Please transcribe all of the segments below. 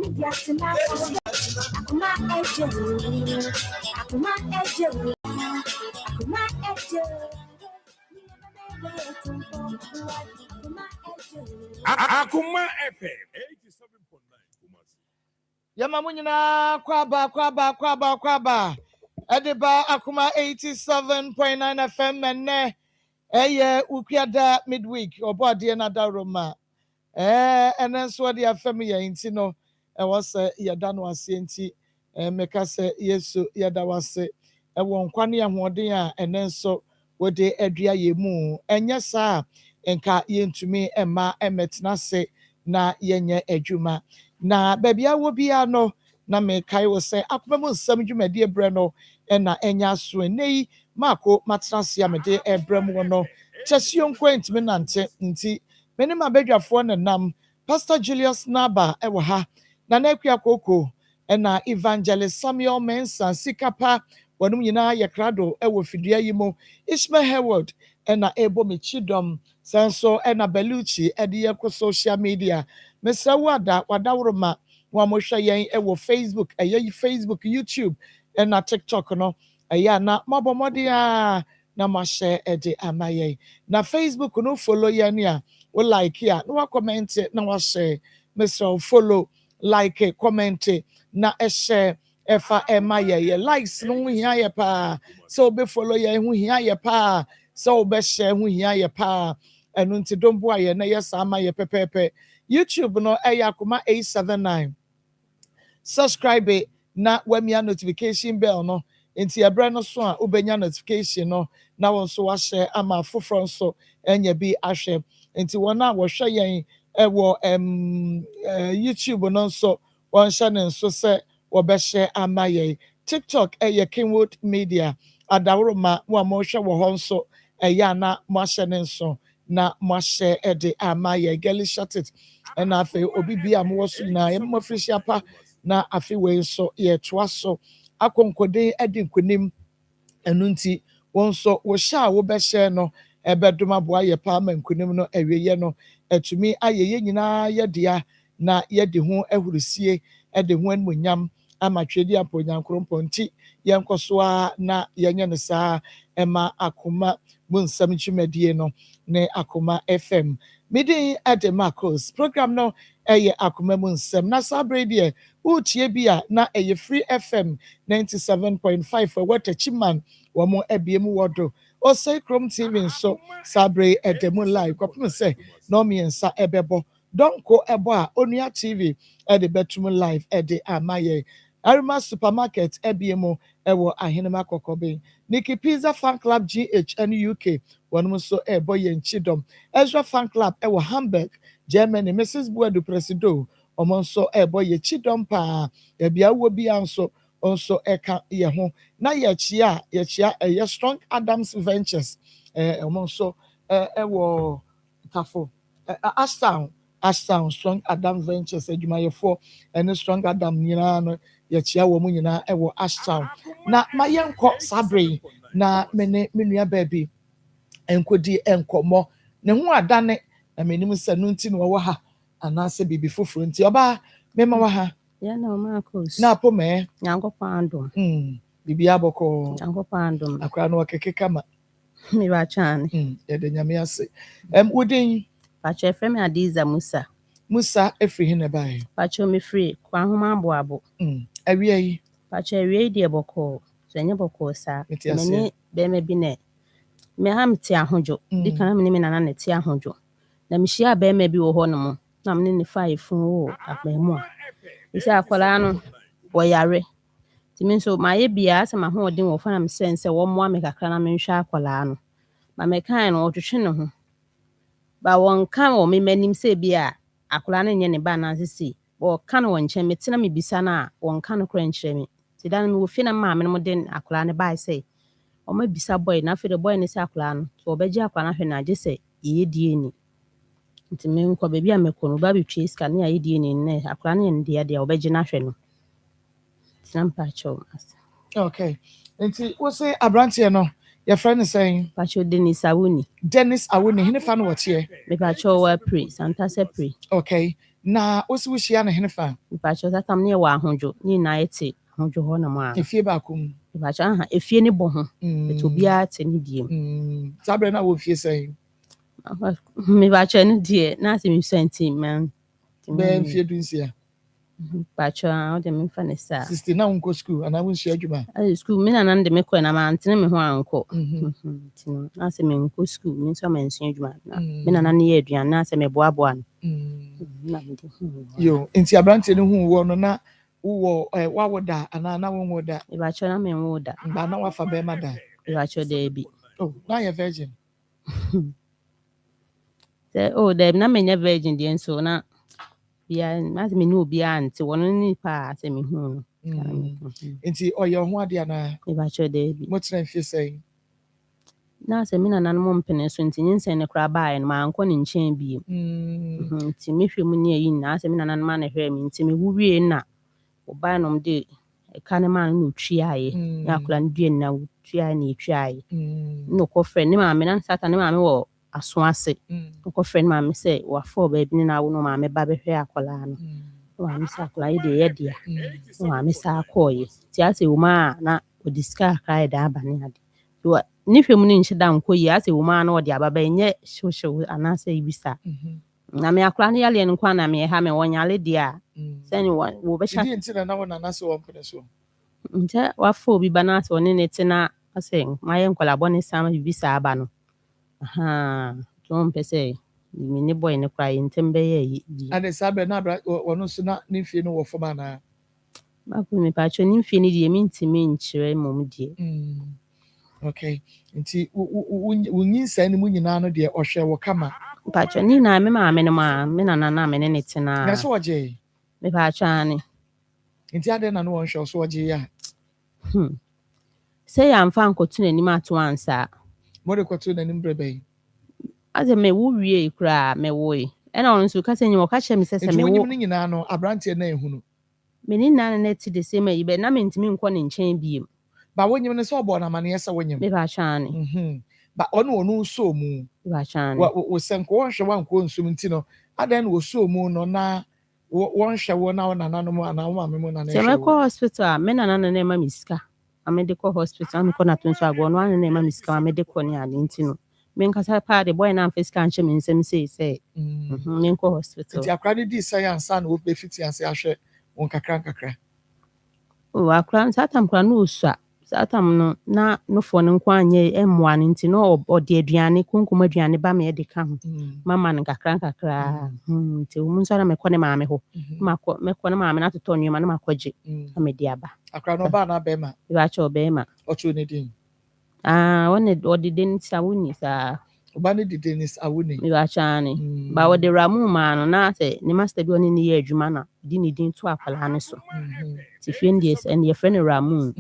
Akoma FM 87.9. Yamamunyina kwaba. Ediba Akoma 87.9 FM ene eye ukiada midweek obode na daroma. Enen so de afem ye nti no was yeda no ase nti meka se Yesu yeda wase ewo nkwane ahoden a enen so wode adua ye mu enye saa enka yentumi emma emetna se na yenye adwuma na babia wo bia no na me kai wo se Akoma mu nsam dwumadi ebre no na enya so nei mako matrase amede ebre mu no chesio nkwentimi nante nti meni mabedwafo na nam Pastor Julius Naba ewo ha na nakua koko na Evangelist Samuel Mensa sikapa wanum nyina yekrado ewo fidua yimo Ishmael Heward na ebo mechidom sanso na Beluchi ede ye social media mesra wadawroma wa mo hwe yen ewo Facebook Facebook YouTube na TikTok no na mabomode na mahye ede amaye na Facebook no follow yen ya we like ya no wa comment na wa share mesra follow like comment na share efa emaye likes no hia ye pa so be follow ye hu hia ye pa so be share hu hia ye pa enu nti dombo aye na yesa amaye pepepe YouTube no Akoma 879 subscribe na wamia notification bell no nti ebra no so a ubenya notification no na won so wa share ama foforo so enya bi ahwe nti wona wo hwe yen ewo YouTube no so won hye ne so se wo be share amaye TikTok Kingwood Media adawroma wa mo hwe wo ho so na mo hye ne so na mo hye ede amaye geli shut it na afi obi bia mo so na mo official pa na afi we so ye toa so akonkode ede nkonim enu nti won so wo sha wo be share no ebedoma boa ye pa ma nkonim no awieye no atumi ayeye nyina ye dia na ye de ho ahurusie ede ho anmunyam amatwedi aponyankrompo nti yenkoso na yenye ne saa ema Akoma mu nsam dwumadie no ne Akoma FM midin ade Marcos program no Akoma mu nsam na sabrede utie bia na Free FM 97.5 watachiman wamo ebiemu wodo osai Chrome TV so sabre edemu live kopim se no miensa ebebo donko ebo a onua TV ede betum live ede amaye Arima supermarket ebiemu ewo ahenema kokobe Nikki Pizza Fan Club GH and UK wanum so ebo ye nchidom Ezra Fan Club ewo Hamburg Germany Mrs. Buadu Presido omonso ebo ye chidom pa ebia wo bia nso onso eka ye ho na ye chia ye Strong Adams Ventures omonso ewo tafo Ashtown Strong Adams Ventures adwumayefo ene Strong Adam nyina no ye chia wo mu nyina ewo Ashtown na mayenko sabre na menua baby enkodi enkomo ne ho adane na menim se no nti no wo ha anase bibi foforo nti oba mema wa ha ya na Marcos na po me yankopando bibi aboko yankopando akwa no keke kama mi ba chan ya de nyame ase wodin pacho FM Adiza Musa efri hene bai pacho mi free kwa homa aboabo awie yi pacho awie die boko senye boko sa meni be me bi ne me ha mti ahojo di kan me nana ne ti ahojo na mi hia be me bi wo ho no mo na me ne fa ifun wo apemu a isi akola no wo yare ti mi so ma ye bia asa ma ho odin wo fa na me sense wo mo ame kakra na me nhwa akola no ma me kan no twetwe ne ho ba won kan wo me manim se bia akola no nye ne ba na sisi wo kan wo nche me tina me bisa na won kan kro nchire me ti dan me wo fi na ma me no den akola ne ba se o ma bisa boy na fe de boy ne se akola no so obeji akola na hwe na je se ye die ni nti me nko be bia me ko no ba bi twe ska ne ye die ni ne akola ne ndia de obeji na hwe no tina mpa cho okay nti wo say abrantie no your friend is saying pacho Dennis Awuni hene fa no wote me pacho wa pre Santa se pre okay Na osi wo hia na henefa. Mepacho satam ne wa ahonjo ni na ete ahonjo ho na ma. Efie ba kom. Mepacho aha efie ne bo ho. Eto bia te ne die. Sabre na wo fie sei. Mepacho ne die na se mi senti man. Be fie dunsia. Pacho o de me fa ne sa. 60 na unko school ana wo hia adwuma. School me na nan de me ko na ma antene me ho anko. Tino na se me nko school me so man sua adwuma na. Me na nan ye aduan na se me boaboa no. Na me de. Yo, nti abrante ne hu wo no na wo wawoda ana na wo woda. Mepacho na me woda. Ba na wafa be ma da. Mepacho de bi. Oh, na you virgin. De na me nya virgin de nso na bia na se me no bia ante wono ni pa se me hu. Nti oyo ho ade ana. Mepacho de bi. Mo tena fie sei. Na se me na nan mo mpene so nti nyin ne kra baa no ma anko ne nchen bi. Nti me hwɛ mu ne ayi na se me na nan ma ne hwɛ me nti me wuwie na oba no de ka ne ma no twiae. Ya kra ne due na twiae ne twiae. No ko frɛ ne ma me na sata ne ma me wo aso ase. Ko frɛ ne ma me sɛ wa fo ba bi ne na wo no ma me ba be hwɛ akola no. Wa me sa akola yi de ye dia. Wa me sa akoye. Ti ase wo ma na odiska kai da aba ne ade. Do ni hwɛ mu ne nhyɛ da nko yi ase wo ma na ɔde aba ba nyɛ hyew anase ibisa. Na me akola ne yale no kwa na me ha me wonyale dia. Sɛni wo be hya. Ndi nti na wo na nase wo mpene so. Nja wa fo bi ba na ase one ne tena ase maye nkola bɔ ne sama ibisa aba no. To mpese mi ne boy ne kwa ntembe ye yi. Ade sabe na bra wono so na ne fie no wo fo ma na. Ba ko me pa cho ne fie ne die mi ntimi nkyere mom die. Okay. Nti wunyin sai ne mu nyina no de ohwe wo kama. Pa cho ni na me ma me no ma me na na me ne tena. Na so oje. Me pa cho ani. Nti ade na no won hwe so oje ya. Say am fa nkotu n'anim ato ansa. Mo de kotu n'anim brebe. Aze me wo wie kura me wo yi. E na on so ka se nyi wo ka che me se me wo. Nti nyina no abrante na ehunu. Me ni na na ti de se me ibe na me ntimi nkɔ ne nkyɛn biem. Ba wonyim ne so obo na mane yesa wonyim. Me ba chane. Ba ono so mu. Me ba chane. Wo senko won hwe wanko nsum nti no. Adan wo so mu no na won hwe wo na na nanom ana wo amemu na na. Se me kɔ hospital me na na ma miska. Amede kɔ hospital me kɔ na tonso agwo no ana na ma miska amede kɔ ne ade nti no. Me nkasa pa de boy na amfeska anche me nsem sei. Me kɔ hospital. Nti akra de di science na wo be fiti ase ahwe won kakra. O akra satam kra no usua. Satam no na no fo no nkwa anye emmoa no nti no ode aduane kunkum aduane ba me de ka ho. Mama no kakra. Nti wo munso na me kɔ ne maame ho. Me kɔ ne maame na totɔ nyoma na makɔgye. Na me di aba. Akra no ba na be ma. Ba cha obe ma. Ocho ne din. One ode den sawuni sa. Oba ne di Dennis awuni. Me ba cha ne. Ba ode ramu ma no na se ne master bi oni ne ye adwuma na di ne din to akwala ne so. Ti fiendies and your friend ramu.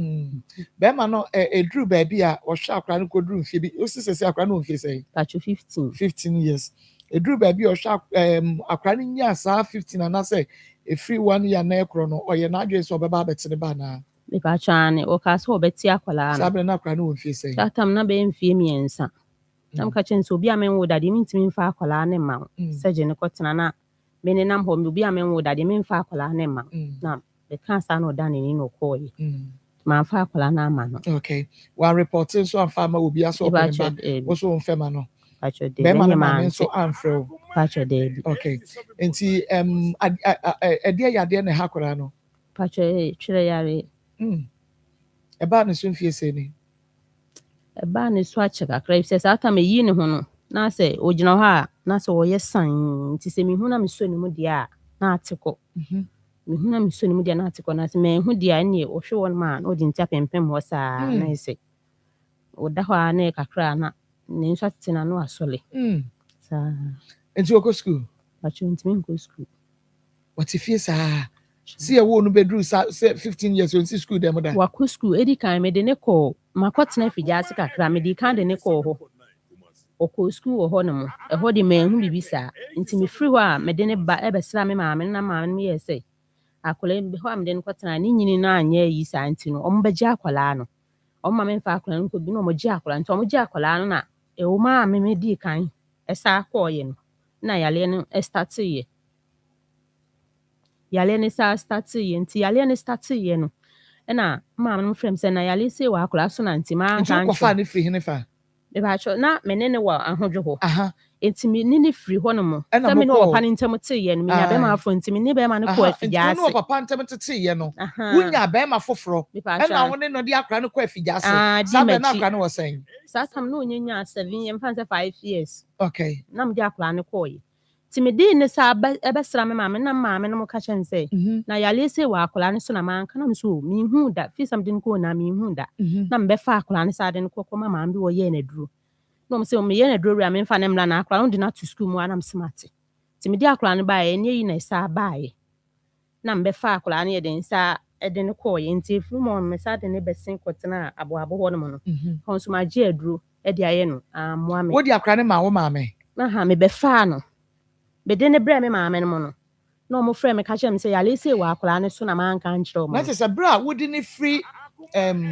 Be ma no edru ba bi a o hwa akra no kodru mfie bi. O sisi akra no mfie sei. Pacho 15 years. Edru ba bi o hwa akra no nya sa 15 na say efri 1 year na ekro no oye na adwe so obeba betene ba na. Me pa chane o ka so obeti akwala na. Sabe na akra no mfie sei. Tatam na be mfie miensa. Nam ka chen so obi a menwo dade mi ntimi mfa akwala ne ma. Seje ne kotena na me ne nam ho me obi a menwo dade mi mfa akwala ne ma. Na be kan sa na oda ne ni no koye. Ma mfa akwala na ama no. Okay. Wa reporting so amfa ma obi aso ko ba. Wo so mfema no. Pacho de. Be ma so amfro. Pacho de. Okay. Enti ade yade ne hakora no. Pacho twere yare. Eba ne so mfie sei ni. Eba ne so ache kakra se sa ata me yi ne ho no na se ogina ho a na se wo ye san nti se me hu na me so ne mu dia na ateko me hu na me so ne mu dia na ateko na se me hu dia ne o hwe won ma na o di ntia pempem ho sa na ese o da ho a na kakra na ne nso atena no asole sa enti o ko school Pacho ntimi nko school what if you sa see a wo no bedru say 15 years on school dem da wa ko school edi kan me de ne ko makotena figya ase kakra me di kan de ne ko ho oko school ho no mo e ho de manhu bibisa nti me free ho a me de ne ba e besra me maame na maame me ye say akola me ho am de ne kotena ne nyini na anya yi sa nti no omba gya akola no omma me fa akola no ko bi no mo gya akola nti omo gya akola no na e wo ma me di kan e sa ko ye no na yale no e start ye yale ne sa start yenti yale ne start ye no na maame no frem say na yale say wa akora so na ntima Nti kan ko fa ne free hene fa. me ba cho na me ne wa ahodwo ho Aha. enti me ni free ho no mo Ɛna me ne mokɔ- opa ne ntam te ye no me nya be ma afo enti me ne be ma ne ko Aha. afigya Nti wo ase no papa ntem tete ye no. aha Wunya be ma foforo. me pa Ɛna cho wo ne no de akra no kɔ afigya Ah, ase. di Sabe na m'akyi. akra no was saying. sa tam no nyanya 7 years fan say 5 years Okay. na me di akora ne ko ye ti me di ne sa ebe sra me maame na maame no mo ka chen say na yale say wa akora ne so na man kana me so me hu da fi something ko na me hu da na me be fa akora ne sa de ne ko ko mama bi wo ye na duro no me say me ye na duro ria me fa ne mla na akora no di na to school mu ana me smart ti me di akora ne ba ye ne yi na sa ba ye na me be fa akora ne ye de nsa de ne ko ye nti fu mo me sa de ne be sin kotena abo ho no mo no ho so ma je aduro e de aye no amoa me Wo di akra ne ma wo maame. aha me be fa no be de ne bre me maame no mo no na mo frɛ me ka kyerɛ me sɛ yale sɛ wɔ akwaraa ne so na manka nkyerɛ mo Na se bra wo di ne free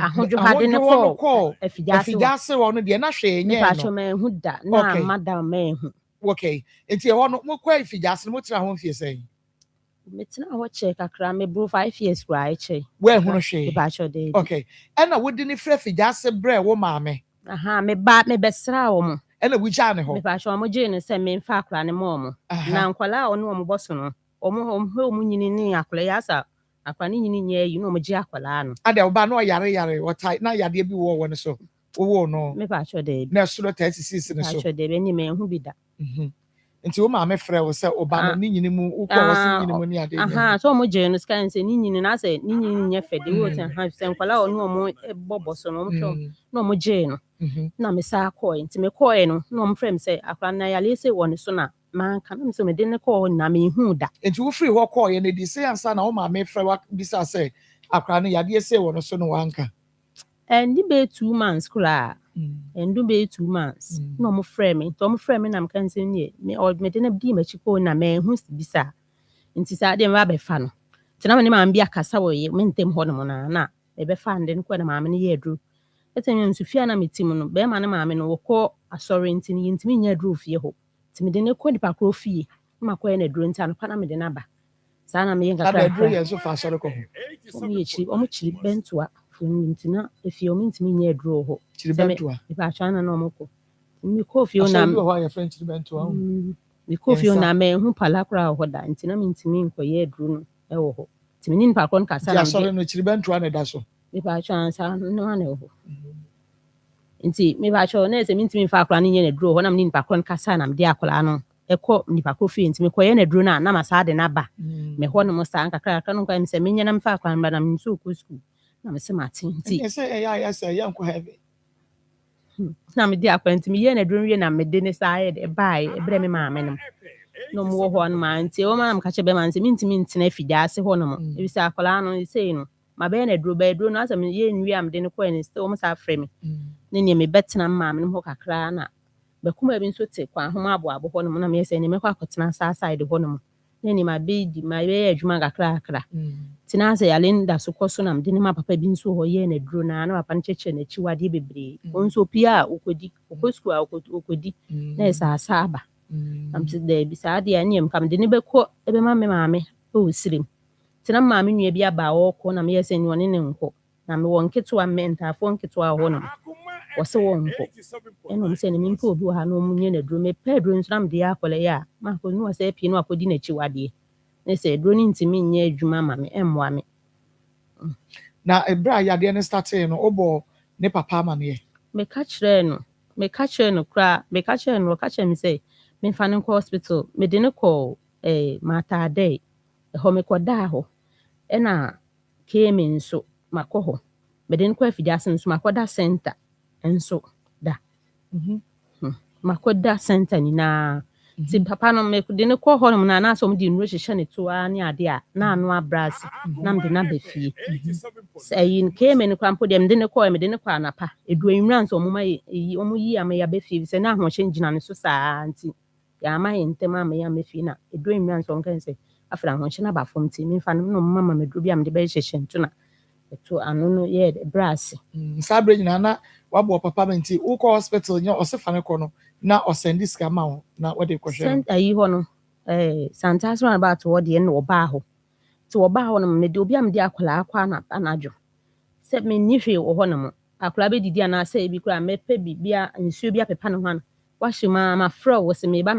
ahodwohade ne kɔ afigya ase wo no de na hwe me nye pa no. kyerɛ me hu da na Okay. madam me hu Okay. Nti e ho no mo kɔ afigya ase no mo tira ho fie sɛn. me tena hɔ kyɛ kakra me bro 5 years kura ai kyɛ Wo hu no me hwe. pa kyerɛ de Okay. Ɛna wo di ne free afigya ase bre wo maame. aha me ba me bɛsra wo mo Ɛna wo gya ne ho. me pa kyerɛ mo gye ne sɛ me mfa akwaraa ne mo mo na nkwala a ɔno ɔmo bɔ so no ɔmo nyini ne akwaraa ya sa akwaraa ne nyini nyɛ yi na ɔmo gye akwaraa no Ade wo ba no yare wotai na yade bi wo no so. Wo no. me pa kyerɛ de Na so 36 ne pa so. kyerɛ de ni me hu bi da Nti wo maame frɛ wo sɛ oba no ne nyini mu wo kɔ wo se nyini mu ne ade. aha so mo je no scan say ni nyini na say ni nyini nya fede wo say ha say nkwala onu mo bobo so no mo hwe na mo je no na me sa akọ nti me kọ no na mo frem say akra na yale say woni so na man ka na me say me de ne kọ na me hu da Nti wo free hɔ kɔ ye ne di say ansa na wo maame frɛ wa bisa sɛ akra no yade say wo no so no wanka. and di be 2 months kura and do be 2 months na mo frɛ me to mo frɛ me na me kan say nie me de na di ma chi kọ na me hu bisa nti sa de ma be fa no tina me ma mbia kasa wo ye me ntem ho no mo na me be fa nde no ko na maame ne ye aduru etem nsu fia na metim no be ma ne maame no wo kɔ asɔre nti ne ntimi nya aduru fie ho nti me de ne kɔ dipa kɔ fie ma kɔ ye na aduru nti an pa na me de na ba sa na me ye Ada nkakra aduru ye so fa asɔre kɔ ho. omo chiri bentoa fo nti na efie omo ntimi nya aduru ho Chiri bentoa. me pa atwa na na omo kɔ me kɔ fie na Asɔre bi hɔ ye friend chiri bentoa. me kɔ fie na me hu pala kora ho da nti na me ntimi nkɔ ye aduru no e wo ho nti me ni pa kɔ nkasa Ti na asɔre no chiri bentoa na da so. me pa atwa sa no na ho nti me ba cho na ese mi ntimi fa akora ne nye na duro hɔ na me nipa kɔ nkasa na me de akora no ɛkɔ nipa kɔ fie nti me kɔ ye na duro na ma sa de na ba me hɔ no mo sa nkakra kakra no kwa me sɛ me nya na me fa akora na me nso kɔ school na me se mate nti Nti say ya say ya nkɔ heavy. na me de akora nti me ye na duro wie na me de ne sa ayɛ de bae ebrɛ me maame no no mo wɔ hɔ no ma nti o ma na me ka kyɛ be ma nti me ntimi ntena afigya ase hɔ no mo ebi sɛ akora no sei no ma bɛyɛ na duro no asɛ me ye nwie am de ne kɔ ne still mo sa frɛ me ne ne me bɛtena maame no ho kakra na bɛkuma bi nso te kwa homa aboabo hɔ no mo na me yɛ sɛ ne mɛkɔ akɔtena sa side hɔ no mo ne ne ma bɛdi ma bɛyɛ adwuma kakra kakra tina sɛ yale nda so kɔ so na me de ne ma papa bi nso hɔ yɛ na duro na papa no kyekye n'akyi wadeɛ bebree nso pia a okodi okɔ school a okodi na yɛ sa asa aba am se da bi saa deɛ ne yam kam de ne bɛkɔ ɛbɛma me maame ɛwɔ sirim tina maame nua bi aba a ɔkɔ na me yɛ sɛ ne ɔne ne nkɔ na me wɔ nketewa mmentafoɔ nketewa hɔ no wɔse wɔ nkɔ ɛna ɔmo sɛ ne mempɛ obi wɔ ha na ɔmo nye na duro mepɛ duro nso na mede yɛ akɔlɛ yɛ a maakɔ ne wɔ sɛ apie no akɔdi n'akyi wadeɛ ne sɛ duro no ntimi nyɛ adwuma ma me ɛmmoa me Na ebra yade ne start no obɔ ne papa amaneɛ. meka kyerɛ no koraa meka kyerɛ no ɔka kyerɛ me sɛ memfa no nkɔ hospital mede ne kɔ maataadɛ ɛhɔ mekɔdaa hɔ ɛna kemi nso makɔ hɔ mede ne kɔ afidie ase nso makɔda center nso da makɔda center nyinaa nti papa no mede ne kɔ hɔ nom na anaasɛ ɔmde nnuro hyehyɛ ne toa ne ade a na ano abra ase na mede no aba fie sɛ ayi kemi no koraa mpo deɛ mede ne kɔ anapa ɛdu anwura nso ɔmo yi ama yɛaba fie sɛ na ahoɔhyɛ gyina ne so saa nti yɛama yɛ ntɛm ama yɛ ama fie na ɛdu anwura nso ɔmo ka sɛ afei ahoɔhyɛ no aba fam nti memfa no na ɔmo mama me duro bi a mede bɛhyehyɛ nto na ɛto ano no yɛ brɛ ase Saa bere nyinaa na wabɔ papa ma nti wokɔ hospital nya ɔse fa ne kɔ no na ɔsɛndi sika ma wo na wɔde kɔhwɛ no. center yi hɔ no santas roundabout hɔ deɛ na ɔbaa hɔ Ti oba ho no me de obi am de akwala akwa na anadwo. Se me ni hwe wo ho no mo. Akwala be didi ana se ebi kura mepe bibia nsuo bi apepa no ho no. Wa hye ma frɛ wo se me ba.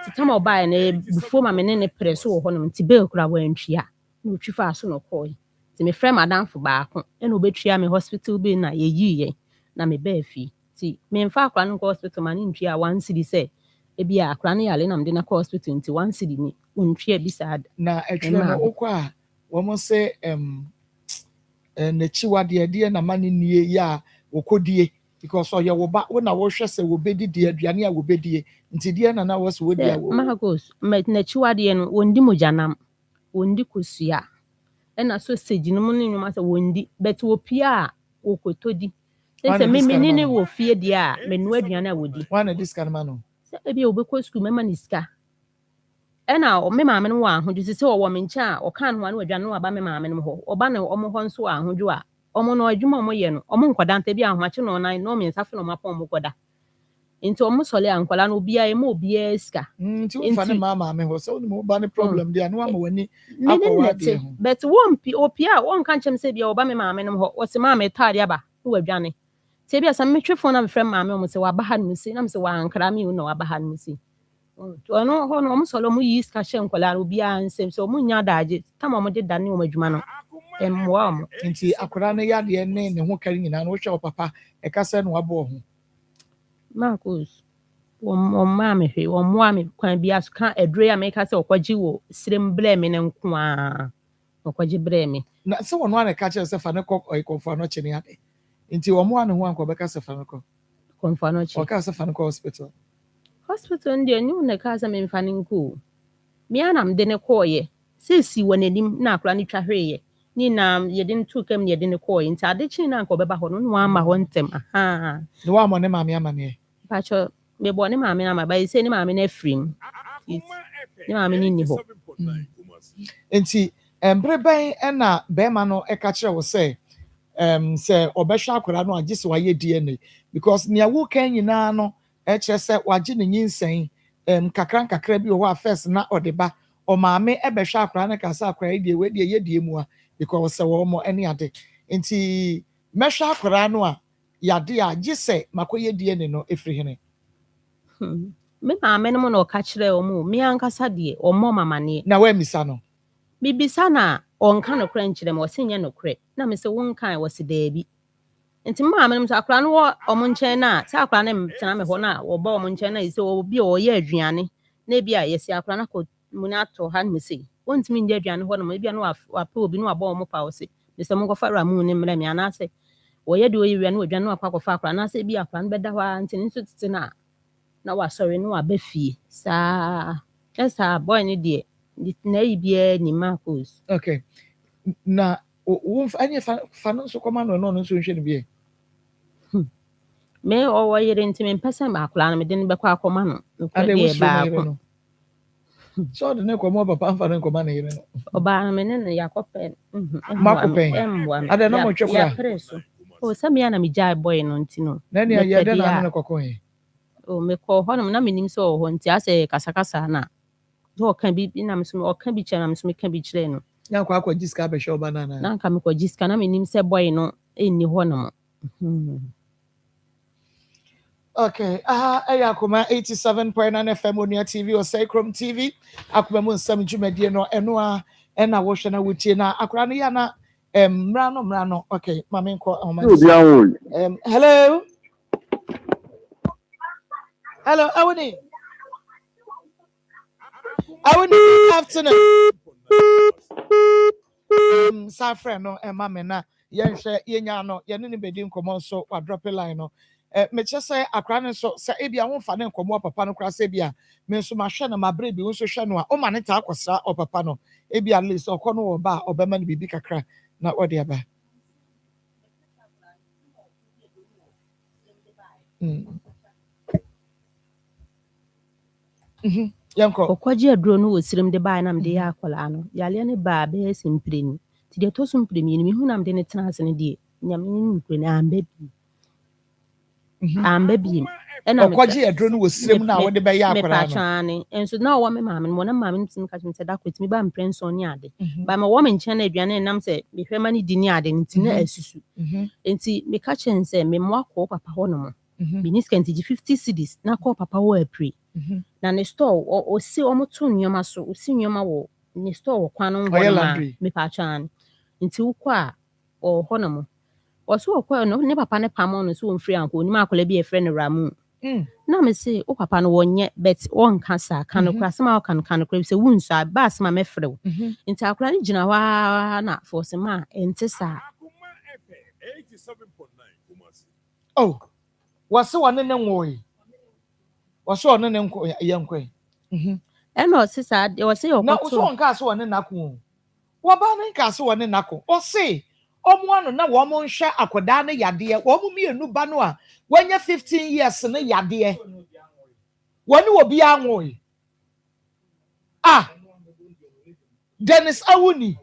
Ti tam oba na before ma me ne pre so wo ho no ti be kura wa ntwia. Na otwi fa so no koi. Ti me frɛ madam fo baako. E na obetwia me hospital be na ye yiye. Na me ba afi. Ti me mfa akwala no hospital ma ne ntwia 1 cedi se ebi akwala no yale na me de na hospital nti 1 cedi ni ntwia bi sa na etwe no okwa wo mo se na chiwade de na mane nie ya wokodie because oye wo ba wo na wo hwɛ se wo bedi die aduane a wo bedie nti die na wo se wo dia wo Marcos na chiwade no wondi mojanam wondi kosua na sausage no ne nyuma se wondi bet wo pia wo kotodi se me ne wo fie die a me no aduane a wodi wana discount ma no se ebi obekɔ school mema ni sika na o me maame no wa ahodwo se wo me nche a o kan ho anu aduane no aba me maame no ho oba na omo ho nso ahodwo a omo no adwuma omo ye no omo nkɔdanta bi ahomache no nan no me nsafe no mapɔ omo kɔda nti omo sɔle ankwala no obia e ma obia sika nti wo fa ne maame ho so no ba ne problem dia no ama wani akɔwa de but won opia won kan chem se bia oba me maame no ho o se maame taade aba no aduane se bia sa metwe fon na me frɛ maame omo se wa ba ha no se na me se wa ankra me no wa ba ha no se no ho no omo sɔle omo yi sika hye nkwala obia nsem so omo nya daage tam omo de dane omo adwuma no emmoa omo nti akora no yade ne ho kari nyina no wo hwɛ papa e ka se no wabɔ ho Marcos omma me hwe ommoa me kwan bia so ka adure ya me ka se okwaji wo sirem bre me ne nko a okwaji bre me na se wono ana ka kye se fa ne konfa no kyene ade nti ommoa ne ho anko be ka se fa ne konfa no kye o ka se fa ne hospital ndi anyu ne ka se me mfa ne nko me anam de ne koye sisi wonanim na akora ne twa hweye ni na ye de ntu kam ye de ne koye nti ade chi na anko beba ho no no ama ho ntem aha ne wa mo ne maame amane pacho me bo ne maame na ma ba ise ne maame na afrim ne maame ni ho nti embre ben na be ma no e ka kire wo se se obehwa akora no agise wa ye DNA because ne awu kan nyina no e kire se wage ne nyinsen kakra bi wo first na odeba o maame e behwa akora no kasa akora die we die ye die mu a because se wo mo ene ade nti mehwa akora no a yade a gise makoye DNA no efiri hene me maame no no ka kire o mu me ankasa de o mo mamane na wa misa no bibisa na onka no kra nkyere mo se nya no kra na me se wonkan wo se daabi nti maame no so akra no o mo nkyɛn na se akra no tena me ho na wo ba o mo nkyɛn na ise obi o ye aduane na bia ye se akra na ko mu na to ha me se wontimi ndi aduane ho no bia no wa pe obi no wa ba o mo pa wo se me se mo ko fa ra mu ne mra me ana se wo ye de o ye wi no aduane no akwa fa akra na se bia akra no bɛda hɔ nti nso tete na wa sorry no aba fie sa esa boy ni de na ibia ni Marcos okay na wo anya fa no so koma no nso nhwe ne bia me o wo yere nti me mpesa ma akla na me de ne bekọ akoma no de ba ko so de ne koma papa fa ne koma na yere no oba me ne yakopen makopen ade no mo twekura o sa me na me jai boy no nti no na ne ya de na ne kokon o me ko ho no na me nim so ho nti ase kasakasa na do kan bi na me so o kan bi che na me so me kan bi kire no na kwa jiska be show banana na kan me kwa jiska na me nim se boy no enni ho no okay Akoma 87.9 FM on your TV or Sacrum TV Akoma mu Nsem dwumadie no eno a na wo hwe na wotie na akora no ya na mra no okay mama nko hello Awuni afternoon safre no mama na ye hwe ye nya no ye ne bedi nkomo so wa drop line no me che say akra ne so se ebia wo fa ne nkomo papa no kra se bia me so ma hwe na ma bre bi wo so hwe no a o ma ne ta akosra o papa no ebia list okono wo ba obema ne bibi kakra na odi aba yanko okwaji aduro no wosirim de ba na me de ya akola no yale ne ba be simpreni ti de to simpreni ni hu na me de ne tena ase ne de nyame ni nkure na amba bi amba bi Okoji edro no wosrem na wode be ya akwara no. Mepachane enso na wo me maame no na maame no timi ka timi se da kwetimi ba mprenso ni ade. Ba me wo me nche na aduane nam se mehwe ma ni di ni ade nti na asusu. Enti me ka chen se me mo akọ papa ho no mo. Bi ni skenti 50 cedis na call papa wo apri. Na ne store o si omoto nyoma so, o si nyoma wo ne store wo kwan no ma me pachane. Nti ukọ a o ho no mo. Oso okọ no ne papa ne pamo no so mfiri anko ni ma akola bi e friend Ramu. Na me say o papa no wonye bet won kasa kan kra sama kan kra say wunso ba sama me frew. Nti akra ni gina wa na force ma ente sa. Oh. Wase wone ne nwoyi. Wase wone ne nko yenkwe. Eno sisa de wase yo na so nka so wone nako. Wo ba ne nka so wone nako. O say omo anu na wo mo nhwe akoda ne yade wo mo mienu ba no a wanya 15 years ne yade woni obi anwoyi Dennis Awuni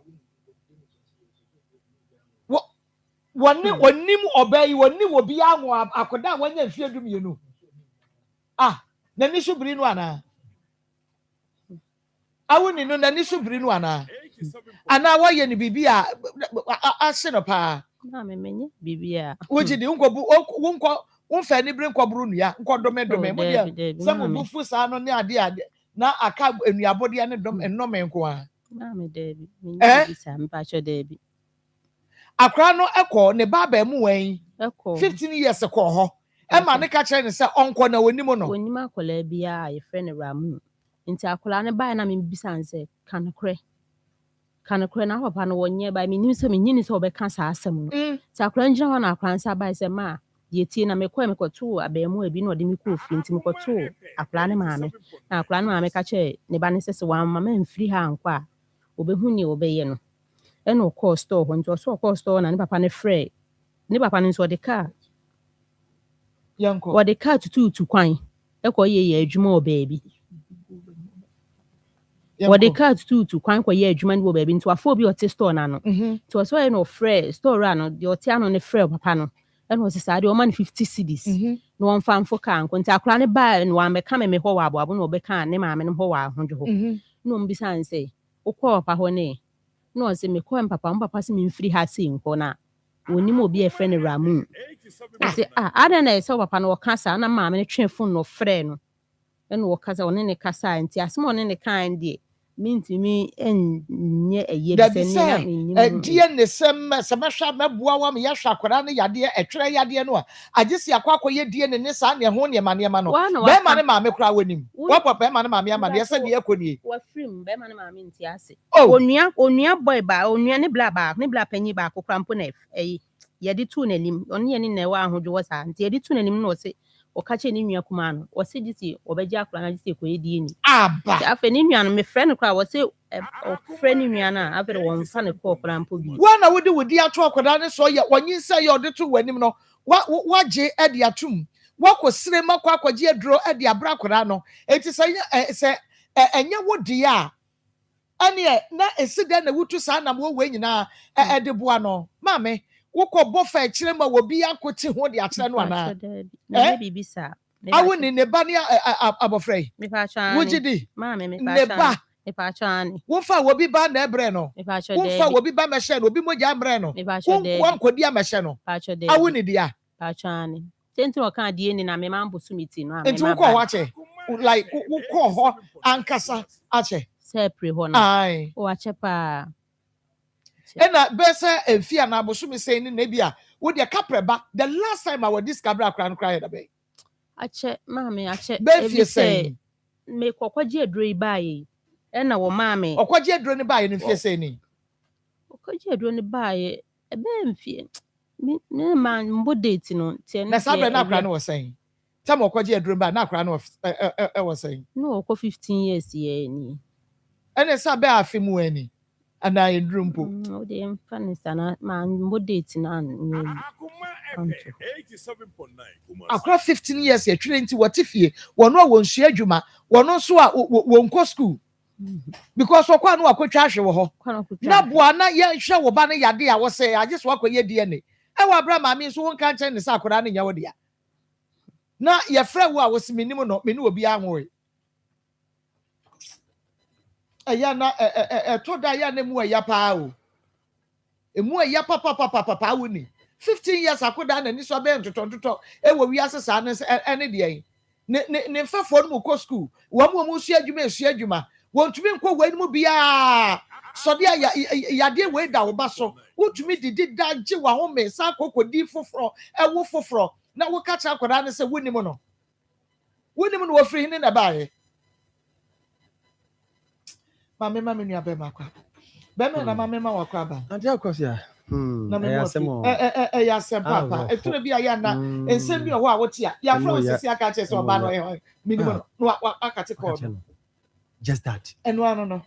woni onim obayi woni obi anwo akoda wanya mfie dum yenu na ni subiri no ana Awuni no na ni subiri no ana wa ye ni bibia ase no pa na me menye bibia wojidi nkobu wonko wonfa ni bre nkoburu nua nkodome mo dia some bufu sa no ne ade na aka enuabode ne dom ennome nko a na me debi menye bisa mpa cho debi akra no ekọ ne baba mu wen ekọ 15 years ekọ ho e ma ne ka kire ne se onko na wonimo no wonima akola bia ye friend Ramu nti akola ne bai na me bisa nse kanokre na papa no wonye bai me nim se me nyini se obeka sa asem no ti akola njira ho na akola nsa bai se ma ye tie na mekoto abamu abi no de me ko ofri nti mekoto akola ne maame na akola ne maame ka kire ne ba ne se wa mama mfiri ha anko a obehu ni obeye no e no call store ho nti so call store na ne papa ne frɛ ne papa ne nso de car yanko wo de car tutu kwan e ko ye adwuma o baabi wo de car tutu kwan ko ye adwuma ni o baabi nti afọ obi o te store na no nti o so ye no frɛ store ano de o te ano ne frɛ papa no e no sisa de o man 50 cedis no on fan fo kan ko nti akora ne ba no am be ka me ho wa abo no obeka ne maame no ho wa hodwo ho no mbisa nse ukọ papa ho ne no se me ko papa se me mfiri ha se nko na oni mo bi e friend Ramu se ada na se papa no kasa na maame ne twe phone no frɛ no e no kasa one ne kasa nti asem one ne kan de mintimi enye eye se ne na die ne sem se mahwa mabua wa me yahwa akora ne yade etwere yade no a agesi akwakoye die ne sa ne ho ne ma no be ma ne maame kura wanim wa papa ma ne maame ama de se de ekoni wa frim be ma ne maame nti ase onua boy ba onua ne bla panyi ba akokra mpo na yede tu nanim onye ne na wa ahodwo wo sa nti yede tu nanim no se o ka che ni nua kuma no o se giti obeji akora na giti ekoye die ni aba afa ni nua no me friend kra wo se o friend ni nua na afere won fa ne ko okora mpo bi wa na wodi ato akora ne so ye wonyin se ye ode to wanim no wa je ade atum wa ko sire makwa akwaji adro ade abra akora no enti se enye wodi a ane na esida na wutu sa na wo we nyina ede boa no maame wokọ bofa ekire ma wo bi akoti ho de akire no ana na bibisa awuni ne ba ne abofrei me pa chan wujidi maame me ne ba me pa chan wo fa wo bi ba na ebre no wo fa wo bi ba meshe no obi moja amre no wo nkodi ameshe no awuni dia pa chan tenti o kan die ni na me mambo sumiti no enti wo ko wache like wo ko ho ankasa ache sepre ho no ai o ache pa ena bese efia na abosu say ni na bia wo de kapreba the last time I was discover akran cry da be ache maame ache be say me kokwaje aduro ibaye ena wo maame okwaje aduro ni baye ni fie say ni okwaje aduro ni baye ebe mfie me man mbo date no tie na sabre na akran no was saying time okwaje aduro ba na akran no was saying no okwa 15 years ye ni ene sabe afimu ani ana endrumpo o de mfanisa na man mbo date na Akoma FM 87.9 akra 15 years ye twere nti wotifie wono a wonsua adwuma wono so a wonko school because okwa no akotwa ahwe wo ho na boa na ye hwe wo ba ne yade a wo say I just wakoye DNA e wa bra maame so won kan chen ne sa akora ne nya wo dia na ye frɛ wo a wosi minim no me ne obi anwo aya na to da ya na mu aya pa o emu aya papa wo ni 15 years akoda na ni so be ntotontoto e wo wi asesa ne ene de yin ne mfafo no mu ko school wo mu su adwuma wontumi nkɔ wani mu bia so de ya de we da wo ba so wotumi didi da gye wa ho me sa kokodi foforo ewo foforo na wo ka cha akoda ne se wonim no wo free ne na bae mama nua be makwa be me na mama ma wakwa ba anti akosia na me mo ya sem papa etuna bi aya na ensem bi ho a wote a ya fra osisi aka che so ba no e minimum no akate call just that no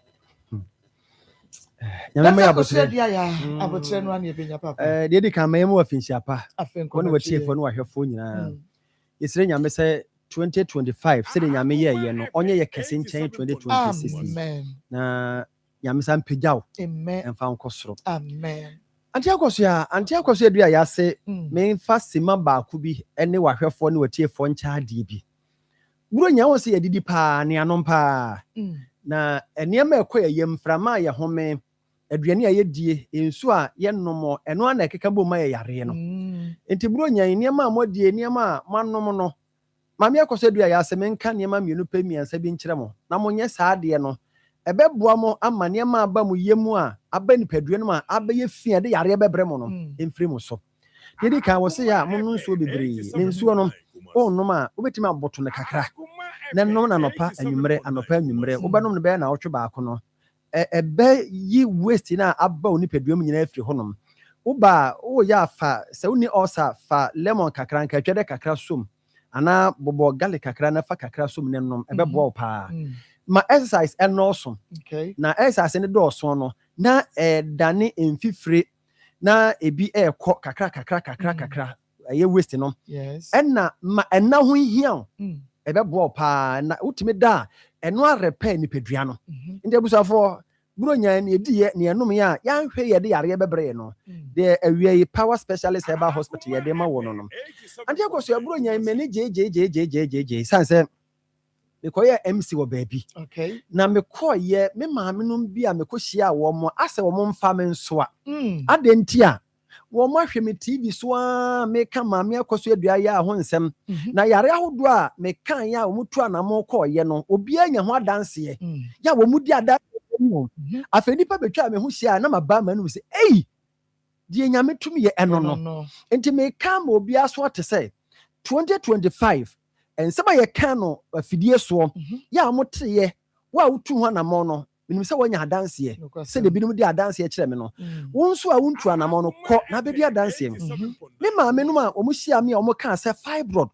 nyame ya botre dia ya abotre no an ye benya papa de di kan me mo afinsia pa afenko woni watiefo no wahwefo nyina yesire nyame se 2025 se de nyame ye no onye ye kese nchen 2026 amen na nyame san pejaw amen emfa nkosoro amen anti akoso dua ya se me fa sima ba ku bi ene wahwefo ne watiefo ncha ade bi buro nya wo se ye didi pa ne anom pa na enema ekoye yemframa ye home aduane a yedie ensu a ye nomo eno ana ekeka bo ma ye yare no enti buro nya enema modie enema manom no mame akoso dua ya se menka enema mienu pa miansa bi nkire mo na monye saade no ebeboa mo ama enema aba mu yemu a aba nipadua no a abaye fia de yare bebre mo no emfiri mo so dedi kan wo se ya mo nso bebre ne nsuo no onnom a obetima aboto ne kakra na nom na nopa anwumre obanom ne be na otwe baako no ebe yi waste na aba oni peduam nyina afiri honom uba o ya afa se uni osa fa lemon kakra nka twede kakra som ana bobo garlic kakra na fa kakra som ne nom ebe bo pa ma exercise enoso okay na exercise ne do so no na dane emfifire na ebi ekọ kakra ye waste no yes enna ma enna ho hia ebe bo pa na utimi da eno arepa ni pedua no ndi abusafo buro nya ne ediye ne enum ya hwe ye de yare bebre no de awie power specialist herbal hospital ye de ma wono no andi akoso buro nya meni je sanse me koye MC wo baabi okay na me koye me maame no bi a me kohia wo mo ase wo mo mfa me nso a adentia wo ma hwe me TV so a me ka maame akoso adua ya ho nsem na yare ahodo a me kan ya wo mutu anamo koye no obi anya ho adanse ya wo mudi adanse afeni pa betwa me ho hia na maba manu se ei die nyame tumi ye eno no enti me ka ma obi aso atese 2025 ensema ye kan no afidie so ya motreye wa wotu ho anamo no minim se wanya adanse se de binum di adanse kire me no wonso a wontu anamo no ko na be di adanse me ma menum a omo hia me a omo kan se fibroid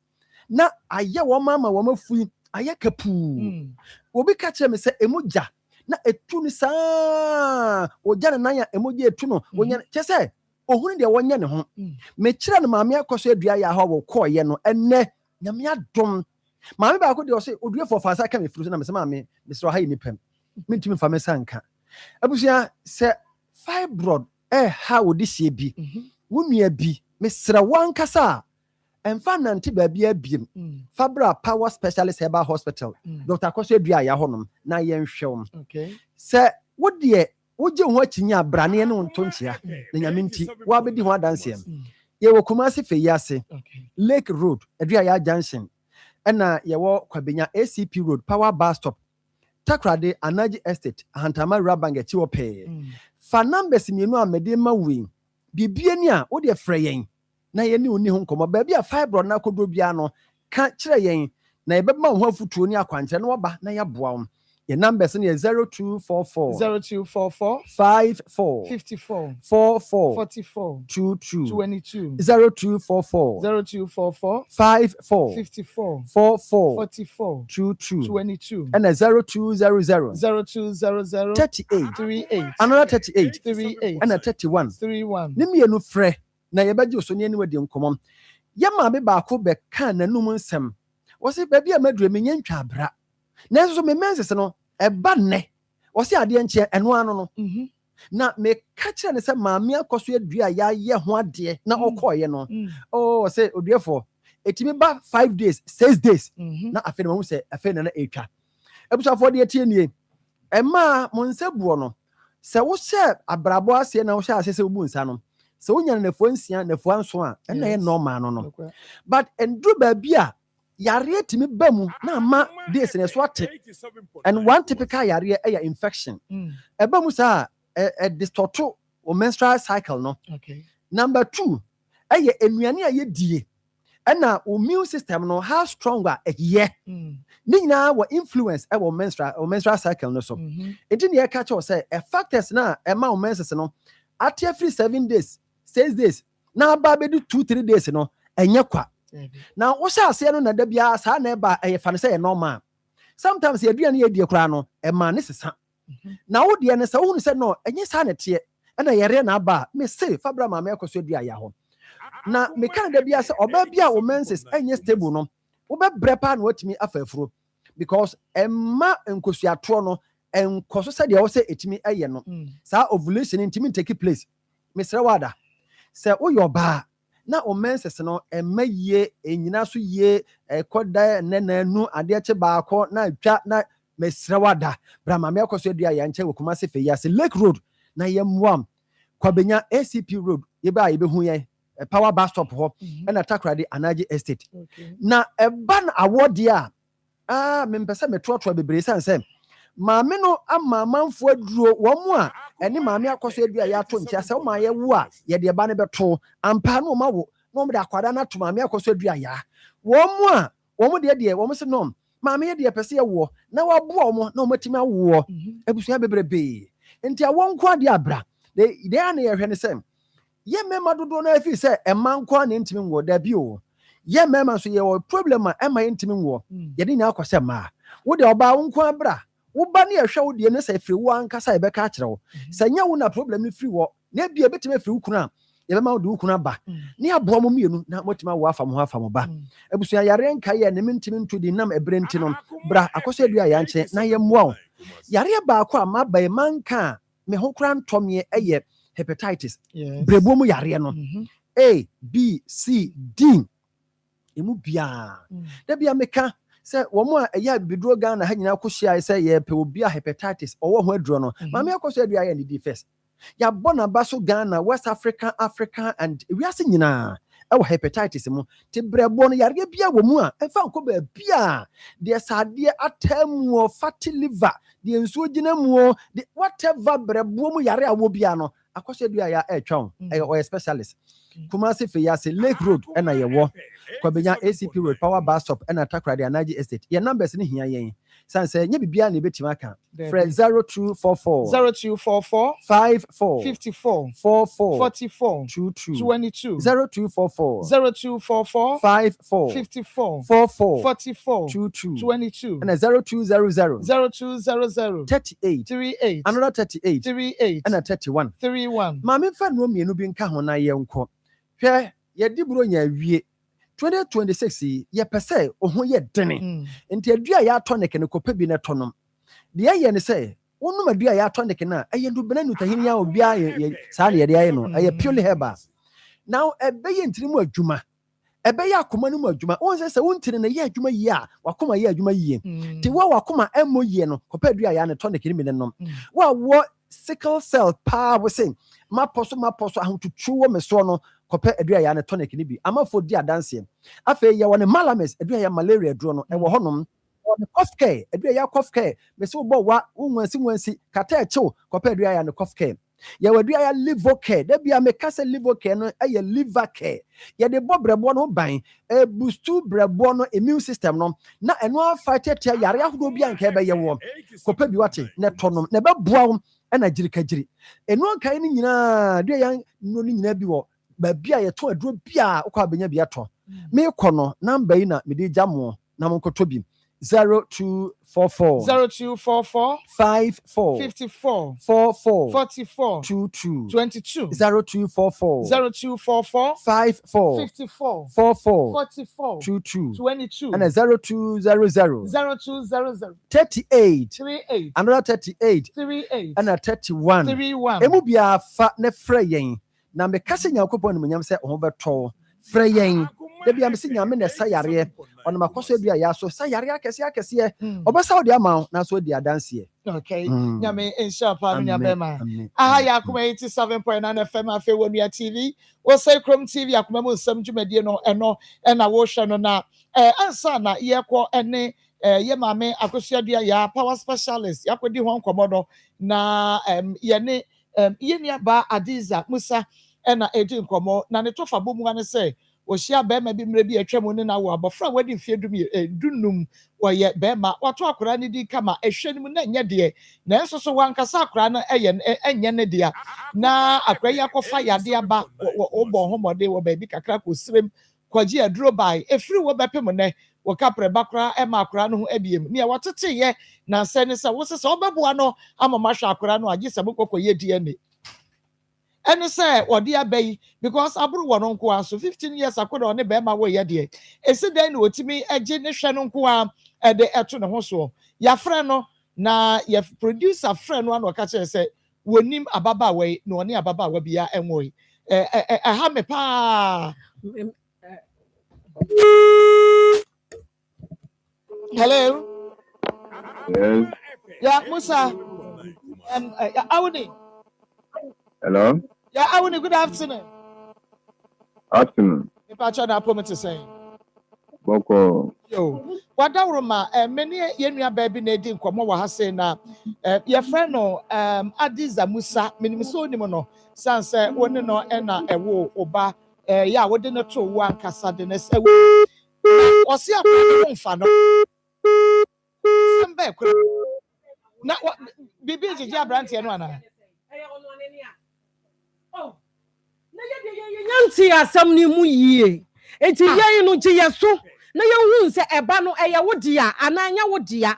na aye wo mama wo mafui aye kapu obi ka kire me se emoja na etu ni saa oja na nan emoja etu no wonya kese ohun de wonya ne ho me kire no maame akoso adua ya ha wo koye no enne nyame adom maame ba ko de o se odue for fasa ka me furu so na me se maame me sro ha yi nipam mentimi fa me sanka abusia se fibroid ha wo de sie bi wonua bi me sra wankasa emfa nante ba bia biem fabra power specialist herbal hospital Dr. Akoso adua ya honom na ye nhwewom okay se wo de woje ho achinya brane ne ntonchia na nyame nti wa bedi ho adansem ye wo Kumasi Feyase Lake Road adua ya junction na ye wo Kwabenya ACP Road Power Bus Stop Takrade Anaji Estate Hantama Rabanga Chiwope fa numbers mienu a mede ma wi bibie ni a wo de frɛ yen na ye ni oni ho nkomo ba bia fibroid na kodro bia no ka kyerɛ yen na ye bema ho afutuo ni akwankyerɛ no woba na ya boa wo ye numbers ni 0244 54 54 44 44 22 22 0244 54 54 44 44 22 22 and 0200 0200 38 38 another 38 38 and 31 31 ne mienu frɛ na ye beje so ne ani wadi nkomom ye ma be ba ko be kan nanum nsem wo se ba bia madure menye ntwa abra na so me menses no eba ne wo se ade enche eno ano no na me ka kire ne se maame akoso adua ya ye ho ade na okoye no o se oduefo etimi ba 5 days 6 days na afi na mo say afi na etwa ebusafo de etie nie ema mo nse buo no se wo hye abrabo ase na wo hye ase se wo bu nsa no se wo nya na fo nsia na fo anso a na ye normal no but endru ba bia yare etimi ba mu na ma days na so ate and one typical yare infection eba mu sa distort o menstrual cycle no number 2 enuane a ye die na immune system no how stronger ye ni na wo influence wo menstrual cycle no so enti ne catch us say factors na ma o menses no at every 7 days 6 days na ba be do 2-3 days no enye kwa na wo sha ase no na da bia sa na ba fa ne say normal sometimes ye duane ye die kra no ma ne sesa na wo de ne sa wo se no enye sa na te na yere na ba me say fabra ma me akoso dua ya ho na me kan da bia se oba bia wo menses enye stable no wo be brepa na watimi afafuro because emma enkosuato no enkoso se de wo se etimi eye no sa ovulation intimi take place mesra wada se wo yoba na o menses no emma ye enyina so ye ekoda nenanu ade eche baako na twa na mesra wada bra ma me akoso dua ya nche wokuma se fe ya se Lake Road na yemwam kwabenya ACP Road yeba yebehu ye power bus stop ho na takrade Anaje Estate na eba na award ya me mpesa metoto bebre sanse maame no ama manfo aduro wo mu a ene maame akoso adua ya to ntia se wo ma ye wo a ye de eba ne beto ampa no ma wo no me de akwada na to maame akoso adua ya wo mu a wo mu de wo mu se no maame ye de pese ye wo na wa bo wo mu na wo matimi awo ebusua bebrebe ntia wo nko ade abra de ana ye hwe ne sem ye mema dodo na afi se ema nko na ntimi wo da bi o ye mema so ye wo problem a ema ntimi wo ye de nya akwase ma wo de oba nko abra wo ba ne ehwe wo de ne se firi wo ankasa ebe ka kire wo se nya wo na problem ni firi wo na bia betime firi wo kuna ye be ma wo de wo kuna ba ne abo mo mienu na motima wo afa mo ba ebusua yare nka ye ne ntimi nto di nam ebre nti no bra akoso adua ya nche na ye mmoa yare ba akwa ma ba manka me ho kura ntomye eye hepatitis brebo mu yare no A B C D emu bia da bia meka se wo mu ya bidro Ghana ha nyina kohia se ye pe obi a hepatitis owo ho aduro no ma me akoso adua ya ni first ya bona baso Ghana West Africa and we are nyina ewo hepatitis mu te brebo no yare bia wo mu a efa nko ba bia de sade atamu fatty liver de nsuo gina mu de whatever brebo mu yare awo bia no akoso adua ya etwa o specialist Kumasi fe ya se Lake Road na ye wo kwabenya ACP Road power bus stop na takrade Anaje Estate ye numbers ni hia yen sanse nye bibia na betima kan Fred 0244 54 54 44 44 22 22 0244 54 54 44 44 22 22 and 0200 0200 38 38 another 38 38 and 31 31 Mama fa no mienu bi nka ho na ye nko hwe ye di buro nya wie 2026 ye pese ohun ye dene enti adua ya tonic ne kopa bi ne tonom de ye ne se wonu madua ya tonic na eye ndu bena nutahini ya obi a sa ne ye de aye no eye purely herbal now ebe ye ntirimu adwuma ebe ya akoma no mu adwuma won se wontiri na ye adwuma yi a wakoma ye adwuma yi ti wo wakoma emo yi no kopa adua ya ne tonic ni mi ne nom wo sickle cell pa we say maposo ahuntutu wo meso no kopa adua ya ne tonic ni bi amafo di adanse afa ye woni malames adua ya malaria duro no e wo honom woni cough care adua ya cough care meso wo bo wa nwansi kata echew kopa adua ya ne cough care ye wadua ya liver care da bia me kase liver care no ye liver care ye de bobrebo no ban boost brebo no immune system no na eno fight tia yare ahodo bia nka be ye wo kopa bi wate ne tonom ne be boa na jirikajiri enu kan ni nyina de ya no ni nyina bi wo ba bia ye to aduro bia ukwa benya bia to me kono number yi na me de jamo na mo koto bi 0244 54 54 44 44 22 22 0244 54 54 44 44 22 22 and 0200 38 38 another 38 38 and 31 31 emu bia fa ne frɛ yen na me kase nyakopɔ ne munyam sɛ ho bɛtɔ frɛ yen Debi am si nyame na sa yare ono makoso dua ya so sa yare akese obesa wo de ama na so di adanse. Okay. Nyame insha pa no nyabema. Aha ya Akoma 87.9 FM afa wonu TV. Wo say Chrome TV Akoma mu nsam dwumadie no eno na wo hwe no na ansa na ye kwo ene ye mame akosua ya power specialist yakodi ho nkomodo na ye ne ye ni aba Adiza Musa na edi nkomo na ne tofa bomu ane say Oshia bema bi mre bi atwam ne na wo abofra wadi fie dunum woye bema wato akora ne di kama ehwenim na nya de na enso so wankasa akora na enye ne dia na akora yakofa yade aba obo homode wo ba bi kakra ko srem kwaji aduro bai efiri wo bepem ne wo kapre bakra ema akora no ho abiem ne watete ye na nse ne sa wo se so obeboa no amama hwa akora no agye se bokoko ye DNA. And say, or dear bay, because I brew one uncle, so 15 years I could on a bema way yet. A said then what to me a generation uncle at the Etuna Hoso. Ya friend na ya producer friend one or catcher say, we name a baba way, no near baba will be a way. A hammer pa. Hello. Yes. Yeah, Musa. Awuni. Hello. Yeah, Awuni, good afternoon. Afternoon. If I try to promise to say. Boko. Yo, what that Roma, many yenya baby Nadine Komo wa say na your friend no Adiza Musa, minimiso ni mono, sans one no ena ewo oba ya wode no to one kasa de nes ewo. Osi akwa no mfa no. Sembe kro. Na bibi jeje abrante no ana. Oh, na ye nyanti asam ni mu yie. Enti ye no gye yeso. Na ye hu se eba no eye wodia ananya wodia.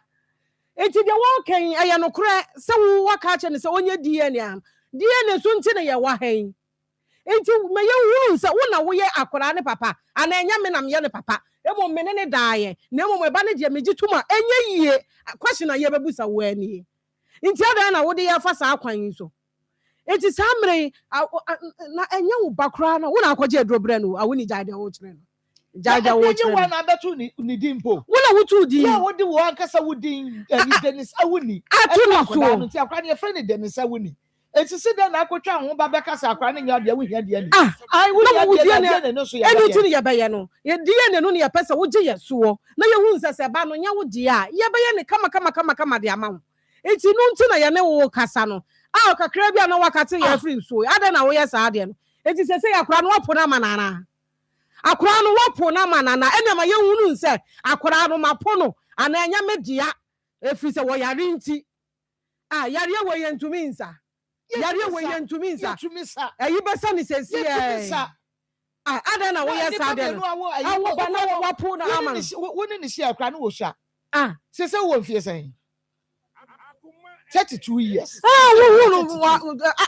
Enti de wo kan eye no kure se wo waka che ne se onye DNA am. DNA so nti ne ye wa han. Enti me ye hu se wo na wo ye akora ne papa ananya me na me ye ne papa. Emo me ne daaye. Na emo eba ne de me gituma enye yie. Question na ye bebusa wo ani. Enti ada na wo de ye fa sa akwan so. It is Hamre na enya wo bakra na wo na akwaje adrobre no awuni jaide wo kire no jaide wo kire no na betu ni dimpo wo na wutu di ya wo di wo ankasa wo din Dennis awuni atu no so nti akwa ne friend Dennis awuni enti se den na akotwa ho ba bekasa akwa ne nya de wo hia de ni ai wo na de no so ya eni ti ne ye beye no ye de ye ne no ne ye pese wo gye ye so na ye hu nsese ba no nya wo di a ye beye ne kama de ama wo enti no nti na ye ne wo kasa no kakra bia no wakate ya free so ade na wo yes ade no enti sese akora no wapo na manana akora no wapo na manana ene ma ye hunu nse akora no mapo no ana enya media efri se wo yare nti yare wo ye ntumi nsa yare wo ye ntumi nsa eyi besa ni sese ade na wo yes ade no awo ba na wo wapo na ama wo ni shi akora no wo sha sese wo mfie sen 32 years.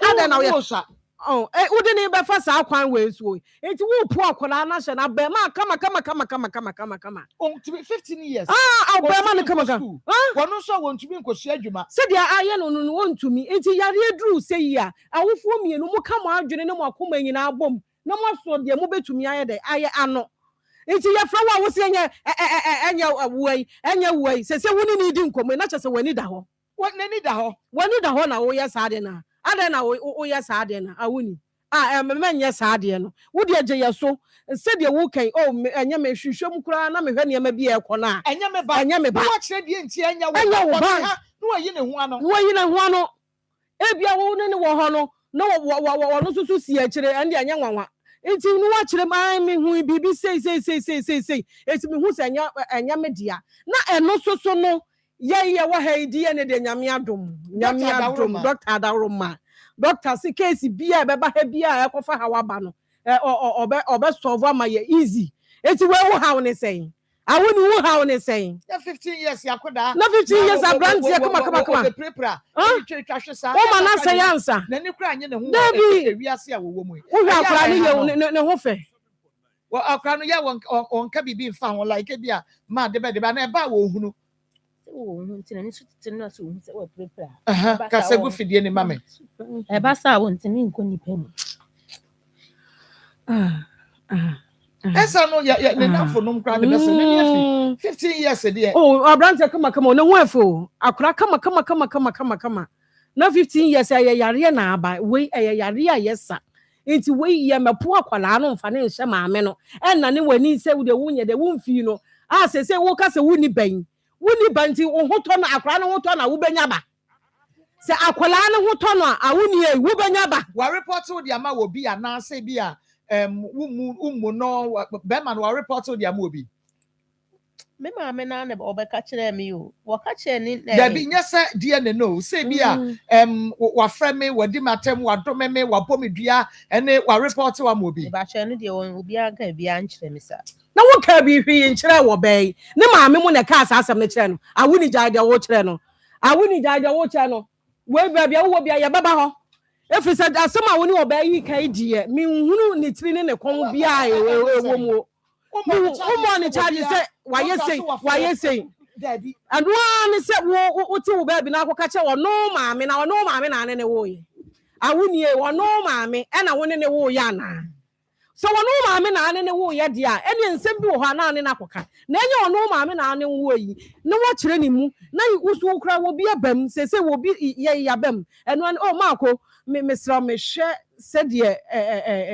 Ada na wo sha. Oh, wode ne be fa sa akwan we so. Enti wo pu akola na hye na be ma kama. Oh, to be 15 years. Be ma ne kama. Wono so wontumi nkosu adwuma. Se dia aye no wontumi. Enti yare edru se yi a, awofo mienu mu ka mo adwene ne mo akoma nyina abom. Na mo so de mo betumi aye de aye ano. Enti ye fra wa wo se enya wuai. Se woni ni di nkomo na chese wani da ho. What nani da ho? Wani da ho na wo yes ade na. Ade na wo yes ade na awuni. Me yes ade no. Wo de agye yeso. Se de wo kan enya me hwehwem kura na me hwe ne ma bi e kɔ na. Enya me ba. Wo kyerɛ de nti enya wo. Ba. No ayi ne ho ano. No ayi ne ho ano. Ebia wo ne wo ho no. Na wo no susu si akyire ande anya nwanwa. Enti no wa kyerɛ ma me hu bibi sei. Enti me hu se enya me dia. Na eno soso no ye wa haidi ne de nyame adom Dr. Adaroma Dr. si case bia beba ha bia ekofa ha waba no obe solve ma ye easy eti we wo ha ne say awoni wo ha ne say 15 years yakoda na 15 years abrant ye kama prepra twahwe sa o ma na say answer na ne kura anye ne ho ewiase a wo mu wo hwa akra ne ye ne ho fe wo akra no ye won ka bibi mfa ho like bia ma de na eba wo hunu Kasa gu fidie ni mame. Eba sa wo ntimi nko nipa mu. Esa no ya ne nafo no mkra de bese ne 15 years e oh abrante kama no wefo akura kama na 15 years ya yare na aba we yare a yesa enti we ye mepo akwala no mfa ne nhye maame no enna ne wani se wo de wunye de wumfi no a se wo ka se wuni banti wo hoto na akura no hoto na wo benya ba se akwala no hoto no a wuni e wo benya ba wa report wo de ama wo bi ana se bi a umu no be man wa report wo de ama obi me maame na ne obeka kire me o wo ka kire ni da bi nyesa DNA no say bi a wa frame wa di matem wa dome me wa pomedua ene wa report wa mobi ba kire no de obi aka bi an kire me sa na wo ka bi hwi nkire wo bai ne maame mu ne ka asasem ne kire no awuni jaade wo kire no we bia wo bia ye baba ho efisa asem awuni wo bai yi kai die mi hunu ni tiri ne kon bia ewo mu Umo ni charge say why say daddy and one say wo ti wo baby na akoka che wo no maame na ne wo ye awunie wo no maame e na wo ne wo ye ana so wo no maame na ne wo ye dia ene nsem bi wo ha na ne na akoka na enye wo no maame na ne wo yi ne wo kire ni mu na usu kura wo bi abam se wo bi ye yabam eno an oh maako me sra me hwe se de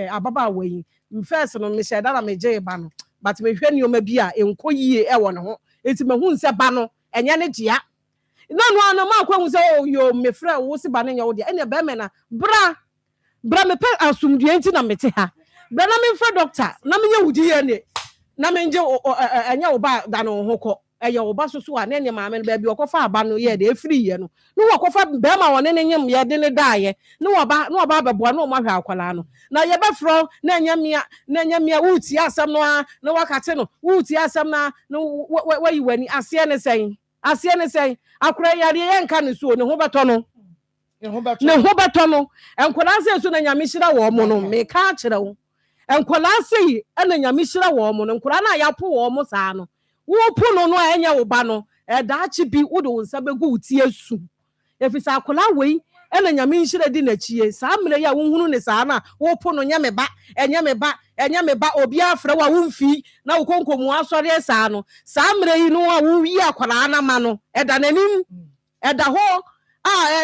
ababa awayi first no me hwe da na me je ba no but me hwe ni o ma bi a enko yie e wo ne ho enti me hu nse ba no enye ne gia na no an ma kwa hu se o yo me fra wo se ba ne nya wo de ene ba me na bra me pe asumdue enti na me te ha bra na me fra doctor na me nya wudi ye ne na me nje enye wo ba da no ho ko eye wo ba so so a ne ne maame no ba bi okofa aba no ye de efiri ye no no okofa be ma wo ne ne nyem ye de ne daaye no oba beboa no ma hwa akwala no na ye be fro na nyamia wuti asam no na wakate no wuti asam na no wayi wani ase ne sen akura yare ye nka ne so ne ho beto no enkola se so na nyame hira wo mo no me ka kire wo enkola se na nyame hira wo mo no enkola na ya po wo mo saa no wo pono no enye wo ba no da chi bi wo de wonsa begu uti asu efisa akola wei ena nyame nhire di na chie saa mre ya wo hunu ne saa na wo pono nya me ba enye me ba obi afre wa wo mfi na wo konkomu asore saa no saa mre yi no wo wi akola na ma no eda nanim eda ho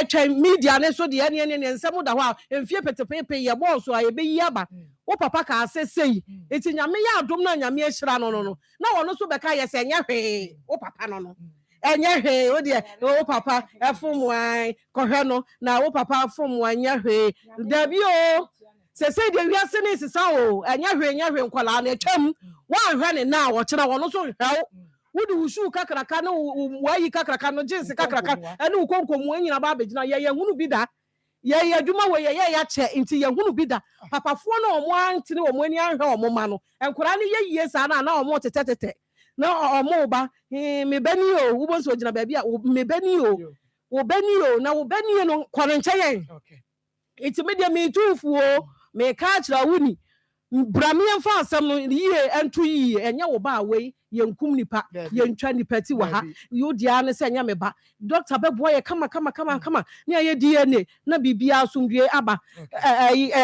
twa media ne so de ene nsem da ho a emfie petepepe ye boss a ye be yi aba wo papa ka asesei eti nyame ya adom na nyame ahira no na wono so be ka ye se nya hwe wo papa no enye hwe wo de wo papa efumwan kohwe no na wo papa afumwan nya hwe da bi o se de wiase ne sisa o enye hwe nkwala na etwam wa hwe ne na wo kira wono so hwe wudi ushu kakraka no wayi kakraka no jinsi kakraka ene ukonkomu anyina ba begina ye hunu bida ye adwuma we ye ya che nti ye hunu bida papafo no omo antini omo ani ahwe omo ma no enkora ne ye yie sa na omo tetetete na omo ba me bani o wo bonso gina ba bia me bani o wo bani o na wo bani no kwarenche yen okay iti media me tufu o me ka kira wuni bramien fa asam no yie entu yie enye wo ba we yenkum nipa yentwa nipa ti wa ha yo dia ne se nya me ba doctor bebo ye kama ne aye DNA na bibia asumdue aba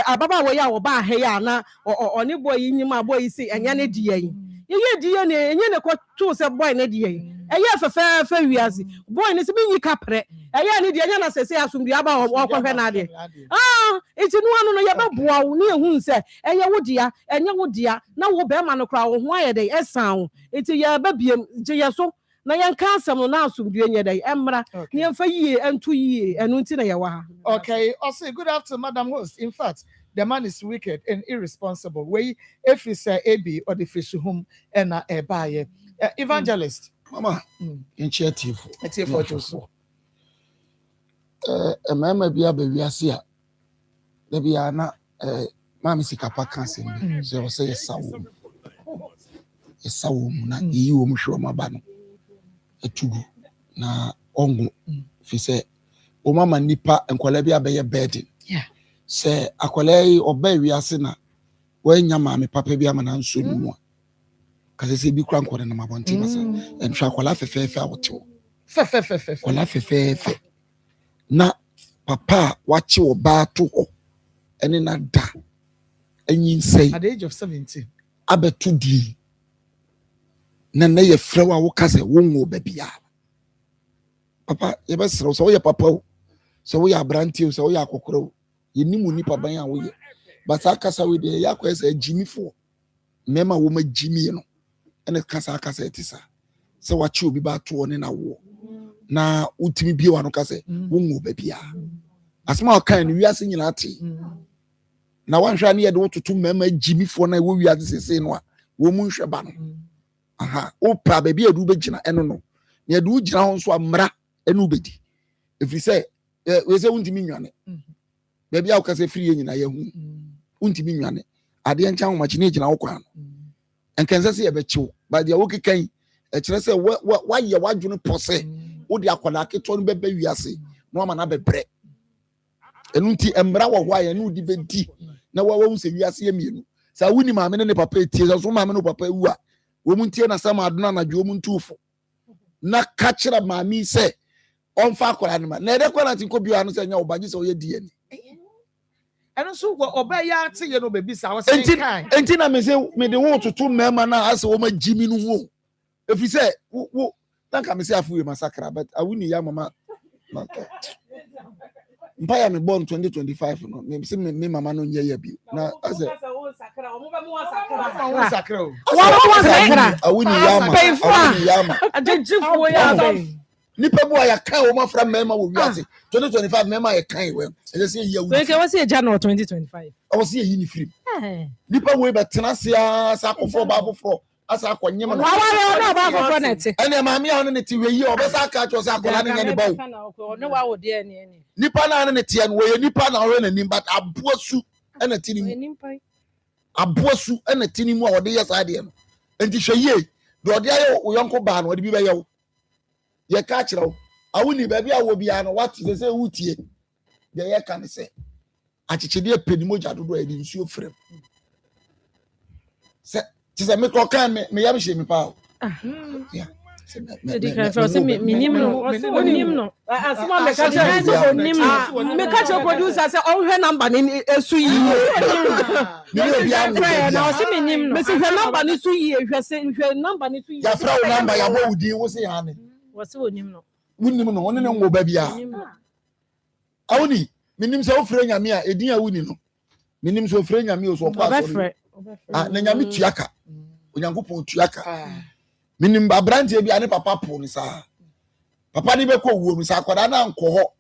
ababa wo ya wo ba he ya na oni boy nyima boy si enya ne die ye DNA enye ne ko to se boy ne die eye fefe wiase boy ne se binyi kapre eye ne die nya na se asumdue aba wo kwhwe na de enti no anu no ye beboa wo ne ehun se eye wo dia enye wo dia na wo be ma no kra wo ho aye de esan enti ya babiem je yeso na yanka asem no na asumdue nye dai emra ne emfa yie entu yie enu nti na ye wa okay also good afternoon madam host in fact the man is wicked and irresponsible we if he say ab or the fish home and buy evangelist mama initiative for Joseph mama bia ba wiase a da bia na mama sikapa kanse bi so say esawo mu na yi wo mu hwe ma ba no etugu na ongu fi say o mama nipa enkwala bia be ye burden se akwala yi oba wiase na wanya mama papa bia ma na nso no mu kaze se bi kura nkwala na mabonti basa enhwa akwala fefefe awotewo fefefe akwala fefefe na papa wachi oba to ho ene na da anyi nsei at the age of 17 abeto di na na ye frewa wo kase wo ngo babia papa ye be sere so wo ye papa o so wo ye abranti o so wo ye akokoro ye nimu nipa ban a wo ye but akasa we de ya kwese jimifo mema wo ma jimi no ene kasa etisa se wa chi obi ba to one na wo na utimi bie wa no kase wo ngo babia asma kan ni wiase nyina ate na wanhwa ne ye de wototo mema jimifo na wo wiase sese no a wo mu nhwe ba no aha o pra baby edu be gina eno no na edu gina ho so amra enu bedi efri se we se untimi nwane baby a kase free nyina ye hu untimi nwane ade encha ho machi ne gina wo kwa no enkense se ye be chiwo ba de wo kekan e kire se wa ye wadwune pose wo de akola keto no bebe wiase no ama na bebre enu nti emra wo hwa ye no di bedi na wa hu se wiase ye mienu sa wuni maame ne papa etie so maame no papa wu a wo muntie na sama aduna na dwo muntufo na ka kira maami se onfa akola ne ma na ede kwala tin ko biwa no se nya obaji se oye die ni eno so oba ya ate ye no bebi sa wo se kan enti na me se me de wo tutu mema na ase wo ma jimi no wo efi se wo tanka me se afu we masakra but awuni ya mama mpaya me born 2025 no me se me mama no nye ya bi na ase awuni yama adjifo ya be nipa bu ya kan wo mafra mema wo wiase 2025 mema ya kan we e se ye we ke wasi January 2025 o se ye ni film nipa wo be tena sia sa akofo ba afoforo asa akonye mo wa na ba afoforo na ti ene maami a ne ti we yi o be sa aka cho sa akola ne ne bawo ne wa wo de ne nipa na ne tie no we nipa na ore na nim but aboasu ena ti ni aboasu ena ti ni mu a ode ye sa de no enti hweye de ode aye wo yonko ba no ode bi be ye wo ye ka kire wo awuni ba bi a wo bia no what say wutie de ye ka ne se achichide penimo jadodo e di nsuo frem se ti se me ko kan me ya be hye me pa o yeah minimum no asoma me catch producer say on her number ni esu yi na o se minimum me se her number ni su yi hwe number ni su yi ya fra o number ya bo udi wo se ya ne wo se onim no woni ne ngo ba bia awuni minim se o frɛ nyame a edin a wuni no minim se o frɛ nyame o so pa so na nyame tuaka onyankopɔn tuaka minim abrante bi ane papa po ni sa papa ni be ko wo mi sa akoda na anko ho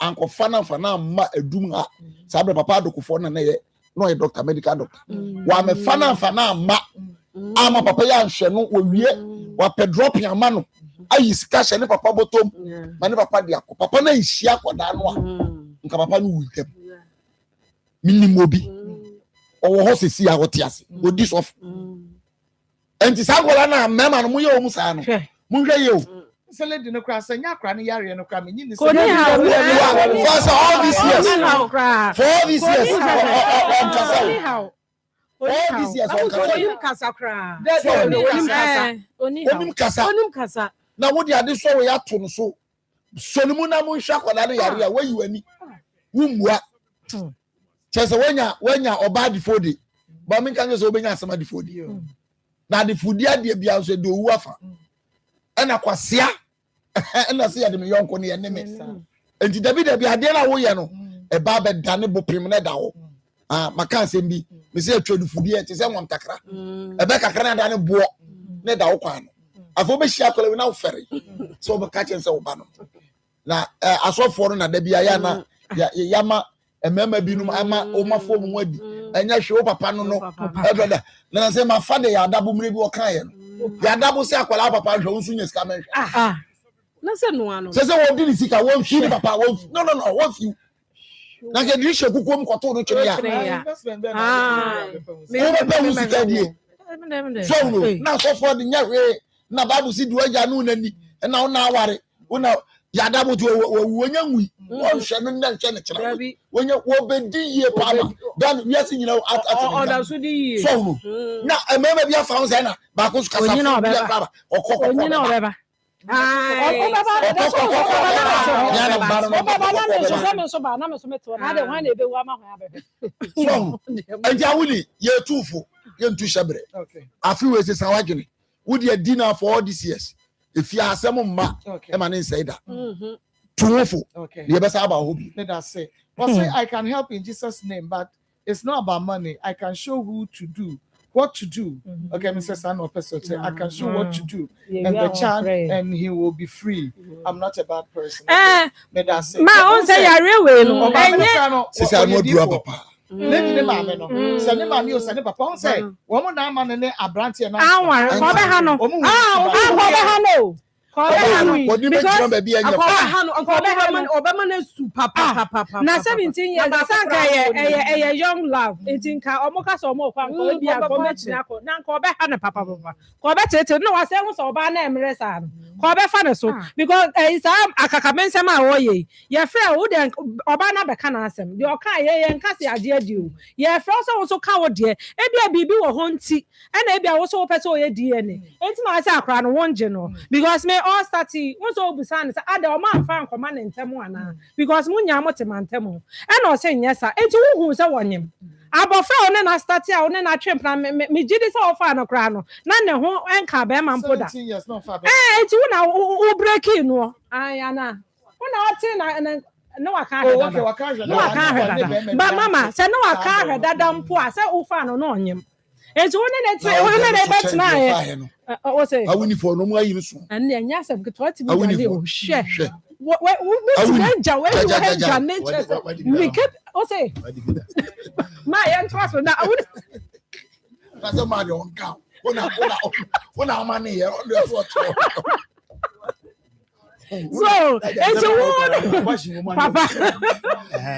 anko fa na ma adum ha sa bre papa adokofo na ye no ye doctor medical doctor wa me fa na ma ama papa ya nhwe no owie wa pe drop ya ma no ayi sika hye ne papa botom ma ne papa de akọ papa na nhia akoda no a nka papa no wutem minim obi owo ho sesi a wote ase odi sof enti sagola na mema no mu ye o mu sa no mu hwe ye o sele di no kra sanya kra no yare no kra me nyi ni for all these years onim kasa na wo di ade so we ya to no so sonimu na mu hwa kola no yare a wayi wani wumua chese wanya oba difodi ba min kan so obenya asema difodi na difodi ade bia so de owu afa ena kwasea ena se ya de me yonko ne ne me enti david ade na wo ye no e ba be dane bo prim ne da wo maka asem bi me se atwa difodi e te se nwam takra e be kakra na dane bo ne da wo kwa no afo be hia kola we na wo fere so be ka chen se wo ba no na asofo no na da bia ya na yama emema binum ama o mafo mu adi enya hwe o papa no brother na say ma fa de ya adabo mre bi o kan ye no ya adabo se akwala papa hwe unsu nya sika men hwe na se no ano se wo di sika wo hwe papa wo no wo fi na ke di hwe kukom kwato no twere ya me be be sika die so no na so for de nya hwe na babu si du aja no nani na ona aware una yada bo to wonya nwi wo hwe no na hwe ne kira wonya wo be di ye pa ma dan wiase nyina at da so di ye so na emema bia fa unse na ba ko skasa bia baba okoko onyina obeba so enja wuli ye tufu yen tu shabre Okay. afi we se sawadwene wo de dinner for all these years if you asem ma e ma ne say that tuwofo Okay. ye be say about hobby Let us say. But say I can help in Jesus' name, but it's not about money. I can show who to do, what to do. Okay, Mr. San Opesote, I can show what to do. And the child, and he will be free. I'm not a bad person. Let us say. Ma on say ya rewe no. say I no do papa. Lady ne maame no. Say ne maame o say ne papa on say. Wo mo na ma ne abrante na. Anwar, ko be ha no. Ko be ha no. Na 17 years asanka ye young love etinka omoka so mo kwa ko bia ko metina ko na ko be ha ne papa ko be tete no wa se wo so ba na emre sa no ko be fa ne so because is akaka mensem a wo ye frɛ wo de oba na be ka na asem de o ka ye nka se ade adi o ye frɛ so wo so ka wo de e bia bibi wo ho nti e na e bia wo so wo pese o ye DNA enti na wa se akra no wonje no because me all starty won so obusan say ada o man fa nkoma ne ntemu ana because munya motema ntemu e na o say nyesa enti wo hu say wonyem abofra o ne na starty a o ne na twempna me gidi say o fa no kra no na ne ho enka be man poda 17 years no fa be enti wo na o break no ayana wo na o tin na no waka oh okay waka hweda ba mama say no waka hweda da mpo a say o fa no na onyem enti wo ne betna ye o say awuni for no mu ayi no so and enya sem ke 20 million o hwe we ja nature we keep o say ma yen trust na awuni na so ma de on ka ona ma ne ye on do so to so it's one papa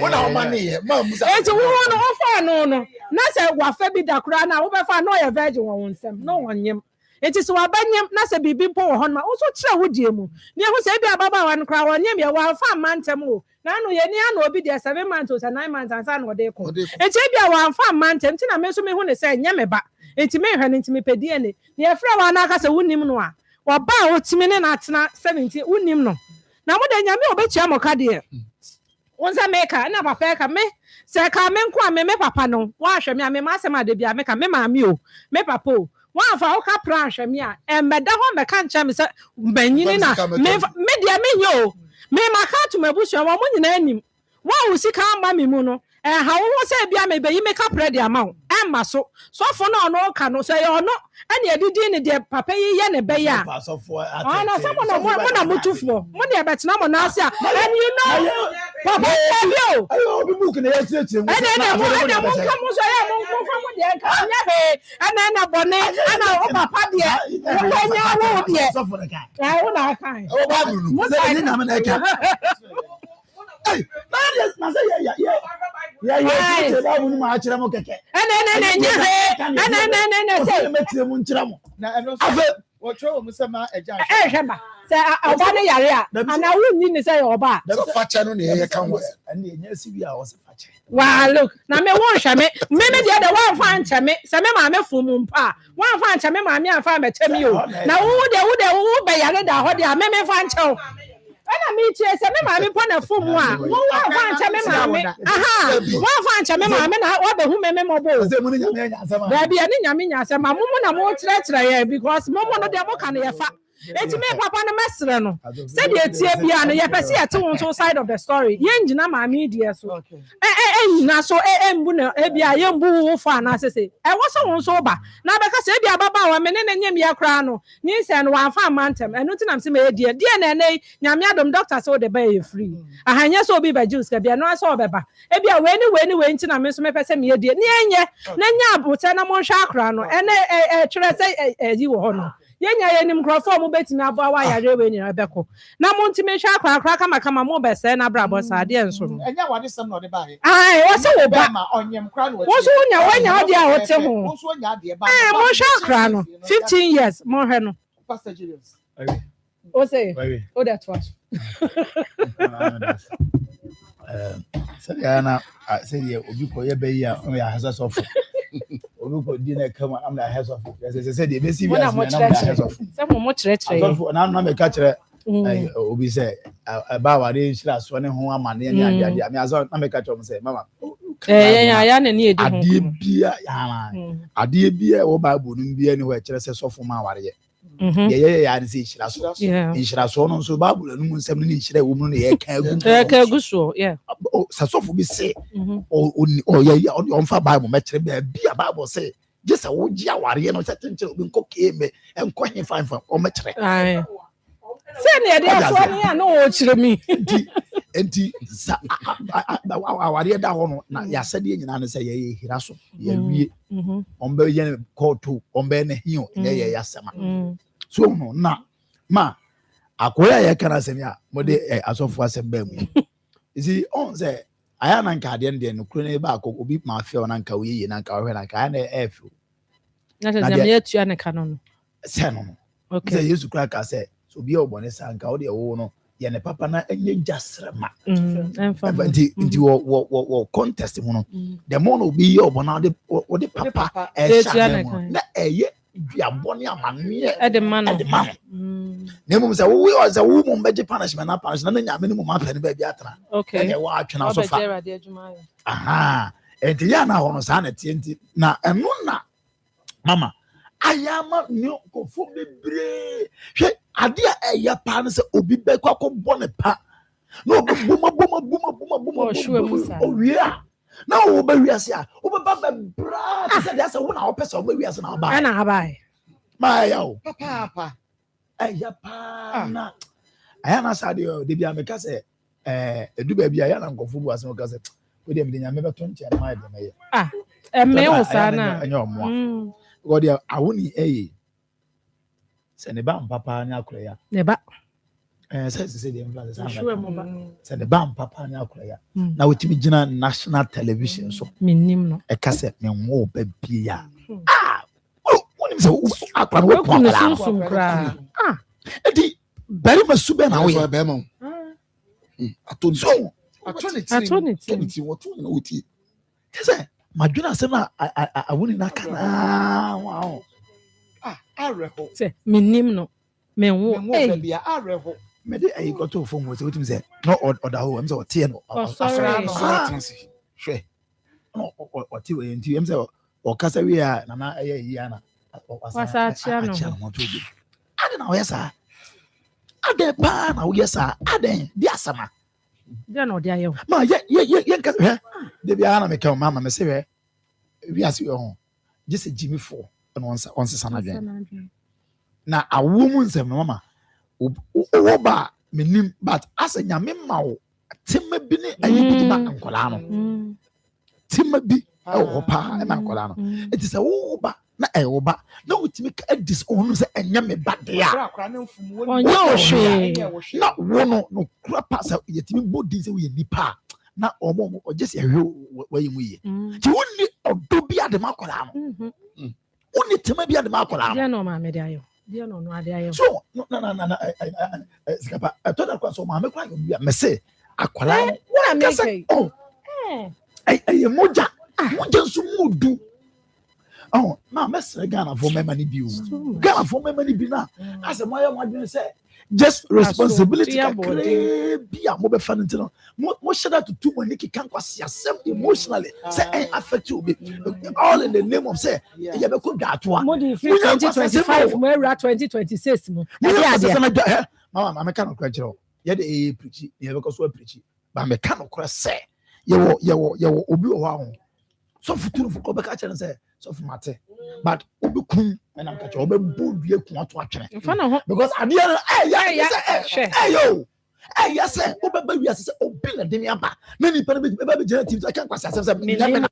ona ma ne ye ma musa it's one o fa no na say wa fa bi da kura na wo be fa no ye virgin won nsem no wonyem it is wa banyem na se bibi mpo wo hon ma wo so kire wo die mu ne ho se bi ababa wa no kra wonyem ye wa fa mantem o na no ye ni ana obi de 7 months or 9 months ansa na ode ko enti bi wa fa mantem ti na me so me hu ne se nyeme ba enti me hwe ne enti me pedie ne ye fra wa na aka se wonim no a wa ba o timi ne na tena 70 wonim no na mo de nyame obechia mo ka de wonza meka na papa ka me se ka me nko a me papa no wa hwe me a me ma asema de bia me ka me maami o me papa o wa fa o ka pra hwe me a embeda ho me ka ncha me se banyini na me dia me nyo me maka to mabusu wa mo nyina anim wa wo sika amba me mu no ha wo se bia me beyi me ka pra de ama wo emma so fo no no ka no se ye ono ene edidi ne de papa yi ye ne be ya na so mo na mutufo mo de betena mo na ase a and you know papa yo obi book ne ye tietie mu ene mo ka mo so ye mo fa mo de ka nya he ene na bone ana o papa de wo nya wo de so for the guy wo na kan o ba buru mo se ni na me na ka hey na say yeah ba bu ni ma akire mo keke ene nya he say metie mu nkire mo na eno wo tro mo se ma eja hweba say oba ne yare a ana wunni ni say oba so facha no ne ye kan wo and enya si wi a wo se facha wa look na me won hwe me de the one fa nche me se me ma me fu mu mpa one fa nche me ma me afa me temi o na wo de be yare da ho de a me fa nche o ana me tie se me ma me po na fu mu a wo fa nche me ma me aha wo fa nche me ma me na wo be hu me mo bo se mu ni nyame nya asema da bia ni nyame nya asema mo na mo kire ye because mo no de mo kan ye fa eti me papa no mesre no se de tie bia no ye pese ye te won so side of the story ye ngina ma me die so nyina so mbu na bia ye mbu wo fa na sese wo so won so ba na be ka se bia baba wa me ne nyem ye kra no ni se no wan fa mantem enu ti nam se me die na nyame adom doctor so de ba ye free ahanye so obi ba juice ka bia no aso obeba bia we nti na me so me pese me die ni enye na nya abote na mo hwa akra no ene twere se yi wo ho no yenya yenim krofo mo betimi abo awa yare we nyina beko na mo ntime hwa akra kama mo be se na brabo sa de enso no enya wade sam no de ba he wo se wo ba ma onyem kra no wo so wonya ode a wote ho wo so wonya de ba mo hwa akra no 15 years mo hwe no Pastor Julius o say o that was say obi ko ye be yi a o ya hasa so obi ko di na kama am na hasa so say dey be see na hasa so say mo kire na me ka kire obi say ba wa dey shira so ne ho ama ne ade me aso na me ka kire mo say mama ya na ni edi ho. Adie bia wo Bible no bia ni ho kire se sofo ma ware ye. Ye ya ni se hira so. Hira so no so Bible no mu nsem ni hira wo mu no ye ka agu. Ka agu so, yeah. Sa sofo bi se o ye on fa Bible ma kire bia Bible say just a wo ji aware ye no se tenche obi nko keme enko he fan o ma kire. Ai. Se ne de aso ni ya no o kire mi. Enti aware da ho no na ya sade nyina no se ye hira so ye wie ombe ye call to ombe ne hio ye yasema so no na ma akoya ye kana semia mode asofo asemba mu isi on se aya na nka de ndie no kro ne ba akọ obi ma fe ona nka oye na nka ohwe na nka aya na efu na se me atua ne ka no se no okay se Yesu kra ka se so bi obone sa nka o de wo no ye ne papa na enye jasrema nti wo contest mu no the more no bi ye obona de papa e sha na eye duabone amane e de man na mum se wo za wo mum beje punishment na nyame ne mum apene ba bi atra okay e wa atwena so fa aha enti ya na ho no sa na tie nti na eno na mama ayama ni kofo bebre hwe ade a eya pa no se obi be kwakọ bone pa na obi buma o wi a na wo be wi ase a wo be ba bra se dey say wo na wo pese wo be wi ase na ba na ba ma ya o papa eya pa na aya na sa de bia me ka se edu ba bia ya na nkofo bu ase me ka se we dey me nya me be to nche na de me ya me wo sa na anya mo God ya awuni se ne ba papa nya akora ya ne ba se de influence se ne ba papa nya akora ya na wotimi gina national television so minim no e ka se me wo ba bia woni se akora wo ko kra edi bari masube na wo ya be ma atoni wotu na woti kese madwena se na awuni na kana wow areho se minim no me wo bia areho me de ayi go to phone wo se wetim se no order ho em se o tie no sorry hwe no o tie we nti em se o kasa wi a na na ayi yi ana wasa achia no ade na o yesa ade pa na o yesa ade di asama dia no dia yo ma ye nka hwe de bia na me ka mama me se hwe wi ase yo ho just Jimmy 4 on se sana dwen na awomu nsem no mama o ba menim but asa nyame ma wo tema bi ne ayibi ma ankola no tema bi o pa e ma ankola no it is a wo ba na e wo ba na wotimi ka dis onu se enya me ba de a onya o hwe na wo no kura pa sa yetimi body se wo ye nipa na omo o just ehwe wa yimu ye ti wonni odo bi ade ma ankola no wonni tema bi ade ma ankola no dia no ma me dia yo dia no ade ayo so na skapa toda kwa so ma me kwa yo bia me se akola na me kai ay moja nso mudu na me se Ghana for me mani bi o Ghana for me mani bi na ase mo ya mo say just responsibility bi a mo be fa ntino mo shada to too many kan kwase asem emotionally say affect you all in the name of say ya be ko datoa mo di 2025 mo era 2026 mo mama me kan okra kire ye de preach ye be ko so preach ba me kan okra say ye wo obi o ha ho so futuru fu ko be ka kire say so fu mate but obi kun and am ka kire obi bodue kun ato atwene because ade yo yes obi ba wi ase say obi na de me aba na ni pa be jena tv I kan kwase ase say me na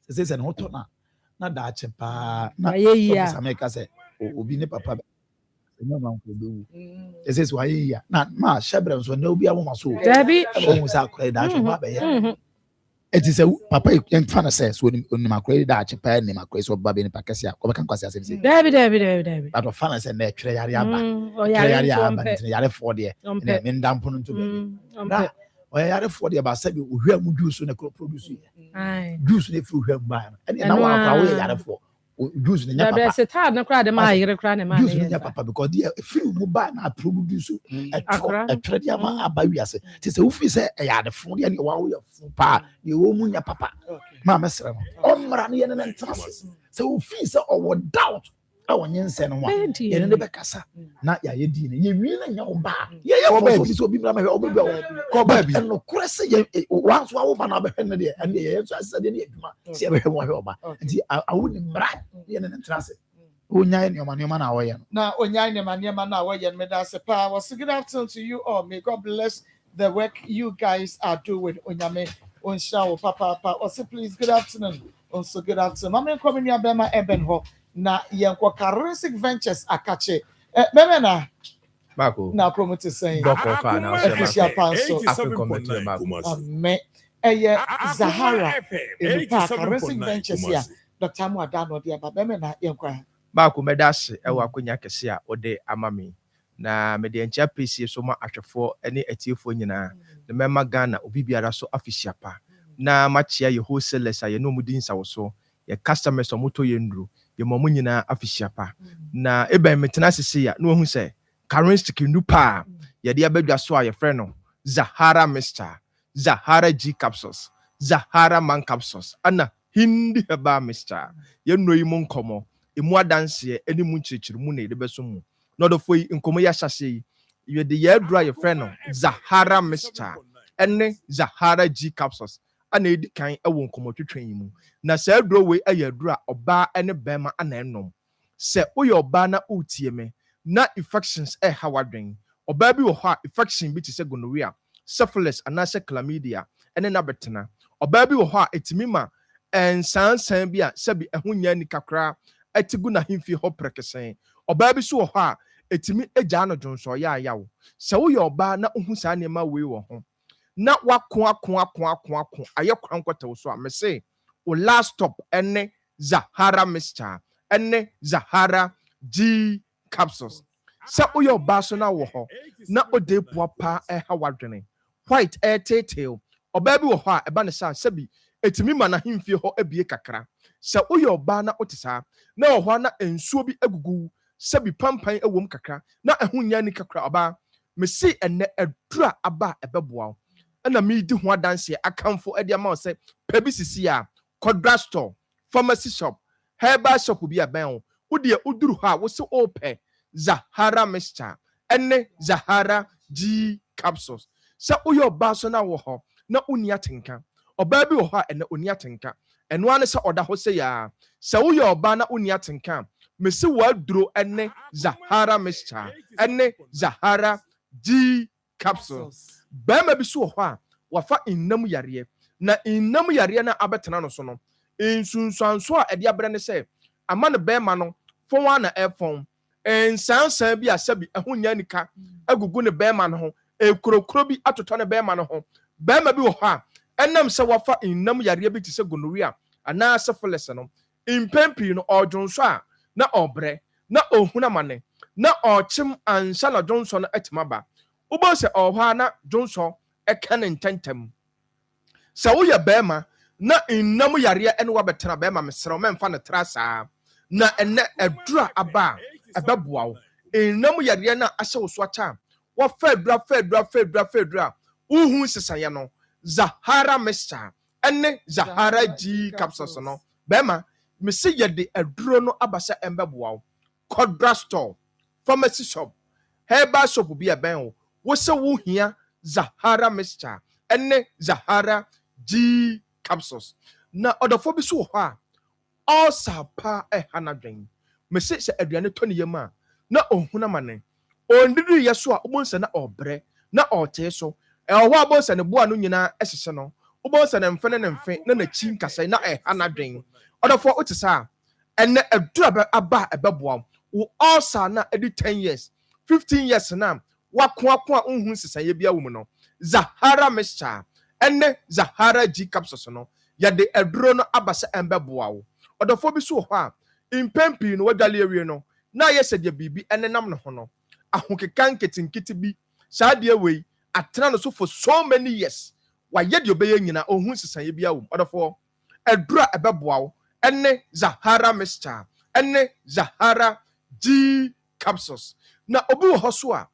se no to na da che pa na so America say obi ne papa no man ko do ese so ayi ya na ma shebre so na obi awoma so dabi o sa akra da che pa be ya it is a papa yen fan say so ni makra da che pa ni makra so ba be ni pakase a ko be kan kwase ase say dabi but of fan say na twere yare aba yare aba ni yare for de na me ndampo no to be o yare for de ba sabi ohwa mu juice na produce juice na fi ohwa ba na na wa akra wo yare for juice ne nya papa papa se ta na kra de ma yire kra ne ma juice ne ne nya papa because the free mu ba na produce Akra. etre dia ma aba wiase ti se wo fi se e ya de fun dia ne wa wo ya fun pa ne wo mu nya papa ma mesere no omra ne ye ne ntrase se wo fi se owo doubt awonye nse no wa ye ne be kasa na ya ye di ne ye wi na nya wo ba ye for so obi bra ma hwe obi ko ba bi no krese ye once wa wo ba na be hwe ne de and ye so asa de ne adwuma se ye be hwe mo hwe oba nti awu ni mra ye ne ntrase onya ne ma na wo ye no na onya ne ma na wo ye me da se pa was good afternoon to you all. May God bless the work you guys are doing. Onyame on show papa also please good afternoon. Also good afternoon. Mama come in Abema Eben ho na yenko Carisic Ventures akache. Meme na Marco. Na promote saying Doko na official panso African committee Marco. Me Zahara in Carisic Ventures here. Dr. Muadano dia ba meme na yenko Marco medase ewa akonya kese a ode amame na mede encha pesi so ma ahwefo ene atiefo nyina na mema Ghana obi biara so official pa na machia ye wholesalers a ye no mudin sawo so ye customers omoto ye ndru ye momo nyina official pa na eben metena sese ya no hu se currency ndu pa ye de abadwa so a ye frɛ no Zahara Mr. Zahara G capsules Zahara man capsules ana hindi heba Mr. ye no yi mo nkomo emu adanse eni mu nchirichiri mu na ede beso mu no do foi nkomo ya hyase ye de ye adura ye frɛ no Zahara Mr. ene Zahara G capsules ana edi kan ewo nkomo twetwen yi mu na se aduro we aye adura oba ene bema ana enom se oye oba na utie me na infections hawadwen oba bi wo ho infection bi te se gonorrhea syphilis anase chlamydia ene na betena oba bi wo ho etimi ma ensansan bi a sebi ehunya ni kakra etigu na himfi ho prekesen oba bi so wo ho etimi egya no dwonso ya yawo se wo ye oba na ohu sa ne ma we wo ho na wako aye kwankwata so a me say o last stop ene Zahara Mr. ene Zahara G capsules sa uyo baso na wo ho na ode puapa ha wadwene white tete oba bi wo ho a eba ne sa sebi etimi ma na himfie ho abie kakra sa uyo ba na otisa na wo ho na ensuo bi agugu sebi pampan ewom kakra na ehunya ni kakra oba me see ene adura aba ebeboa na me di ho adanse akamfo ade ama se pebi sisi a kodra store pharmacy shop herbal shop bi aban wo de uduru ha wo se ope Zahara Mr. ene Zahara G capsules sa uyo ba so na wo ho na uni atenka oba bi wo ho ene uni atenka eno ane sa oda ho se ya sa uyo ba na uni atenka me se wa duro ene Zahara Mr. ene Zahara G capsules bema bi so ho a wafa innam yare na innam yare na abetena no so no insunsuanso a ede abre ne se ama ne bema no fon wa na efon ensansan bi asabi ehunya nika agugu ne bema no ho ekrokro bi atoto ne bema no ho bema bi wo ha enam se wafa innam yare bi ti se gonorrhea ana syphilis no impempi no odwonso a na obre na ohuna mane na ochim ansa na Johnson etimaba ubo se ohwa na Johnson ekane ntentem sa wo ye bema na innam yare ene wa betena bema mesrew memfa ne trasa na ene adura aba ebeboa innam yare na ahye wo so acha wa fedra uhu sesaye no Zahara Mr. ene Zahara G capsules no bema me se ye de aduro no abasa embeboa kodra store pharmacy shop herbal shop bi aban wo se wo hia Zahara Mr. ene Zahara G capsules na odofo bi so ho a all sapa hanadwen me se aduane to ne yema na ohuna mane ondiri yeso a obonsa na obre na ote so ho abonsa ne boa no nyina ehye no obonsa ne mfe ne mfe na chi nkasa na hanadwen odofo otisa ene adura aba ebeboa wo all sa na edi 10 years 15 years na wako a unhu sesaye bia wo mu no Zahara Mr. ene Zahara G capsules no ya de aduro no abasa embeboa wo odofo bi so ho a impempi no wadwale awie no na yese de bibi ene nam no ho no ahokeka nketinkiti bi saa de wei atena no so for so many years wa ye de obeye nyina ohun sesaye bia wo odofo adura ebeboa wo ene Zahara mixture, ene Zahara G capsules. Na obi wo hoso a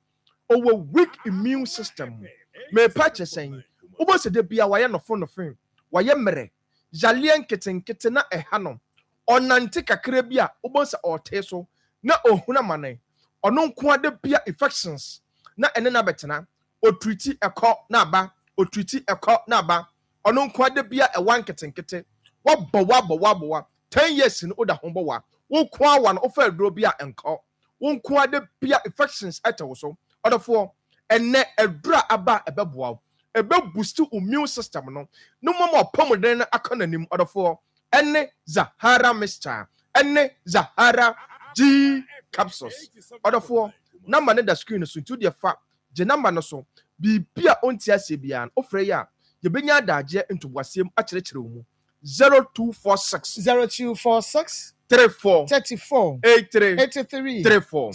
owo weak immune system. Me patch saying, ubo se de bia waye no fo no fin, waye mere, jalien keten na ehano. Onante kakra bia ubo se ote so na ohuna mane. Ono nko ade bia infections na ene na betena, otreati ekọ na aba, otreati ekọ na aba. Ono nko ade bia e wan keten wabọ 10 years in oda hombo wa wo kwa wan ofa aduro bia enko wo nko ade bia infections ete so odofo ene adura aba ebeboa ebe boost immune system no mo pomodern na akananim odofo ene Zahara mixture ene Zahara G capsules odofo number ne da screen so to the fa je number no so bibia onti ase bia ofre ya ye benya adaje ntobwasem akyerɛkyerɛ mu 0246 34 83 34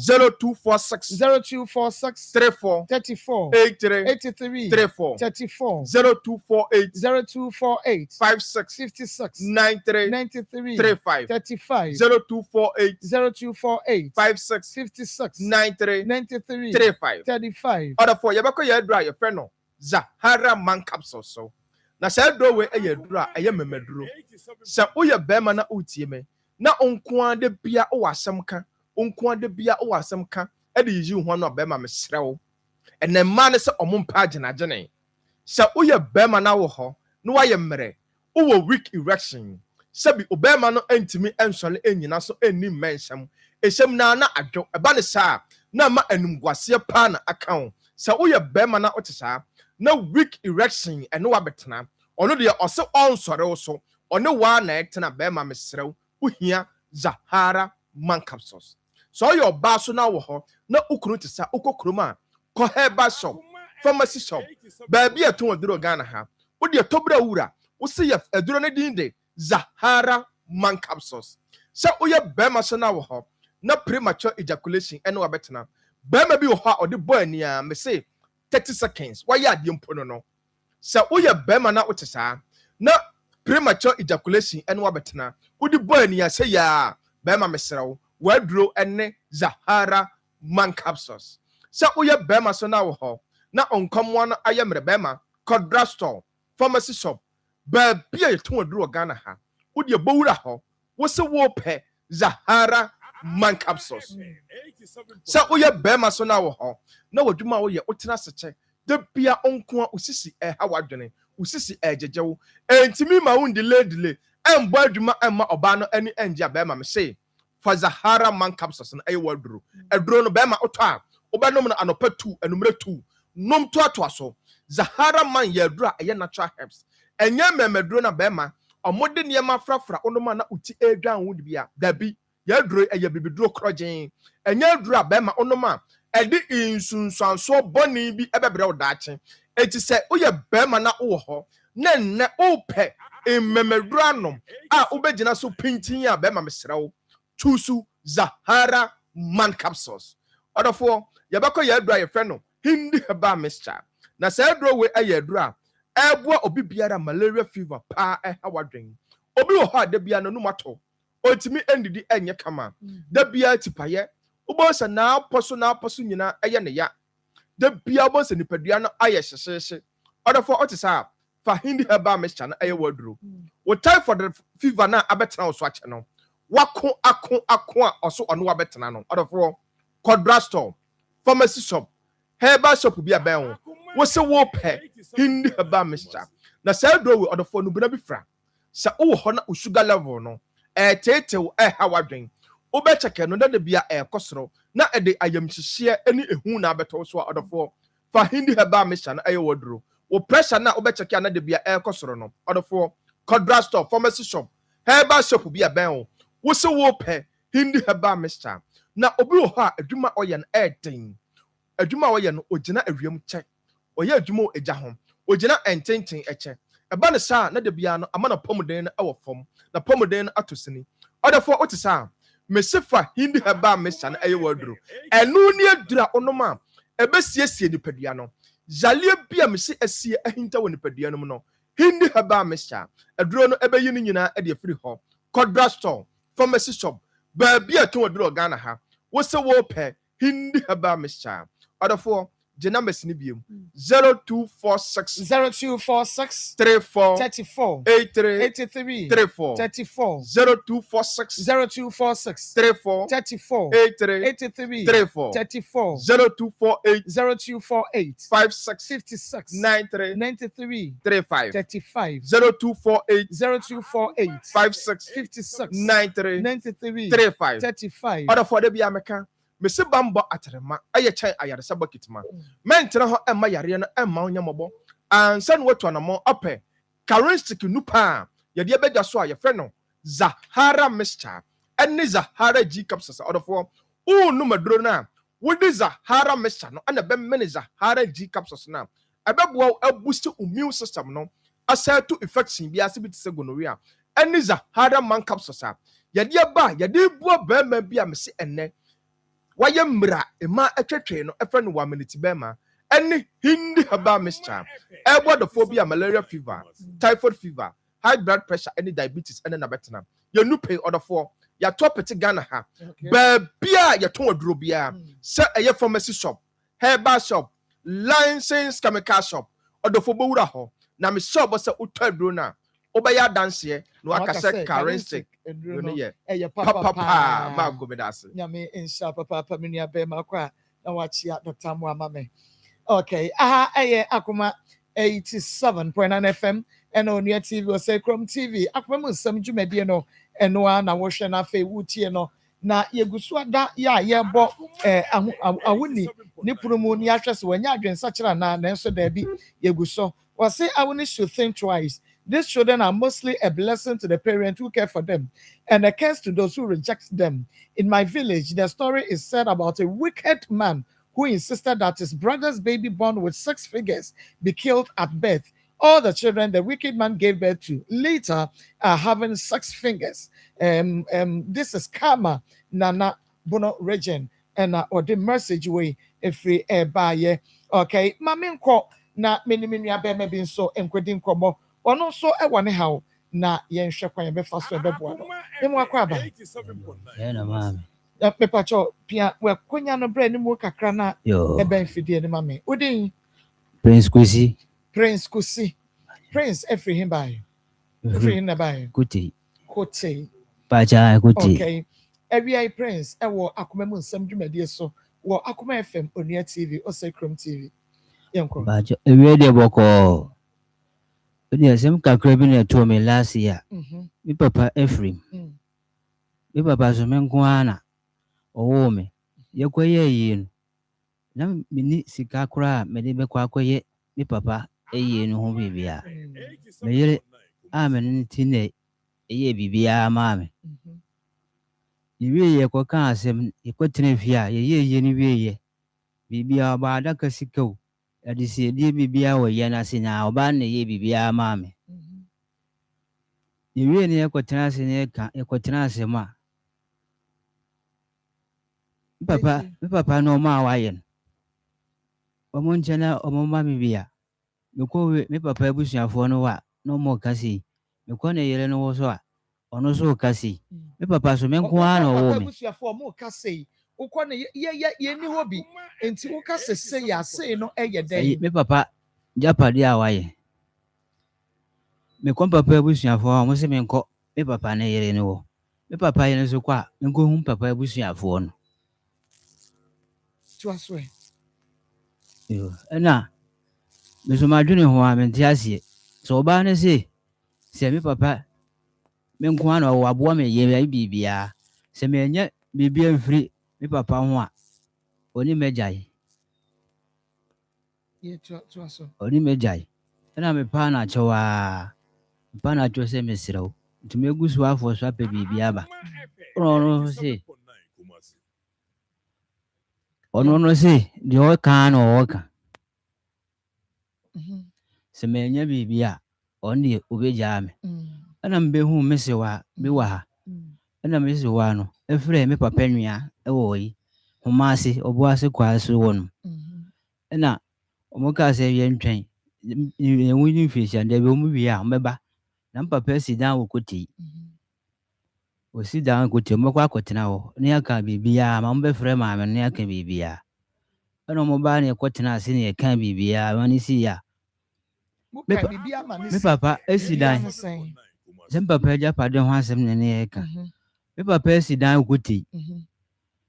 0246 34 83 34 0248 56 93 35 0248 56 93 35 Order for Yabako Yadra, your friend, Zahara man capsule so. Na sa dowe eyadura memeduro sa oye bema na utie me na onko de bia o wasem ka onko de bia o wasem ka e de yi ho no bema mesrewo ene ma ne se omompa agene sa oye bema na wo ho no waye mmere o wo weak erection sabi obema no antimi ensole enyina so enni mensam esem na adwo eba ne sa na ma enumguase pa na account sa oye bema na otesa na weak erection eno wabetena ono de ose onsore so one wa na etena bema mesrew uhia Zahara man capsules so your baso na wo ho na ukunu tesa ukokroma ko herbal shop pharmacy shop baabi aton aduro Ghana ha wo de tobra wura wo se ya aduro ne din de Zahara man capsules so uye bema so na wo ho na premature ejaculation eno wabetena bema bi wo ho ode boy ania me say 30 seconds why ya de mpo no sa uye bema na utesa na premature ejaculation eno wabetena udi boy ni ya say ya bema mesrew waduro ene Zahara man capsules sa uye bema so na wo ho na onkomwa na ayemre bema drugstore pharmacy shop ba bia yeton aduro Ghana ha udi bowura ho wo se wo pe Zahara man capsules sa uye bema so na wo ho na wadwuma wo ye utena seche de bia onko usisi hawadwene usisi ejejewo entimi ma wundi delay embo adwuma emma oba no ani enja bema me say for Zahara man capsules na waduro aduro no bema oto a obanom na anopa 2 anumre 2 nom to aso Zahara man ya aduro eye natural herbs enye memeduro na bema omode niema frafra onoma na uti edwan wudi bia dabi ya aduro eye bibiduro krogen enye aduro bema onoma edi insunsanso boni bi ebebre odache eti se uye bema na wo ho na nne ope ememeduranom a ubegina so pintin ya bema mesrewo tusu Zahara man capsules odofo yebako ya adura ye freno hindi heba mixture na se aduro we aye adura eboa obi biara malaria fever pa hawadwen obi wo ho ade bia no numato otimi endidi enye kama da bia tipaye ubosa na poso nyina eye ne ya de bia bosa nipadua no aye hyehye odofo otisa fa hindi heba mixture na aye waduro wo typhoid fever na abetena so ache no wako ako a oso ono abetena no odofo drugstore pharmacy shop herbal shop bia ben wo se wo pe hindi heba mixture na sa do we odofo no bina bi fra sa wo ho na sugar level no tetew hawadwen obecheke no de bia ekosoro na ede ayamhyehye ani ehu na abeto so odofo fa hindi heba mixture na aye waduro wo pressure na obecheke na de bia ekosoro no odofo drugstore pharmacy shop herbal shop bia ben wo se wo pe hindi heba mixture na obi wo ha adwuma oye na eden adwuma oye no ogina awiem che oye adwuma eja ho ogina ententen eche eba ne sa na de bia no amana pomoden na ewo fom na pomoden atosini odefo otisa mesifa hindi heba mixture na aye waduro enu ni adura onoma ebesiesie nipadua no jalie bia mesi asie ahinta wo nipadua no no Hindi herbal mixture aduro no ebe yi ni nyina e de free ho Kodra store pharmacy shop baabi a ton aduro Ghana ha wo se wo pe Hindi herbal mixture odofo je numbers ni biem 0246 0246 34 34 83 83 34 34 0246 0246 34 34 83 83 34 34 0248 0248 56 56 93 93 35 35 0248 0248 56 56 93 93 35 35 Order for the be ameka me se bambo atrema aye chen ayaresa bucketma mentena ho emma yare no emma onyambo ansa no watu anamo ope charistic nupa ye de beja so aye fre no Zahara mixture eni Zahara G capsules order for no maduro na wodi Zahara mixture no ana be mene Zahara G capsules na abebo boost immune system no aside to infection bi ase bi te gonorrhea eni Zahara man capsules ye de ba ye de buo ba ma bi a me se enne waye mra ema atwetwe no efre no wa minute bema any Hindi herbal mixture ebo the phobia malaria fever typhoid fever high blood pressure any diabetes any na betena you no pay order for ya top it Ghana ha ba bia ya ton aduro bia se eye pharmacy shop herbal shop licensed chemical shop order for bowura ho na me shop se utaduro na obaya dance no akase charistic papa ma go me das nyame insha papa me nua be makwa na wachi Dr. Muamame okay aha Akoma 87.9 FM and on your TV or say Chrome TV Akoma Nsem dwumade no eno na wo hwe na fe wutie no na yegusu ada ya bo awuni ni purumu ni ahwese wanya adwensa kira na enso da bi yeguso was say awuni should think twice. These children are mostly a blessing to the parents who care for them and a curse to those who reject them. In my village, the story is said about a wicked man who insisted that his brother's baby born with 6 figures be killed at birth. All the children the wicked man gave birth to later are having 6 fingers. This is karma, Nana Bono region, and or the message way if we buy. Okay, Maminko na mini abeme so enkwedim komo. Ono so ewane hawo na yenhwe kwan be fa so beboa no emu akwaba na mami pepacho pia we konya no bre ni mu kakra na ebe fidie ni mami udin Prince Kusi Prince every him by kuti pacha kuti okay every Prince ewo Akoma mu Nsem dwumade so wo Akoma FM Onua TV o say Chrome TV yenko pacha every day boko Nsem kakra bi na to me last year mi papa Ephraim mi papa so me nkoana owo me ye kwaye yi na mini sika kura me de be kwa kwaye mi papa eye no ho bibia me yere amen tine eye bibia ma me ye ko kan asem ye ko tene fia ye ni wiye bibia ba da ka sikau adisi die bibia wo ye na sina oba na ye bibia ma me ye ne ko tena sine ka ye ko tena asema papa no ma wa ye omo nchena omo ma mi bia me ko me papa ebusuafo no wa no mo kasi me ko na yele no wo so a ono so kasi me papa so me nko ana wo me ebusuafo mo kasi ukọ na ye ni hobi enti uka sese ya sei no eye den me papa japade a wa ye me ko papa ebusuafo a mo se me nko me papa na yele no wo me papa ye no so kwa me nko hu papa ebusuafo no tuaswe na me so madwene ho a me ntiasie so ba na se me papa me nko ana wo aboa me ye bibia se me nya bibia mfiri me papa ho a oni mejai ye tuaso oni mejai na me pa na chewa pa na cho se me sirawo ntime gusu afo so ape bibia ba ono se ono se de o kan no o kan se me nya bibia oni obeja me ana mbe hu me se wa me wa ha ana me se wa no efre me papa nwia e wo yi humase obo ase kwa so wonu na omo ka se ye ntwen wouldn't fish and they will move here. Remember, Papa sit down with Kuti. We sit down with your Mokwa now. Near can be beer, Mamma Frame, and near can be beer. I know Mobile Quatina senior can be beer when you see ya. Me Papa, sit down. Some Papa Japa don't want some near. Me Papa sit down with Kuti.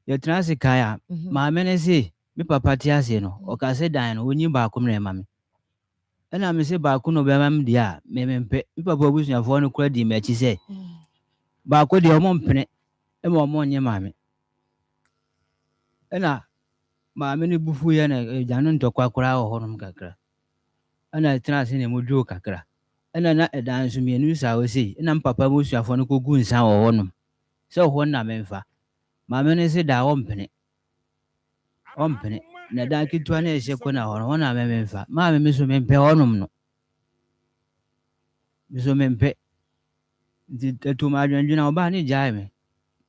Your transit my men say, me Papa Tiasino, or can say dine when you back come mammy. And I may say Bakuno Bam dia, me Papa wish your phone credit match say. Bako the amount penny, and more your mammy. And my many buffy and a janon to quackra or honum cacra. And I trust in a mudu cacra. And I not a dance to me and news I will see, and I'm Papa wish your phone could go in sound or honum. So one I mean for. My men say that ompany. Na da kitwa na ehye kona ho na mememfa ma me so mempe honum no so mempe di to ma dwendwena oba ni jai me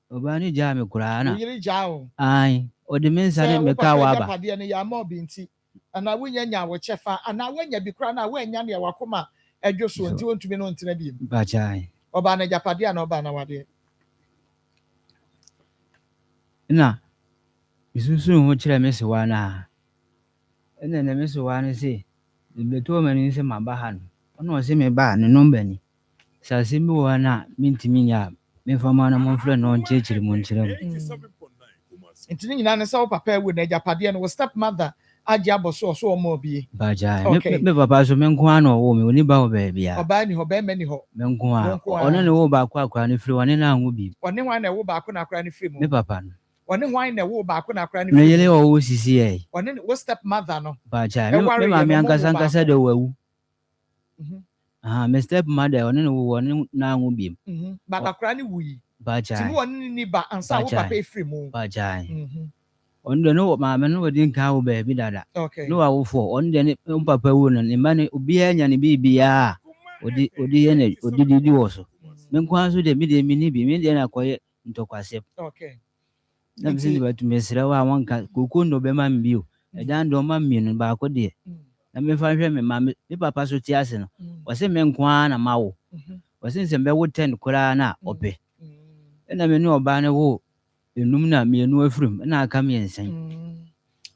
kura na yiri jao ai o de mensa ne me ka wa ba pade ne ya ma obi nti ana wonya nya wo chefa ana wonya bi kura na wonya ne wakoma edwo so nti wontumi no ntena bi ba jai oba na japade na oba na wade na isusu ho kire me se wa na ene ne me se wa ne se be to mani se ma ba ha no ono se me ba ne number ni sa se mi wa na mintimi nya me fama na mo frɛ no nchechiri mo nchire nti nyina ne sa wo papa ewu na japade no wo step mother agi aboso so o mo bi ba jai me papa so me nko ano wo me oni ba wo ba bia oba ni ho ba me ni ho me nko a ono ne wo ba kwa ne firi wone na anwo bi one hwan na wo ba kwa na kra ne firi mu me papa no one hwan na wo ba kwa na kra ne me firi yele wo sisi e one wo step mother no ba jai me ma mi ankasa de wawu me step mother one ne wo wone na anwo bi ba ka kra ne wuyi ba jai ti wone ni ba ansa wo papa firi mu ba jai on de no ma me no din ka wo ba bi dada no wa wo fo on de ne papa wo no ne ma ne obi anya ne bibia odi ye ne odi di wo so me nkwa so de mi de mi ni bi mi de na koye ntokwase na bi se ba tu mesra wa won ka kokondo be ma mbio e dan do ma mi no ba ko de na me fa hwe me ma me papa so ti ase no o se me nkwa na ma wo o se se be wo 10 kura na ope na me no ba ne wo enum na me enu afrim na aka me ensen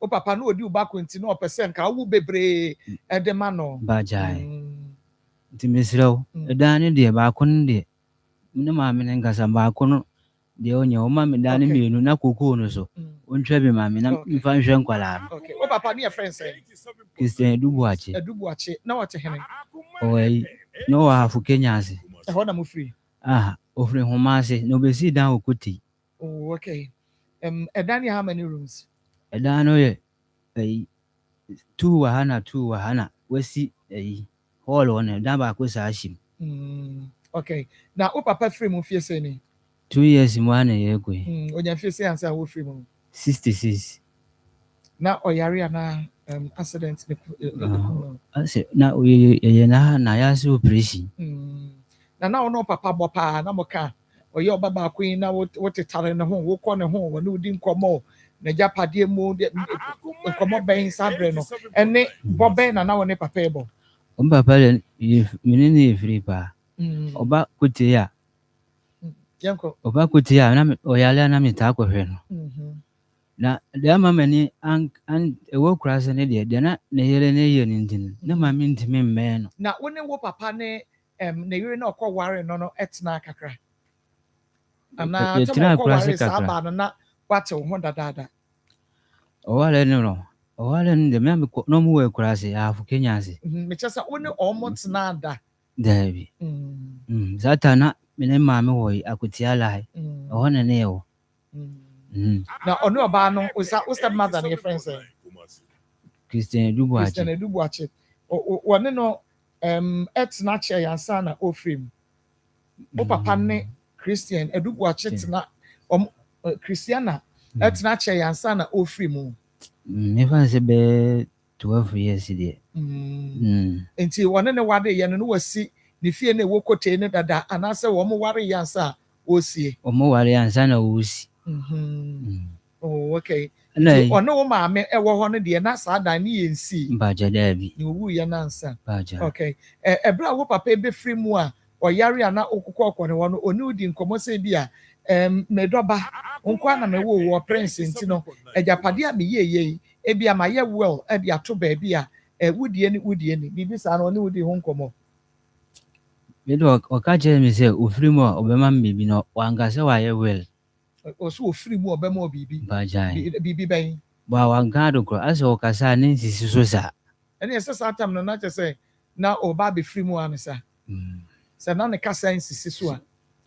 o papa no odi uba kwenti no percent ka wo bebre e de ma no ba jai ti mesra e dan ne de ba ko ne de me ma me ngasa ba ko no de onye o ma me dan ne me enu na koko no so ontwa bi ma me na mfa nhwe nkwala okay o papa ne friend say Christian Edubuache na what hene oi no wa hafu Kenya ase e ho na mo free ofre homa ase no be sit down okuti oh okay Edani how many rooms Edano ye 2 wa hana wasi hall on dan ba ko sa ashim okay na o papa free mo fie say ni 2 years mo ana ye ko onya fie say ansa wo free mo 66 na oyare na accident ase na ye na ya so operation na ono papa bopa na mo ka oye obaba kwin na wotetare ne ho wo kɔ ne ho wo ne udi nkomo na japade mu nkomo ben sabre no ene bobe na wo ne papa ebo papa le minini free pa oba kuti ya yanko oba kuti ya na oyale na mita ko hwe no na de mama ni an ewo krase ne de na ne yele ne ye ni ndin na mama ntimi mme no na wo ne wo papa ne ne yire na okɔ ware no etna kakra ana tena krase kakra na wate ho dadada owale ne me no mu we krase afu Kenya ase me chesa wo ne omo tena da dabi zatana mene mama wo akutia lai ohone ne yo na ono oba no o step mother ne friend say Christian Edubuache wone no etna che yansa na ofrim o papa ne Christian Edubuache tena Christiana etna che yansa na ofrim me fa se be 12 years de enti wone ne wade ye no wasi ne fie ne wokote ne dada anase wo mo ware yansa osie o mo ware yansa na osi oh okay Ono wo maame ewo ho no de na saa dan ne yensi Baja Debbie. ni owu ye nansa. Baja. Okay. Ebra wo papa be free mu a oyare ana okukọ ọkọ ne wo no oni udi nkomo se bi a medoba nkwa na mewo wo prince nti no ejapade a meyeye e bia ma ye well e bia to ba bia wudie ni bibi sa no oni udi ho nkomo. Medo oka je mi se ofiri mu a obema mbibi no wanga se wa ye well. Oso ofiri mu obema bibi. Baja. Bibi ben. Ba wanga do kro ase okasa ne nsisi so sa. Ene ese sa tam no na che se na oba be free mu anisa. Se na ne kasa nsisi so a.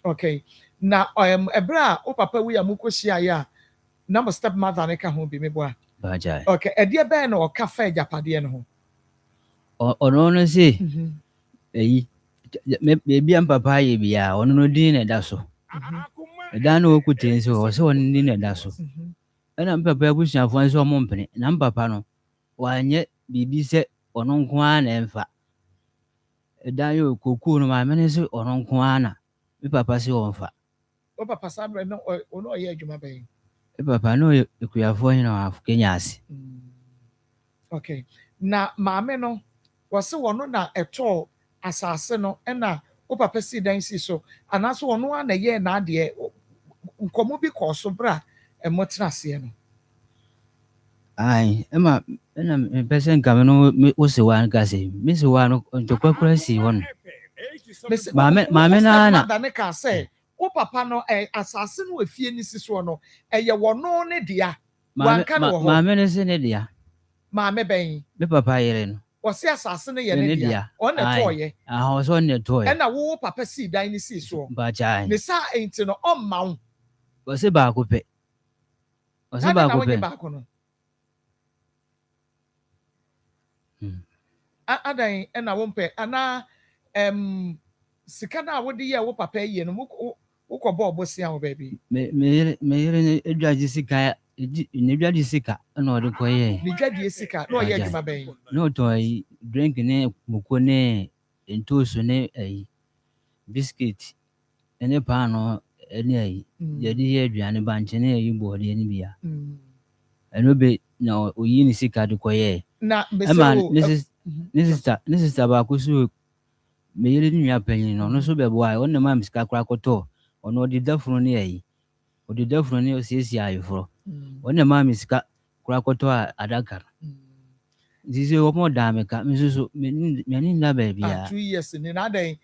Okay. Na ebra o papa wi amukohia ya na mo step mother ne ka ho bi meboa. Baja. Okay, edie ben na o ka fa japade ne ho. Ono no se. Eyi me papa ye bia ono no din na da so. Da na okutin so o se ono din na da so. Ena papa abusuafo nso o mompene na papa no wanye bibi se ono nko ana emfa. Da yo koku no ma mene se ono nko ana. Me papa se o mfa. O papa sabre no ono ye adwuma ben. Papa no ekuyafo hina afu Kenyasi. Okay. Na maame no wose wono na eto asase no na o papa si dan si so anaso wono ana ye na ade nkomo bi koso bra emotra se no. Ai ema na person kam no o se wan ka se me se wan no ntokwa si won. Maame na ne ka se o papa no asase no afie ni si so no eye wono ne dia wanka no ho. Maame ne se ne dia. Maame ben. Me papa yere no. Wose asase no ye ne dia. On na toye. Ah, so ne toye. E na wo papa si dan ni si so. Baja. Ne sa enti no o ma wo. Wose ba ko pe. Wose ba ko pe. Adan e na wo mpe ana sika na wo de ye wo papa ye no wo ko bo obosia wo baby. Me yere ne edwaji sika ne dwadi sika na o de ko ye. Ne dwadi sika na o ye adwuma ben. No to yi drink ne muko ne entoso ne biscuit ene pa no ene ayi ye di ye aduane ba nche ne ayi boode ene bia. Eno be na o yi ni sika de ko ye. Na beso ne sister ba ko so me yele ni nwa panyin no so be boa o ne ma misika kra koto ono odi dafunu ne ayi odi dafunu ne osiesie ayeforo o ne ma misika kra koto adaka zizi o mo da me ka me so me ni na ba bia 2 years ni na den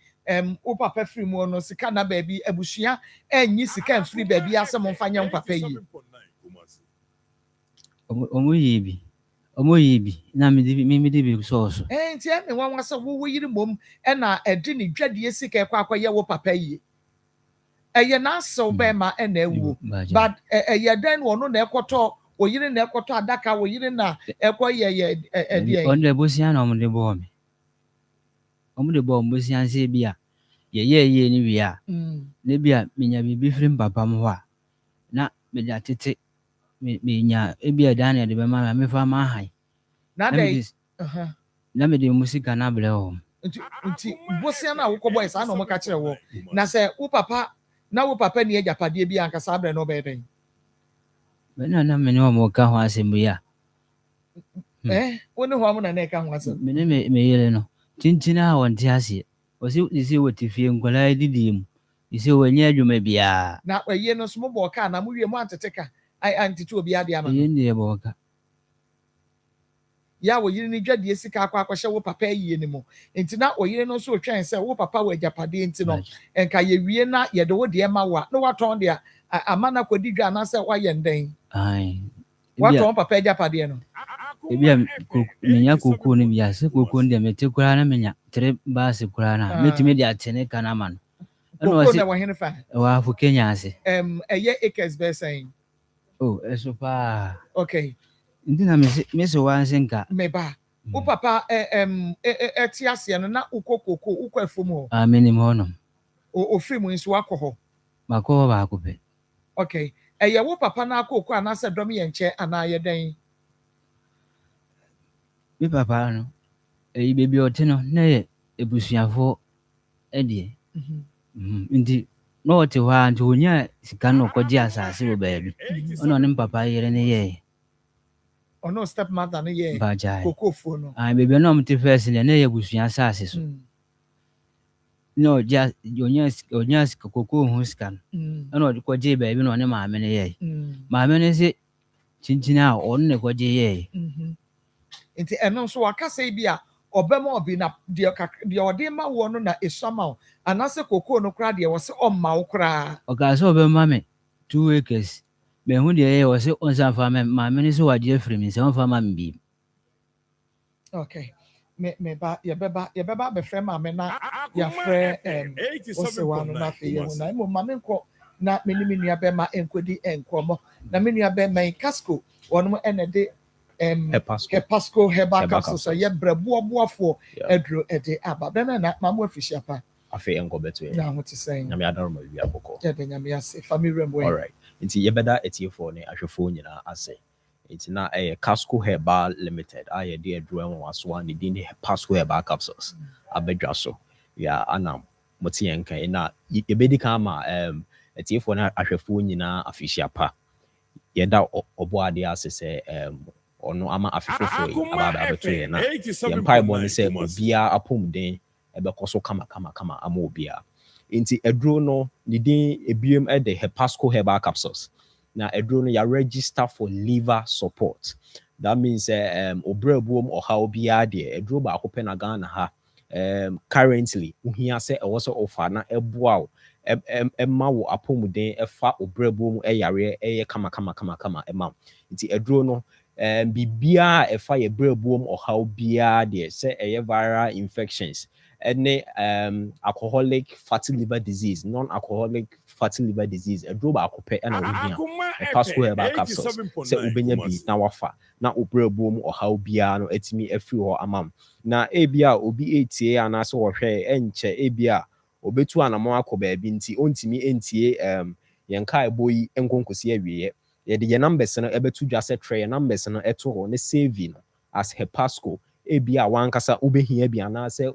o papa free mu no sika na ba bi abusua enyi sika free ba bi asem mfanya papa yi omo yibi na me di bi so nti me wan so wo yiri mom e na edi ni dwade sika kwa akwa ye wo papa yi eye na so be ma e na ewu but eye den wo no na ekoto oyire na ekoto adaka oyire na ekọ ye edi on de bosia na omde bo me omde bo bosia se bia ye ni bia ne bia menya bibi firi papa mo ho na me ja tete me nya ebia Daniel de be ma me fa ma hai na dey na me de musika na bre ho nti bosia na wo ko boy sa na mo ka kire wo na se wo papa ni ejapade bia anka sa bre no be den na me ne mo ka ho asem ya wo ne ho mo na ka ho asem me ne me yele no tintina won ti ase o si isi wo ti fie nkola didi mu isi wo nya adwuma bia na waye no so mo bo ka na mo wie mo anteteka ai antitu obi ade ama ye ndi e bo ka ya wo yiri ni dwade sika akwa akwahye wo papa yie ni mo enti na oyire no so twen se wo papa wo ajapade enti no enka ye wie na ye de wo de ma wa no waton de amana kwadi dwa na se wa ye ndɛn ai waton papa ajapade no ebia menya koko ni bia se koko ndi mete kura na menya 3 bus kura na metime de atene kana ma no koko na wa henefa wa fu Kenya ase eye acres be saying oh eso pa okay ndina me se wan senka meba wo papa ti ase no na ukokoko ukwafu mu ameni mo no o free mu nso akọ mako ba ko pe okay eye wo papa na akoko anase dom ye nche ana ye den mi papa no bebi ote no na ye ebusuafo edie ndi no ote wa nti onya sika no kọji asase wo baabi ono ne papa yere ne ye or no stepmother no ye Bajai. cocoa phone. I baby no mte first in the busuan sase so. No, just onyas cocoa huskan. Ano de kwaje baby no ne maame ne ye. Maame ne se chinchina on ne kwaje ye. Nti eno so waka say bia obema obi na de ode ma wo no na esama anase cocoa no kra de wo se omma wo kra. Oka so obema me 2 acres. Me hu de ye wo se onsa fa me maame ne se waje afiri mi se on fa ma mbi. Okay. Me ba ye beba be frɛ maame na ya frɛ ose wano na fe ye hu na mo maame nko na me ni nua be ma enkodi enkomo na me nua be man casco wono ene de Pasco herbal capsules so ye brɛboaboafo aduro ede aba be na maamo afihia pa afi enko beto ye na ho te sɛn nyame adaro ma wi akoko ye de nyame ase family remwe all right nti ye beda etiefo ne ahwefo nyina ase nti na Casco Herbal Limited aye de aduro en waso ne din Pasco Herbal Capsules abedwa so ya anam moti yenkan na ye bedi kan ma etiefo na ahwefo nyina afihia pa ye da obo ade ase se ono ama afefofo yi ababa abeto ye na ye mpai bo ne se obia apomden ebekoso kama ama obia nti aduro no ne din ebiem de Pasco Herbal Capsules na aduro no ya register for liver support. That means obrebuom oha obia de aduro ba akopɛ na Ghana ha currently uhia se ɛwɔ sɛ ofa na ɛboa ɛma wo apomuden ɛfa obrebuom ɛyare ɛyɛ kama ɛma nti aduro no bibia ɛfa yɛ brebuom oha obia de sɛ ɛyɛ viral infections any alcoholic fatty liver disease, non-alcoholic fatty liver disease, a drop akope and a Pasco Herbal Capsules. Say ubenya bi na wafa na obreboom or how biano etimi efi or amam. Na ebia obi etie anaso ohwe enche ebia obetu anamo akoba binti ontimi entie yenka eboyi enkonkosi awiye. Ye de numbers no ebetu dwase tray numbers no eto ho ne saving as Pasco ebia wankasa ubehia bi anase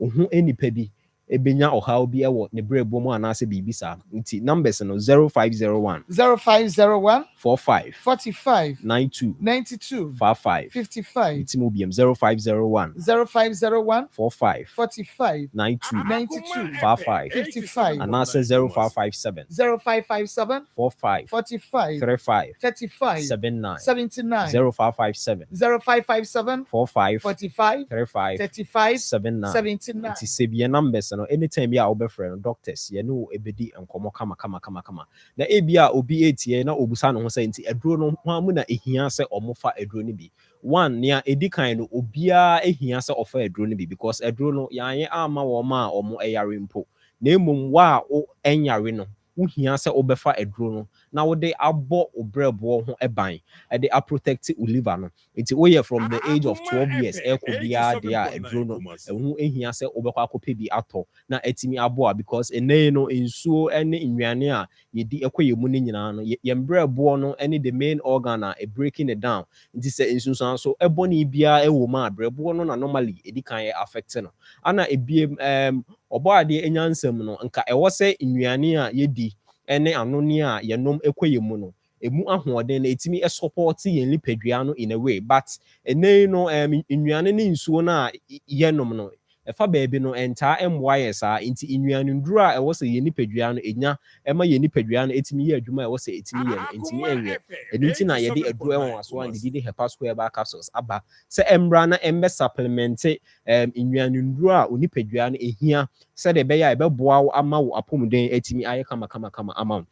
ohu enipa bi ebenya ohaw bi ewo ne brebo mu anase bibisa nti numbers no 0501 45 92 55 nti mo biem 0501 45 92 55 anase 0557 45 35 79 0557 45 35 79 nti sebie numbers no anytime ya obefre no doctors ye no ebedi enkomo kama na ebia obi etie na obusa no ho say nti aduro no ho amu na ehia se omofa aduro no bi one nia edikan no obia ehia se ofa aduro no bi because aduro no yanye ama wo ma omo eyare mpo na emum wa o enyare no uhia se obefa aduro no na wo de abo obrebo ho eban e de protect liver no nti we from the age of 12 years e ko bia de a aduro no ehu ehia se obekwa akope bi ato na etimi abo because ene no ensuo ene nnuane a yedi ekoyemu ne nyina no yembrebo no ene the main organ a breaking it down nti se ensunsan so eboni bia ewo ma brebo no na normally edikan affect no ana ebiem obo ade enyansem no nka ewo se nnuane a yedi ene anoni a yenom ekoyemu no emu ahoɔden na etimi support yen lipadua no in a way but ene no nnuane ne nsuo na yenom no efa baabi no enta emwa yesa nti nnuane nduru a ɛwɔ sɛ yen lipadua no enya ema yen lipadua no etimi yɛ adwuma ɛwɔ sɛ etimi yɛ etimi enwe enu nti na yɛde aduru ɛwɔ aso an de Pasco Herbal Capsules aba sɛ embra na embe supplement nnuane nduru a onipadua no ehia sɛ de bɛyɛ a ɛbɛboa wo ama wo apomuden etimi ayɛ kama ama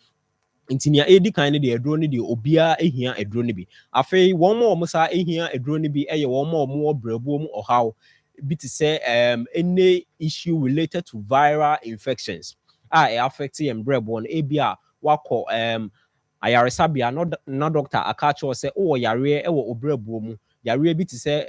nti nia edi kan ne de aduro ne de obia ehia aduro ne bi afei wɔn ma wɔn sa ehia aduro ne bi ɛyɛ wɔn ma wɔn brɛbo mu ɔhaw bi te sɛ any issue related to viral infections a affect yɛn brɛbo no ebia wakɔ ayaresabea no doctor aka kyerɛ sɛ o yare ɛwɔ obrɛbo mu yare bi te sɛ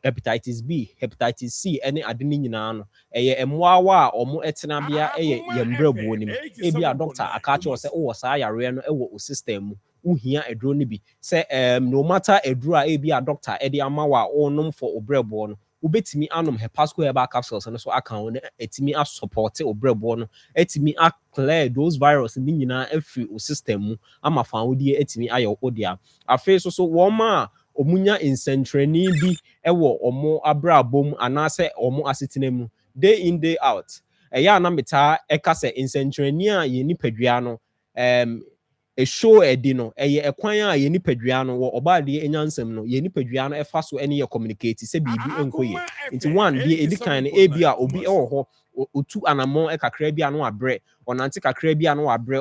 hepatitis B hepatitis C ɛne ade ne nyinaa no ɛyɛ mmoawa a ɔmo ɛtena bia ɛyɛ yɛmbrɛbo nim ebia doctor aka kyerɛ sɛ o saa yare no ɛwɔ o system mu uhia aduro ne bi sɛ no matter aduro a ebia doctor ɛde ama wa onom for obrɛbo no ubetimi anom Pasco Herbal Capsules no so aka wo etimi a support obrɛbo no etimi a clear those virus ni nyinaa afiri o system mu ama fa wo die etimi ayɛ odia afei so wɔn ma omunya nsɛnkyerɛnne bi ɛwɔ ɔmo abrabom anaasɛ ɔmo asetena mu day in day out ɛyɛ a na metaa ɛka sɛ nsɛnkyerɛnne a yɛ nipadua no show ɛdi no ɛyɛ ɛkwan a yɛ nipadua no wɔ ɔbaadeɛ Nsem no yɛ nipadua no ɛfa so ɛne yɛ communicate sɛ biribi nkɔ yɛ nti one deɛ ɛdi kan no ebi a obi ɛwɔ hɔ otu anamɔ kakra bi a no abrɛ ɔnante kakra bi a no abrɛ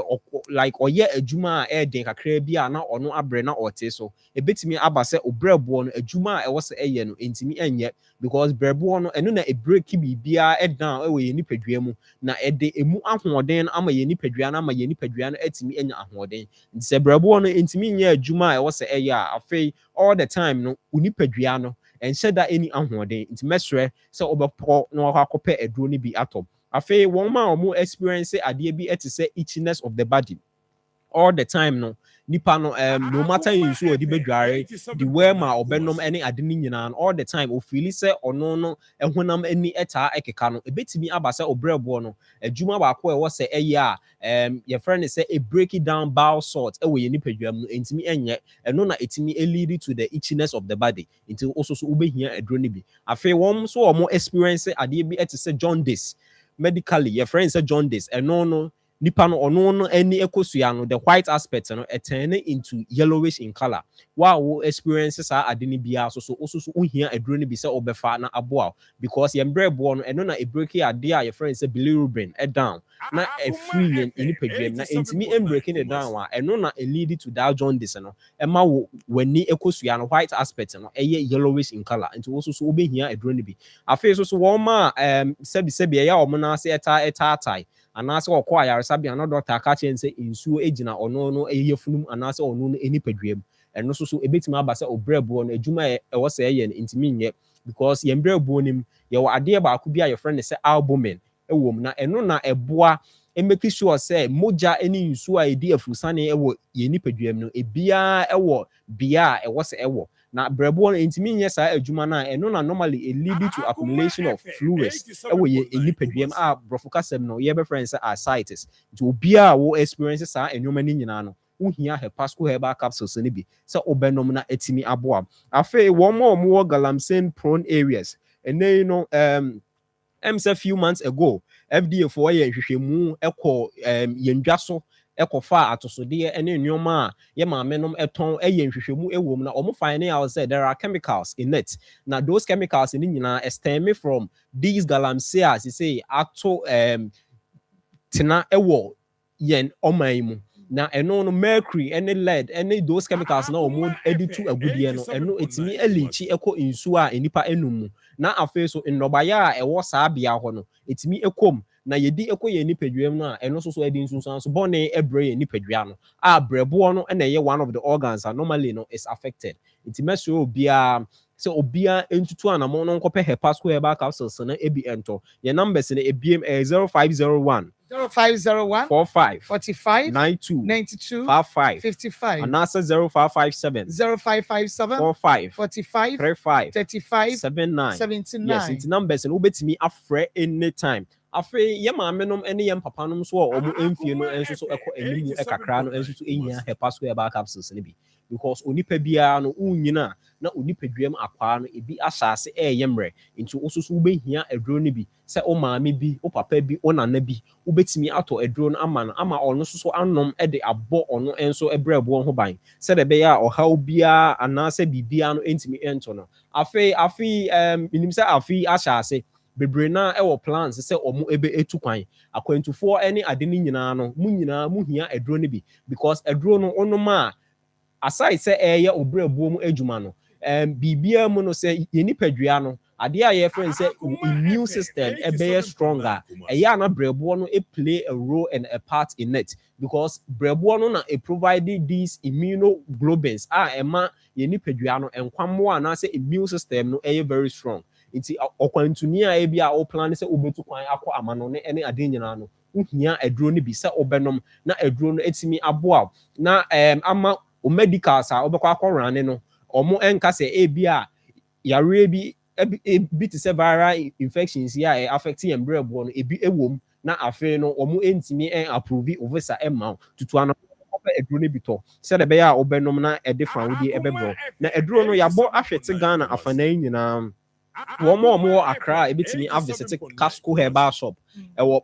like ɔyɛ adwuma a ɛden kakra bi a na ɔno abrɛ na ɔte so ebetimi aba sɛ obrɛboɔ no adwuma a ɛwɔ sɛ ɛyɛ no ntimi ɛnyɛ because brɛboɔ no ɛno na ebreki bibia ɛdan ɛwɔ yɛ nipadua mu na ɛde emu ahoɔden ama yɛ nipadua no ama yɛ nipadua no ɛtimi ɛnya ahoɔden nti sɛ brɛboɔ no ntimi nyɛ adwuma a ɛwɔ sɛ ɛyɛ a afei all the time no unipadua no ɛnhyɛ da ɛni ahoɔden nti mɛsrɛ sɛ ɔbɛpɔ na ɔkɔ akɔpɛ aduro no bi atɔ afei wɔn a wɔn experience adeɛ bi ɛte sɛ itchiness of the body all the time no nipa no no matter nsuo ɔde bɛdware the way ma ɔbɛnom ɛne ade no nyinaa all the time ofili sɛ ɔno no ɛhonam ani ɛtaa ɛkeka no ebetimi aba sɛ ɔbrɛboɔ no adwuma baako ɛwɔ sɛ ɛyɛ a yɛfrɛ ne sɛ a break it down bowel salt ɛwɔ yɛ nipadua mu no ntimi ɛnyɛ ɛno na etimi lead to the itchiness of the body nti also so wobɛhia aduro no bi afei wɔn so wɔn experience adeɛ bi ɛte sɛ jaundice medically yɛfrɛ ne sɛ jaundice ɛno no nipa no ono no any ekosua no the white aspect no turn into yellowish in color wow experiences are adini bia so uhia aduro no bi se obefa na aboa because yembrebo no eno na e break ade a your friend say bilirubin down na e free in nipadwam na entimi breaking it down a eno na e lead to that jaundice no ema wo wani ekosua no white aspect no eye yellowish in color into so obehia aduro no bi afi so wo ma sebi ya omuna se eta anaasɛ ɔkɔ ayaresabea na dɔkta ka kyerɛ sɛ nsuo egyina ɔno no ɛyɛ funum anaasɛ ɔno no enipadua mu ɛno so ebetumi aba sɛ obrɛboɔ no adwuma ɛwɔ sɛ ɛyɛ no ntimi nyɛ because yɛn brɛboɔ nim yɛwɔ adeɛ baako bi a yɛfrɛ no sɛ albumin ɛwɔ mu na ɛno na ɛboa make sure sɛ mogya ɛne nsuo a ɛdi afurusane ɛwɔ yɛn nipadua mu no ebia ɛwɔ bea a ɛwɔ sɛ ɛwɔ na brɛboɔ no ntimi nyɛ saa adwuma na ɛno na normally it lead to accumulation of fluids ɛwɔ yɛ nipadua mu a brɔfo kasɛm no yɛbɛfrɛ sɛ ascites nti obia a wo experience saa enwoma no nyinaa no wohia hepasco herbal capsules no bi sɛ obɛnom na etimi aboa afei wɔn ma wɔn wɔ galamsey prone areas ɛnɛ no say few months ago FDA for yɛ nhwehwɛmu ɛkɔ yɛndwa so ekofa atosodeɛ ene nneɛma a ye maamenom ɛtɔn ɛyɛ nhwehwɛmu ɛwɔ mu na ɔmo find out say there are chemicals in it na those chemicals ni nyinaa stem from these galamseas say ato tena ɛwɔ yɛn ɔman mu na ɛno no mercury ene lead ene those chemicals na ɔmo ɛde to agudie no ɛno etimi ɛlinkyi ɛkɔ nsuo a enipa enum mu na afei so nnɔbaya a ɛwɔ saa bea hɔ no etimi ɛkom na yedi ekɔ yɛ nipadua mu no a ɛno so ɛdi nsunsan so bɔne ɛbrɛ yɛ nipadua no a brɛboɔ no ɛna ɛyɛ one of the organs that normally no is affected nti mɛsrɛ obia sɛ obia ntutu anamɔ no nkɔpɛ hepasco herbal capsules na ebi ɛntɔ yɛ numbers no ebiem 0501 45 92 55 and answer 0557 45 35 79 yes it's numbers and ubetimi afre anytime afre ye maamenom ene ye papanom so omo emfie no enso so ekọ enimu ekakra no enso so ehia hepasco herbal capsules ne bi because onipa bia no unyina na onipaduam akwa no ebi asase eyemre nti osusu ubehia aduro ne bi se o maame bi o papa bi o nana bi ubetimi ato aduro no ama ono so anom de abọ ono enso ebrebo ho ban se de be ya ohaw bia anase bibia no entimi ento no afi minim se afi asase bebre na ɛwɔ plans sɛ ɔmo ebe etu kwan akwantufoɔ ɛne ade ne nyinaa no mu nyinaa mu hia aduro ne bi because aduro no onoma aside sɛ ɛyɛ obrɛbuo mu adwuma no bibia mu no sɛ yenipadua no ade a yɛ friend sɛ immune system ɛbɛyɛ stronger ɛyɛ na brɛboɔ no play a role and a part in it because brɛboɔ no na provide these immunoglobulins a ɛma yenipadua no enkwammo na sɛ immune system no ɛyɛ very strong nti okwantuni a ebi a o plan sɛ obetu kwan akɔ amano ne ene ade nyina no uhia aduro ne bi sɛ obenom na aduro no etimi aboa na ama o medicals a obekɔ akɔ rane no omo enka sɛ ebi a yare bi te sɛ viral infections ya affect yembrebo no ebi ewom na afei no omo entimi approve ovisa emma tutu ano eduro no bi to se de be ya obenom na e different wodi e bebro na eduro no yabo ahwete Ghana afanan nyina Womo Accra, a bit me have visited Casco Herbal Shop.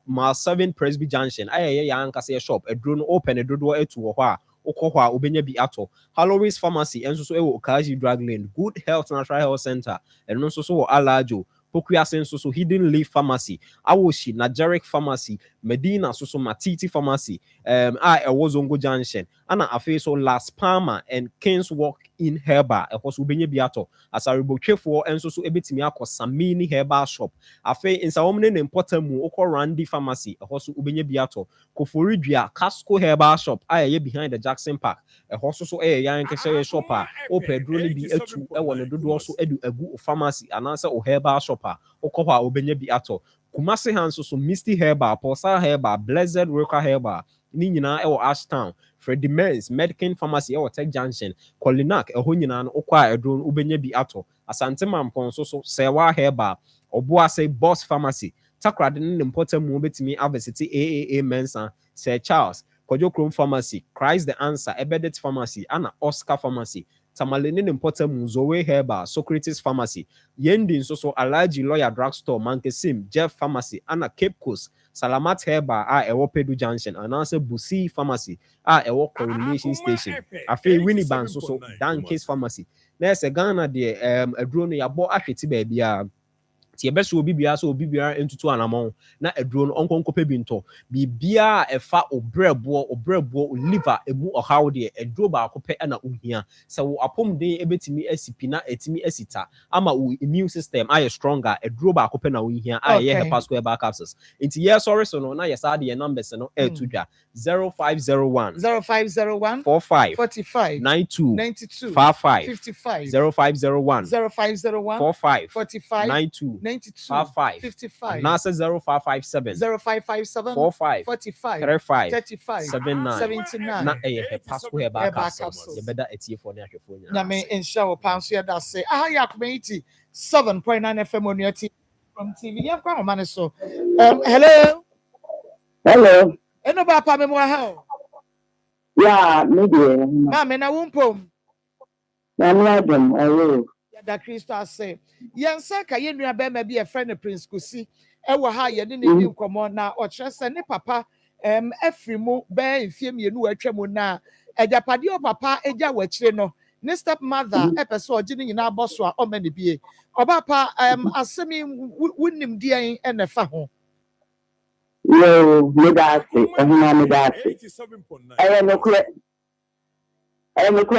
Ma 7 Presby Junction. I young Cassia shop, a drone open a door to a Okoha, Ubenya be ato. Halloween's Pharmacy, and so Okaji Drug Lane, Good Health Natural Health Center, and also Alajo. Pokuasen so Hidden Leaf Pharmacy, Awoshi, Najaric Pharmacy, Medina so Matiti Pharmacy, Ewozongo Junction, Anna Afeso Las Palma and Kings Walk in Herba, a horse Ubenye Biato, as a reboche for and so ebitimi akọ Samini Herbal Shop. Afe in Saomne important mu okọ Randy Pharmacy, a horse Ubenye Biato, Koforidua, Casco Herbal Shop, aye behind the Jackson Park, a horse so yan kese shopper, o pedroni bi etu e won do also edu egu pharmacy and answer o herbal shopper, okọwa Ubenye Biato. Kumasi Hanso so Misty Herbal, Posa Herbal, Blessed Roka Herbal, ni nyina e wo Ashtown, Freddy Men's Medican Pharmacy e wo Tech Junction, Kolinak e ho nyina no okwa edron Ubenye Biato, Asante Mampon so Sewa Herbal, Obuase Boss Pharmacy, Takrade ne important mu betimi Avesity AAA Mensa, Sir Charles, Kojo Chrome Pharmacy, Christ the Answer, Ebedet Pharmacy, Anna Oscar Pharmacy, Tamalene important mu Zoe Herbal, Socrates Pharmacy, Yendin so Alaji Lawyer Drugstore, Mankesim, Jeff Pharmacy, Anna Cape Coast, Salamat Herbal, Ewo Pedu Junction, and answer Busi Pharmacy, Ewo Coronation Station, Afe Winnie Ban so Dankes Pharmacy. There's a Ghana there, a drone yabo ahweti baby. Ti ebe so bibia so bibia entutu anamon na eduro no onkonkope binto bibia efa obrebo liver emu ohaw de eduro ba akope na ohia se wo apom den ebetimi asipi na etimi asita ama wo immune system aye stronger eduro ba akope na ohia aye hepa square back capsules nti yes sorry so no na yes ade numbers no etudwa 0501 45 92 55 0501 45 92 55 Nasa 0557 45 35 79 na Pasco Heba capsules. You better etie for na hwefo nya. Na me insha wo panso ya da say ya community 7.9 FM on your TV from TV. You kwa man so. Hello. Eno ba pa me mo ha. Yeah, me dey. Ma me na wumpom. Na me adom ayo. Da Crystal say yensa ka ye nua be ma bi e friend Prince Kusi e wo ha ye ne di nkomo na o kire se ne papa afrimu be mfie mienu atwam na ejapade o papa eja wa kire no ne step mother e pese ogi ne nyina aboso a o ma ne bie oba pa asemi wunnim dian e ne fa ho yo me da se ehuna me da se e no kure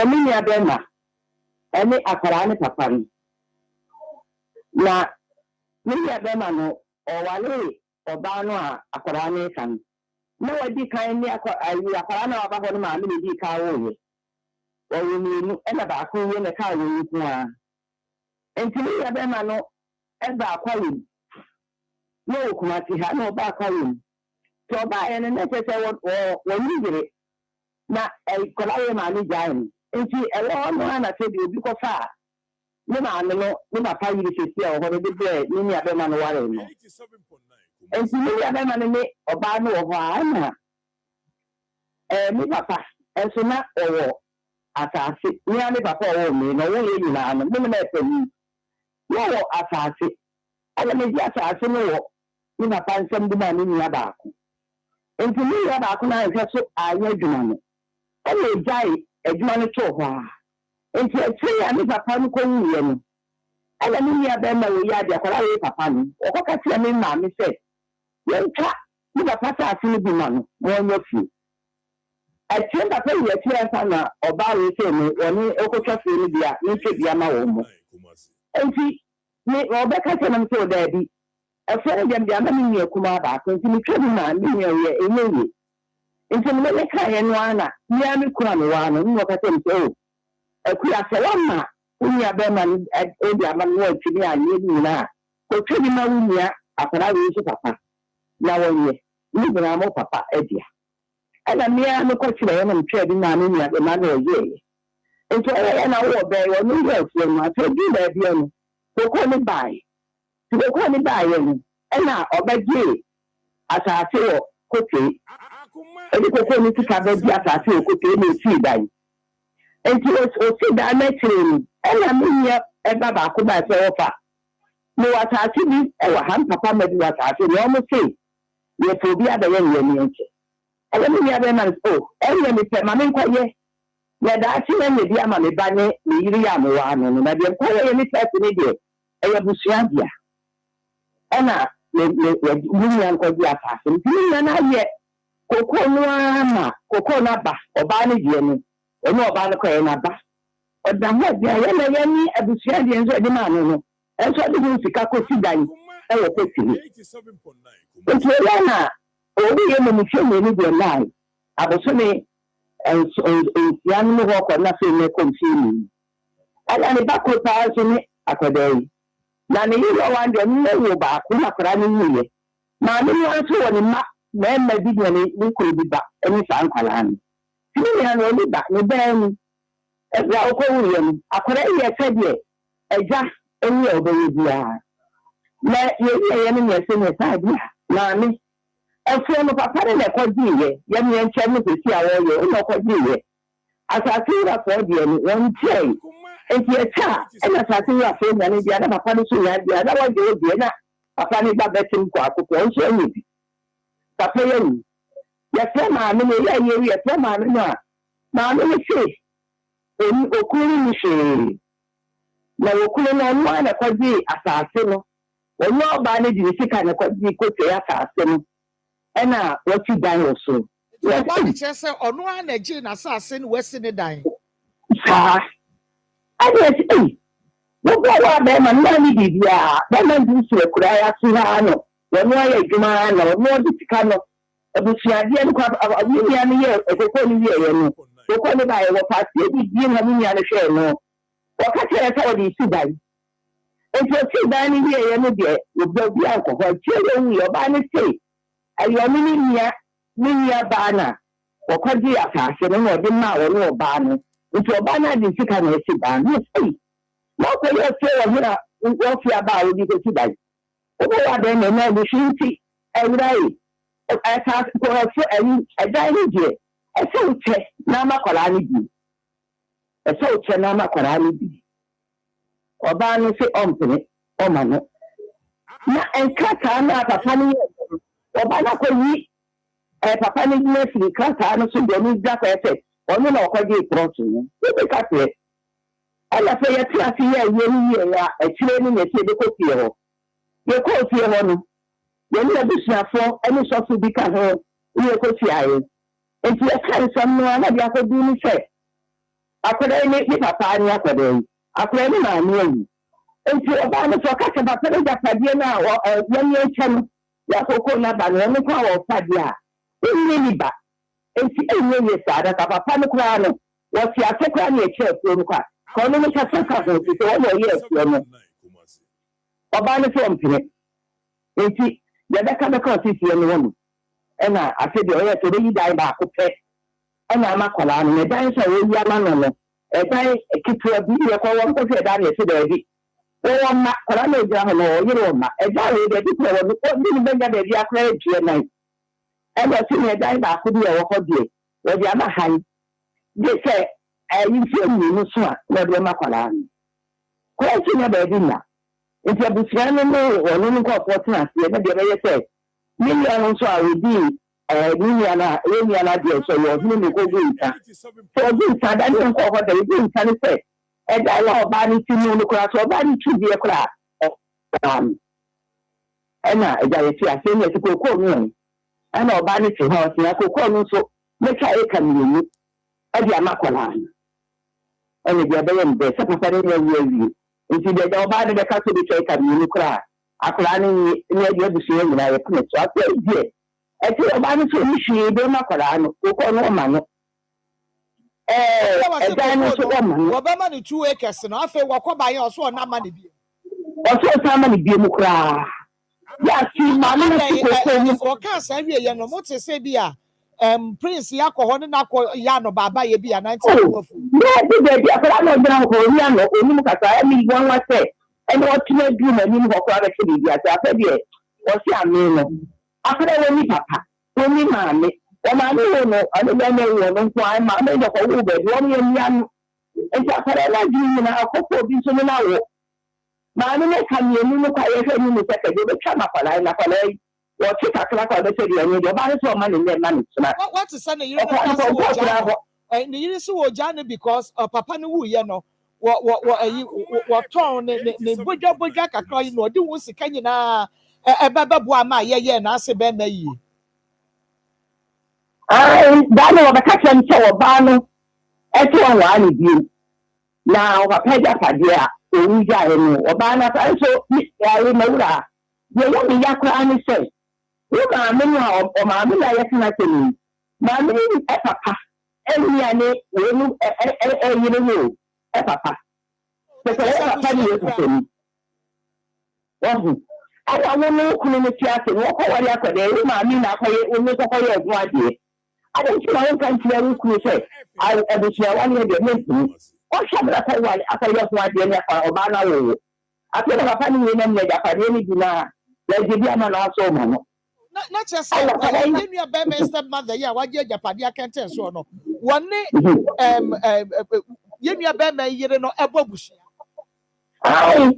mi ni abema ene akara ne papa no na me ya be ma no o wale oba no a akara ne kan na wadi kan ni akara na waba ho no ma me di ka wo ye o ni nu ena ba ko ye ne ka wo yi ku a enti me ya be ma no e ba kwali no kuma ti ha no ba kwali to ba ene ne se wo ni dire na e kola ye ma ni jan enti ewo no ana se bi obi ko fa me ma no me ma pa yiri se sia o ho de be ni ya be ma no ware no enti ni ya be ma ne oba no wo ha na mi papa enso na owo atase ni ya mi papa owo mi no wo ye ni na no me na epe ni wo atase ala me di atase no wo ni na pa nsem bi na ni ya ba ko enti ni ya ba ko na nke so anya dwuma no o jai ejuma no to ho a enti e ya mi papa no ko wuye no ala ni ya be ma wo ya dia kwala we papa no o ko ka tire mi ma mi se yenka mi papa ta asini bi ma no wo nyo fi e tire papa ye tire sa na oba we se ni oni okotwa fi ni bia ni ke bia ma wo mo enti ni oba ka tire na so da bi e fere dem bia ma ni ye kuma ba ko enti mi twa mi ma ni ye enye enti me le ka ye no ana ni ami kura mi wa no ni o ka tire so akuya selama unya be man e dia man wo tini anye ni na ko tini ma unya akara we so papa na wonye ni bra mo papa e dia ala mi a no ko tire na mtwe bi na ni ya be ma no ye ento e na wo be wo ni ye so ma to bi ba bi no ko ni bai ye ni e na obaje asase wo ko te edi koko ni tika be di asase okoke na esi dan enti o si dan na tire ela menya eba ba ko ba se ofa no asase bi e wa han papa ma bi asase no mo se ye to bi ada ye ni enche ela menya be man o enya mi pe ma me nkwaye ya da chi na me bi ama me ba ne me yiri ya mo wa no na de nkwaye ni se ni de e ya busua dia ena le nkwaye asase ni na ye koko no ama koko na ba oba ne die ni eno oba ne kwaye na ba oda ho dia ye na ye ni abusua die nso de ma no enso de hu sika ko sidan e wo kwetiri 87.9 nti ya na obi ye mo mutwe ni de lai aboso ne ya no ho ko na fe ne konfini ala ne ba ko pa so ni akodai na ne yi lo wan de ne wo ba ko na kra ni yiye ma ne ni aso wo ni ma na bi ni ko bi ba eni san kwala ni ni ya no ni ba ni ba ni ya ko wuri ni akora ye sede eja eni oboye bia na ye ni ye se ne sa bia na ni efo no papa ne ko diye ye mi enche mi se awo ye no ko diye asase ra fo diye ni won tei enti echa ena asase ra fo nya ni bia na papa no so ya bia na wo diye na papa ni ba betim ko akoko nso enyi bi papa ye ni ye fe ma ni ye fe ma ni ma ni se eni okuru ni se na okuru na nwa na ko di asase no onye ọba ne di sika na ko di ko te asase no ena wati dan oso ya ba ni chese onu a na ji na asase ni wesi ni dan sa ade wo wa be ma na ni bibia ba na ndi su ekura ya su ha no wonu ya adwuma na wonu di sika no ebusuade ni kwa ni ya ni ye ekoko ni ye no ekoko ni ba ye wo party e bi na ni ya ne hwe no wakati ya sa wodi su dan enti o dan ni ye no de obi bi alcohol chele wu yo ba ni sei ayo ni nia ba na wakwaji asase no odi ma wo no ba no nti oba na di sika na esi ba no sei na ko ye se wo hira wo fi aba wo di ko si dai o bo wa de na bi shinti ewrai asase ko so dai ni je ese uche na makola ni bi ese uche na makola ni bi oba no se ompene o ma no na enkata na papa ni oba na ko yi papa ni ne fi kata no so de ni da ko efe onu na okwaje prot no e ka te ala fe ya ti asi ya ye ni ya e chire ni ne se de ko tie ho ye ko tie ho no ye ni abusuafo eni so fu bi ka ho ye ko tie aye enti e kan sam no na dia ko du ni se akoda ni papa ni akoda akoda ni ma ni yi enti oba no so ka se papa ni da padie na ye ni echen ya koko na ba no kwa wo padie a ni ba enti enye ye sada ka papa no kwa no wo ti asekwa ni eche afo no kwa ko no ka saka ko ti wo no ye afo no oba no so mpire enti ya da ka ko ti ti no no ena ase de oye to yi dai ba ko pe ena makola no dan so wo yi ama no dan kitu abi ye ko won ko se da ne se da bi wo ma kola no ja ho no yi ro ma dan we de ti ko wo ko ni be ga de ya kra e nai ebe si ne dan ba ko bi e wo ko die wo di ama han de se yi fi mi no so a wo de makola no ko si ne ba di na enti abusia no wo no ko fortuna se ne de be ye se million so a we di million na de so yo ni ko go ita so go ita da ni ko ko de go ita ni se da la oba ni ti mu ko so oba ni tu bi e kra ena ja ye ti ase ni ti ko mi ana oba ni ti ho ti ko no so me ka e kan ni di amakola ene bi abaye mbe se papa ni wi nti de oba de ka so bi ka kan ni kra akola ni di abusu ni na ye kuma so ape die eti oba ni so ni hwe be makola no ko no ma no dan no so ma no oba ma ni 2 acres no afa wakoba ye oso na ma ni bi oso sa ma ni bi mu kra ya si ma no ko ni o ka sa wie ye no mo te se bi a prince yakoho ne na ko ya no baba ye bi a 19 wofu ya de bi akora no dra ko ri ano oni mu kasa mi gwan wa se ene o tine du ma ni mu ko kra se bi asa afa bi e o si ame no akora we ni papa we ni maame maame wo no ɔne bɛma wo no nko a maame de kɔwo baabi wɔn yɛ nnua no nti akwadaa no adwene nyinaa akɔkɔ obi nso no na wo maame ne ka mmienu no kɔ a yɛhwɛ anim sɛ kɛdeɛ wobɛtwa no akwadaa yi wɔte kakra kɔ a bɛsɛ deɛ ɛnyɛ deɛ ɔbaa no sɛ ɔma ne nnɛ ma ne tena What is saying? You know, you so Johnny because Papa no you know what tone the boja kakra you know do won't can you na baba boama ye na se be yi. That no the catch so ɔbaa no ɛto wa ne bi na ɔpapa ja padeɛ a owu ja no ɔbaa na so ya mawura ye ya me yakra ne sɛ wo maame no a ɔmaame na yɛ kana tɛni maame ni papa ɛnia ne wo no ɛyire no papa sɛ papa ni yɛ tɛni wɔhu ala wo no kunu ne tiase wo kɔ wari akɔde wo maame na akɔyɛ wo no kɔyɛ ɛgu adeɛ ada nti na wo kan tiɛ wo kunu sɛ abusua wani yɛ de ne ɔhwɛ bra kɔ wari akɔyɛ ɛgu adeɛ ne akɔ ɔbaa na wo afei na papa ni yɛ nam ne japadeɛ ni bi na yɛ bi ama na asɔ ma no not just say you are baby stepmother yeah what you japadia can tell so no one you are baby yire no ebobusia ai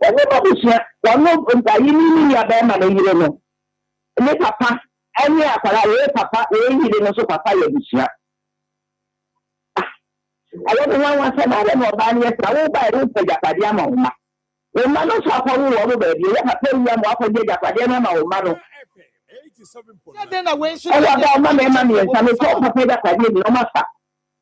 ebobusia one no you are baby no yire no me papa any akwara we papa we yire no so papa ya busia ayo no wan say na no ba ni esa wo ba ru pe japadia ma uma o ma no so akwa wo ba bi ya papa wi am akwa japadia na ma uma no then I went to the mammy and some papa that I did no matter.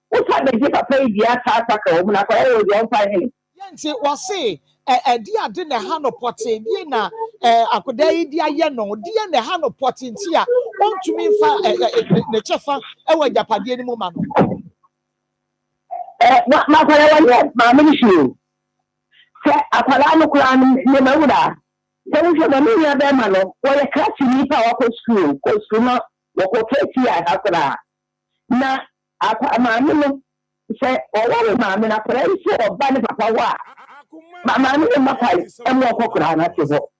What had they get a pay the attack when I was finding? Yes, it was say a dear dinner hand of potting, dinner, I could day dear yano, dear the hand of potting here. Want to mean the cheffer, our Japadian woman. What my mammy shoe? Say, a Palano clan, Nemauda. Tell you the media of them, what a catch me power school, because you know, what here after that. Now, I mammy say, oh, mammy, I pray so, Banny Papa. My mammy and my pipe, and walk around at the book.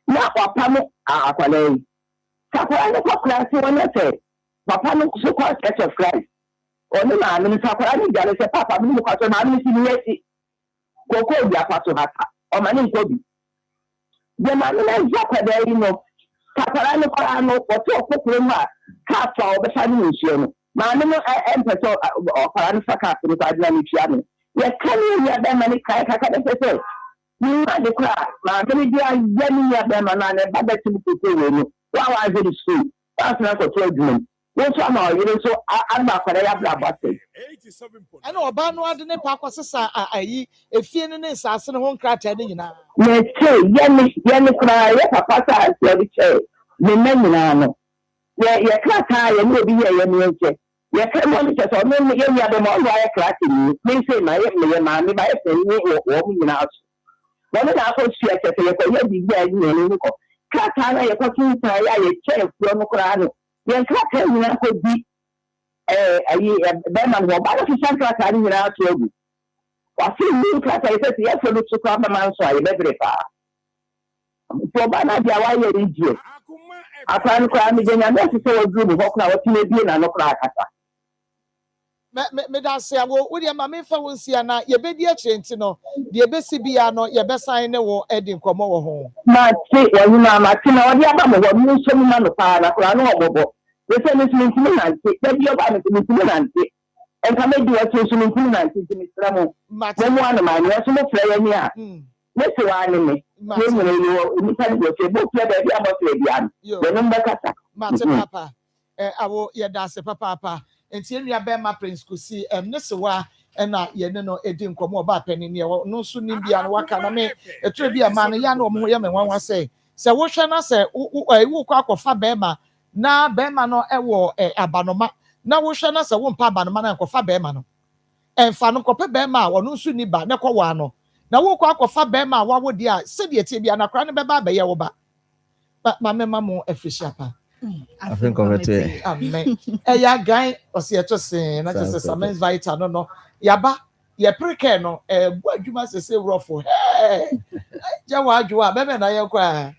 Now, Papa, Aqualay. Papa, class, when I say, Papa, so called Church of Christ. Only mammy, Papa, I say, Papa, because I'm mammy, go call your pastor, or my name Kobe. The man is Jacka, you know, Caparano, or talk of Roma, Capa, or the Sanition. Mamma, Empress or Paranfaka, with Adlamichiano. Yet can you hear them any Kaka? You are the cry, Mamma, yelling at them and I better to be while I did school. That's not a children. What's on you so I'm not going to have that. I know about no other park was a feeling is as a home crack. Let's say, Yemi cry, Papa, the chair. The men, yeah, you can't tie and you'll be here. You can't monitor or maybe any other more like cracking. May say, my mammy, my family, or woman out. One of our first years, you'll be there. Cat, I talking to a chair from Corano. Yan crack na ko bi Berman wo ba fi san crack ani na to ogu wa fi ni crack e se ye so to kwa ba man so aye bebre pa to ba na dia wa ye rijie akwan kwa mi genya na se wo group ho kwa wo tine bi na no crack ata me da se wo wo dia ma me fa won sia na ye be di akirenti no de be si bia no ye be san ne wo edi nkomo wo ho ma ti wo ni ma ti na wo dia ba mo wo mi so mi ma no pa na kwa no obobo we say me timi nanti da bi oba me timi nanti en ka me di wo timi nanti timi sra mo mo anu ma ni so mo fra ya ni a me se wa ni me ni mo ni wo ni ka ni wo se bo fra da bi abo fra bi an we no mbakata ma te papa awo ye da se papa enti enua be ma prince kusi ne se wa na ye ne no edi nkomo oba pani ne no so ni bia no waka na me etre bia ma no ya na omo ye me nwanwa se wo hwe na se wo kwa akofa be ma na be ma no ewo abanoma na wo hwe na se wo mpa abanoma na akofa be ma no emfa no kope be ma wo no so ni ba ne kwa no na wo kwa akofa be ma wa wo dia se de tie bia na kra ne be ba be ye wo ba ma me ma mo efishia pa I think of it. Amen. Ya guy osieto sin na just some vital no yaba ye preke no bu adwuma se rofo ja wa adwo a be na ye kwa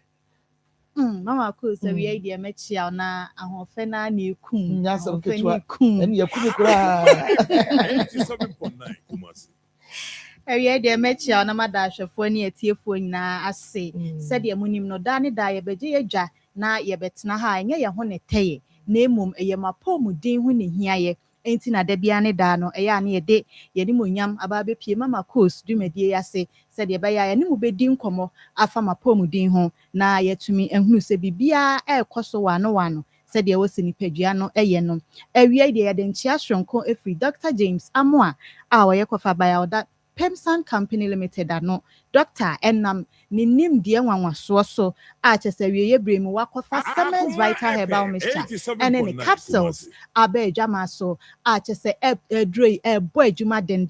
Mama ko se we dey mechia na ahofe na na ekum. Nyasa Ahofe ketewa. na ekum. Eni yakumi kura. 87.9 Kumasi. Ewie dey mechia na madahwefo ne atiefo nyina ase. Se de munim no da ne da ye beje yedwa na ye betena ha enye ye ho ne teye. Na emom eye mapomudin ho ne hiaye. Enti na da bia ne da no eya na ye de ye ni monyam aba bepie mama coast dwumadie yase se de be ya ye ni mu bedi nkomo afa mapomudin ho na yetumi ehunu se bibia ekoso wano se de wosi nipadua no eye no ewie de ye de nchia hronko efri Dr. James Amoa a wo ye kofa baya oda Pemsan Company Limited ano Dr. Nsem ni nim die nwanwaso so a chese wie ye bremu wakofa Semens Vital Herbal Mixture ene ne capsules aba adwama so a chese edroi ebo adwuma den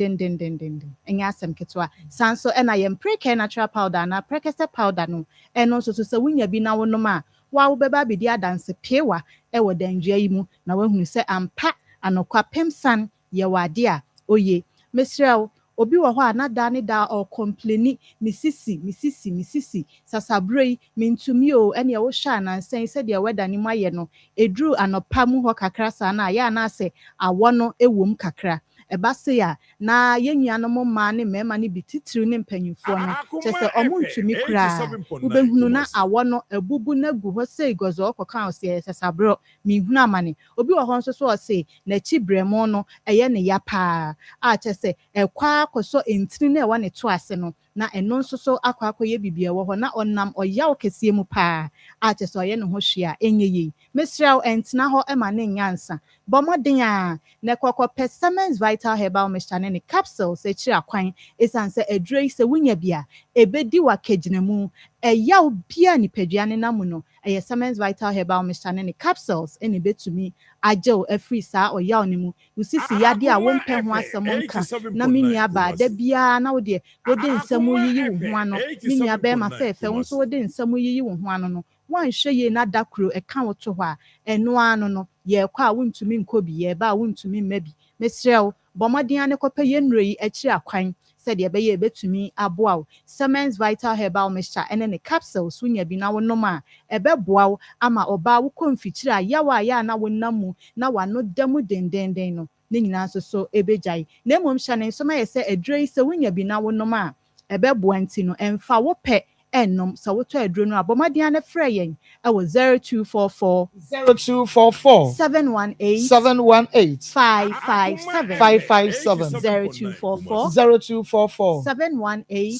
enya asem ketwa sanso ena ye preke natural powder na prekese powder no eno so se wunya bi na wonom a wa wo beba bedi adanse piewa ewo danjua yi mu na wahunu se ampa anokwa Pemsan ye wade a oye mesrel obi wo ho anada ne da o complaini misisi sasabrei mintumi o ene wo hwa na nsen se de weda ni maye no edru anopa mu ho kakra sa na ya na ase awo no ewom kakra eba se ya na yenuanom ma ne mema ne bititiru ne mpanyimfo no chese omo ntumi kura ubehunu na awo no ebubu na gu ho se igozo okoka o se sasabro mihunu amane obi wo ho nso so o se na chi bremo no eye ne ya pa a chese ekwa koso entiri na ewa ne to ase no na eno nso so akwakoye bibia wo ho na onam oyaw kese mu pa a chese oye ne ho hwea enyeyi mesraw entena ho ema ne nyansa bomoden a na kokko Semens Vital Herbal Mixture ne capsules e kira kwan esanse edrei se wunya bia ebedi wa kegyinamu eyaw bia ni padua ne namu no eye Semens Vital Herbal Mixture ne capsules ene betumi agyew afri sa oyaw ne mu usisi yade a wonpɛ ho asɛm nka na menua ba da bia na wo de nsɛm yiyi wo ho ano menua bɛ ma fɛfɛ wo nso wo de nsɛm yiyi wo ho ano no wanhwɛ ye na dakro ɛka wo to hɔ a ɛno ano no ye kwa wontumi nkobi ye ba wontumi mmabi mesrɛw bomɔden ne kɔpɛ yenro yi akiri akwan sɛ de ɛbɛyɛ betumi aboa Semens Vital Herbal Mixture ene ne capsules wonya bi na wonom a ɛbɛboa wo ama ɔba wo konfikyiri a yawa ya na wonamu na wano damu dendenden no ne nyina so ebegyae na emom hya ne nso ma yɛ sɛ edrei sɛ wonya bi na wonom a ɛbɛboa nti no ɛmfa wo pɛ enom sa woto aduro no abomadian na frɛ yɛn ɛwɔ 0244 718 557 0244 718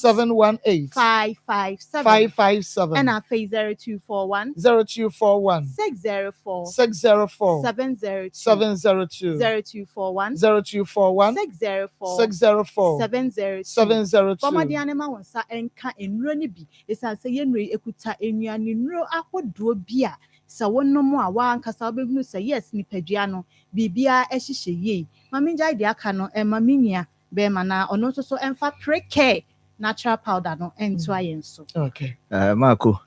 557 and our face 0241 604 702 0241 604 702 bomadian ma wonsa enka enuro ni bi esanse yenro ekuta enuane nuro ahodo bia sa wonom a wa ankasa obehunu sa yes nipadua no bibia ehihye ye maminja ide aka no maminia be mana ono so emfa preke natural powder no ento ayenso okay Marco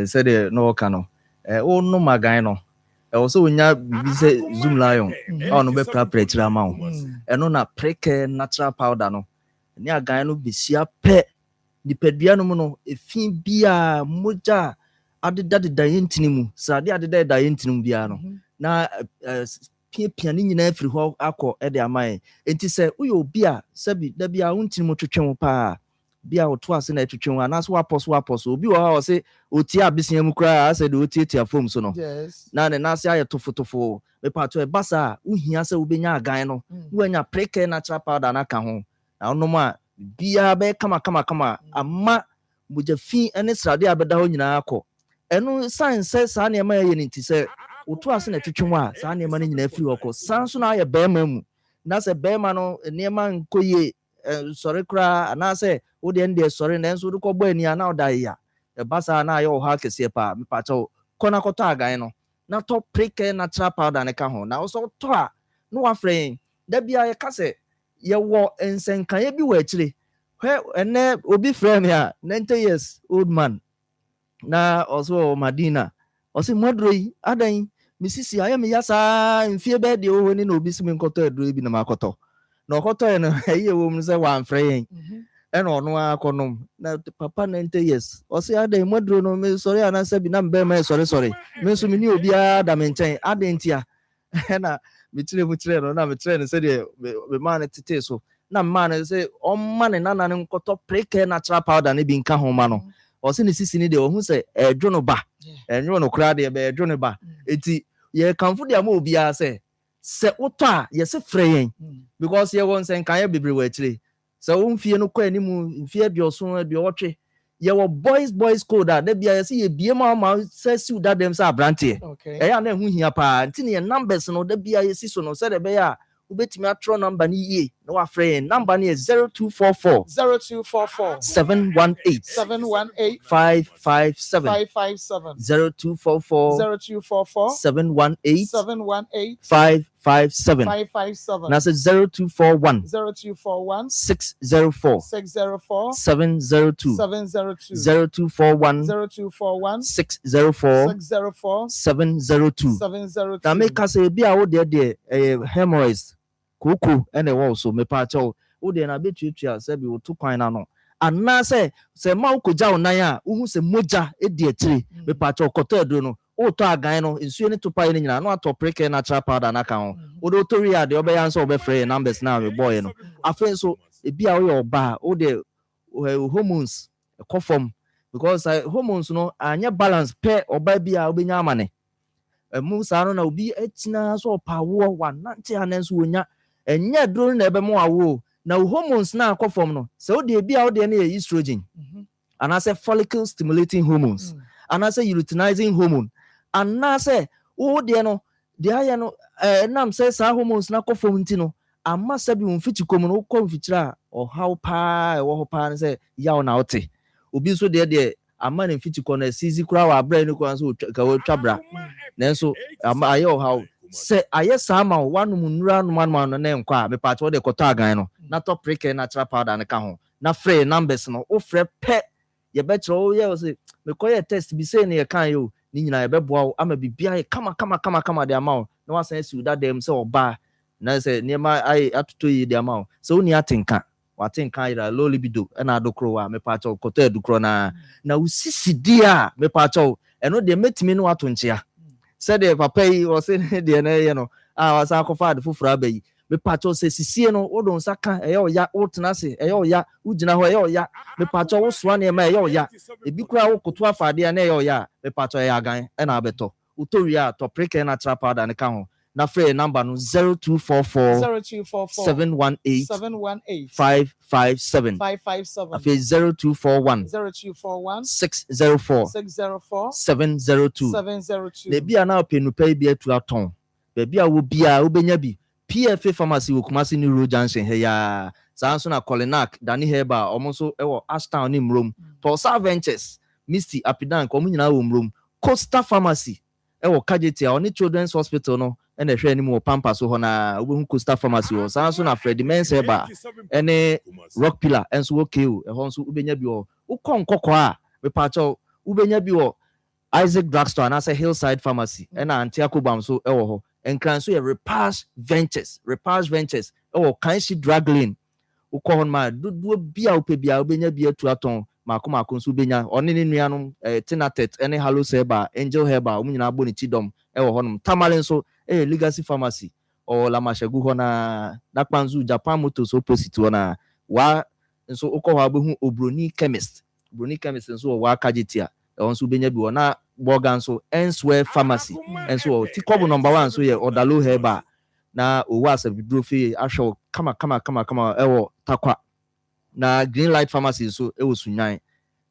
said no kano o no magan no also wonya bibi se zoom lion no be prepare ma wo eno na preke natural powder no ni agan no besia pe nipadua no mu no efin bia moja adeda yentini mu sade adeda yentini mu bia no na pia ni nyina afiri ho akọ e de amaye enti se uyo obi a sabi da bia wontini mu twetwe pa bia oto ase na twetwe ana so aposo obi wo ha se oti abesia mu kra ase de oti etia fom so no na ne na ase aye tofotofo me pato e basa uhia se ubenya agan no wanya preke natural powder na ka ho na onom a bia be kama amma mujafi ene srade abeda ho nyina akọ eno science sa na ema ye nti se oto ase na twetwe a sa na ema na nyina afiri okọ sanso na aye bema mu na se bema no niema nkoye sori kra ana se wo de ende sori na enso do ko gbo ani ana oda ya e basa na aye o ha kese pa me pa cho kona koto agan no na to preke natural powder ne ka ho na so to a no wa frɛ da bia ye ka se ye wo ensenkan ye bi wa akire ene obi frɛ me a 90 years old man na also Madina osi modroi adan misisi aye me yasa mfie be de ohoni na obi simi nkoto aduro bi na makoto na okoto no eye wo mu se wa mfrɛ yen and on one column. Now, Papa 90 years. Or say, I did Madro, no, sorry, and I said, I'm sorry. Miss me knew be a dimension, I didn't ya. And I, between no, I'm a train and said, the man at it so. Now, man, say, oh, man, and none got up break and a trap out and it being Kahomano. Or seen the sister who say, a dronoba, and you know, crowd a dronoba. It's ye come for the movie, I say. Se uta yes a fraying because ye won't say can be brewetry. So fear no quay any moon fear your son at the orchard. Ye were boys code that they be a see a BMA says you that them are branty. Okay, I know who here pa and tiny numbers no the be a season or said a bear who bet me a tron number ye no afraid number near 0244 718 557 0244 718 557 and I said 0241 604 702 0241 604 702 now make us a be out there hemorrhoids kuku and also me pacho wo de na betu say be to kwan na no ana say ma ukoja onan a se moja e di etire me pacho koto edo no o to agan no nsuo ne to pai ne nyina no ato preke na tra powder na kan o do tori a de obeya nso obefre numbers na we boy no afen so e bia wo your ba o de hormones form because hormones no anya balance pe oba bia obenya amane mu sa no na obi etina so pawo wa nante anenso wonya enya duro na ebe mo awo na hormones na form no se o de bia o de na estrogen and I say follicle stimulating hormones and I say luteinizing hormone and I say o de no de aya no nam say sa hormones na form nti no amma sabi unfiti kom no kom fitira o how pa e wo pa say ya na ote obi so de amma na fiti ko na sizi kura wa bra ni ko so ka wo twabra nanso amma ayo how se aye sama wanu munura no man no na nkwa me pa to de koto agan no na to preke na tra powder na ka ho na free numbers no o free pe ye be tro ye o se me ko ye test bi se na ye kan yo ni nyina ye be boa ama bibia ye kama de amount na wa san si da dem se oba na se niema ai atoto yi de amount so oni atenka watenka ira low libido na adokro wa me pa to koto edukro na usisi dia me pa to eno de metimi no ato nchia said the papa was saying the no was akofa de fufura bayi me pacho se sisie no wo don saka eyo ya wotena se eyo ya ugina ho eyo ya me pacho wo soa ne ma eyo ya ebi kura wo koto afade na eyo ya me pacho ya gan e na abeto utori a to preke na trapa da ne ka ho na free number no 0244 718 557 afi 0241 604 702 le bia na openupa bi atu aton be bia wo bia obenya bi PFA pharmacy wo Kumasi ni Road Junction he ya sanso na Colinac Dani Heba omonso ewo Ashtown ni mrom Tosa Ventures Misty Apidan ko munyina wo mrom Costa Pharmacy ewo Kajeti a oni Children's Hospital no ene hwe ni mo pampa so ho na obehu Costa Pharmacy wo sanso na Fred Menseba ene Rock Pillar enso wo KO e ho nso ubenya bi wo ukonkoko a me pacho ubenya bi wo Isaac Drugstore and I say Hillside Pharmacy and Antiakobam so ewo ho enkran so ye Repage Ventures ewo Kanshi Drug Lane ukọ ma do bia opebia obenya bia tu aton makoma so benya oni ne nuanom Tinatet ene Hallow Seba Angel Herba omunyina abo ni chidom ewo honom Tamale so Legacy Pharmacy o la mashegu ho na Dakpanzu Japan Motors opposite ho na wa nso ukọ ho abehu Obroni Chemist nso wa Kajitia also benya bi na Borgan so Elsewhere Pharmacy and so Tikobo number 1 so ye Odalo Heba na Owasa Bidrofi Asho kama ewo takwa na Green Light Pharmacy so ewo sunyan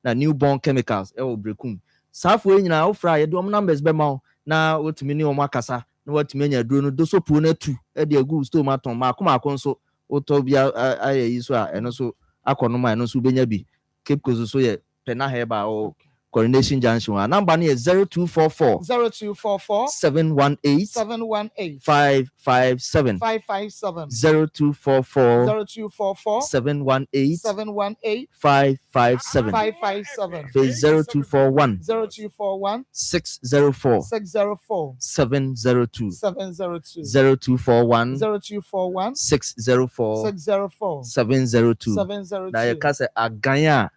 na Newborn Chemicals ewo Brekum safo enyina ofra ye dom numbers be ma na otumi ni omo akasa na watumi anya duro no dosopu na tu e de agu stomaton makoma so otobia aye yi so a eno so akono ma eno so benya bi Cape Coast so ye Pena Heba o Coronation Junction. Our number is 0244 718 557 0244 718 557 phase 0241 604 702 0241 604 702 na yekase aganya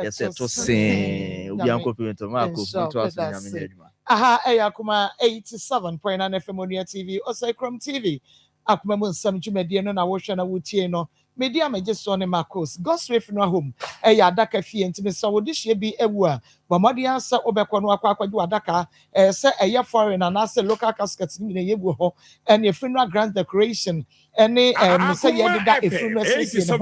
yes to say obi anko pimento ma ko to aso nyame nyadwuma aha Akoma 87.9 FM on your TV Osai TV Akoma mu nsam dwumadie no na wo hwe na wotie no media just on Marcos Goswift no home adaka fie ntime so wo de hye bi ewu a bamode ansa obekọ no akwadwo adaka se foreign and as local casket ni ne yebu ho and funeral grand decoration any say yedida funeral system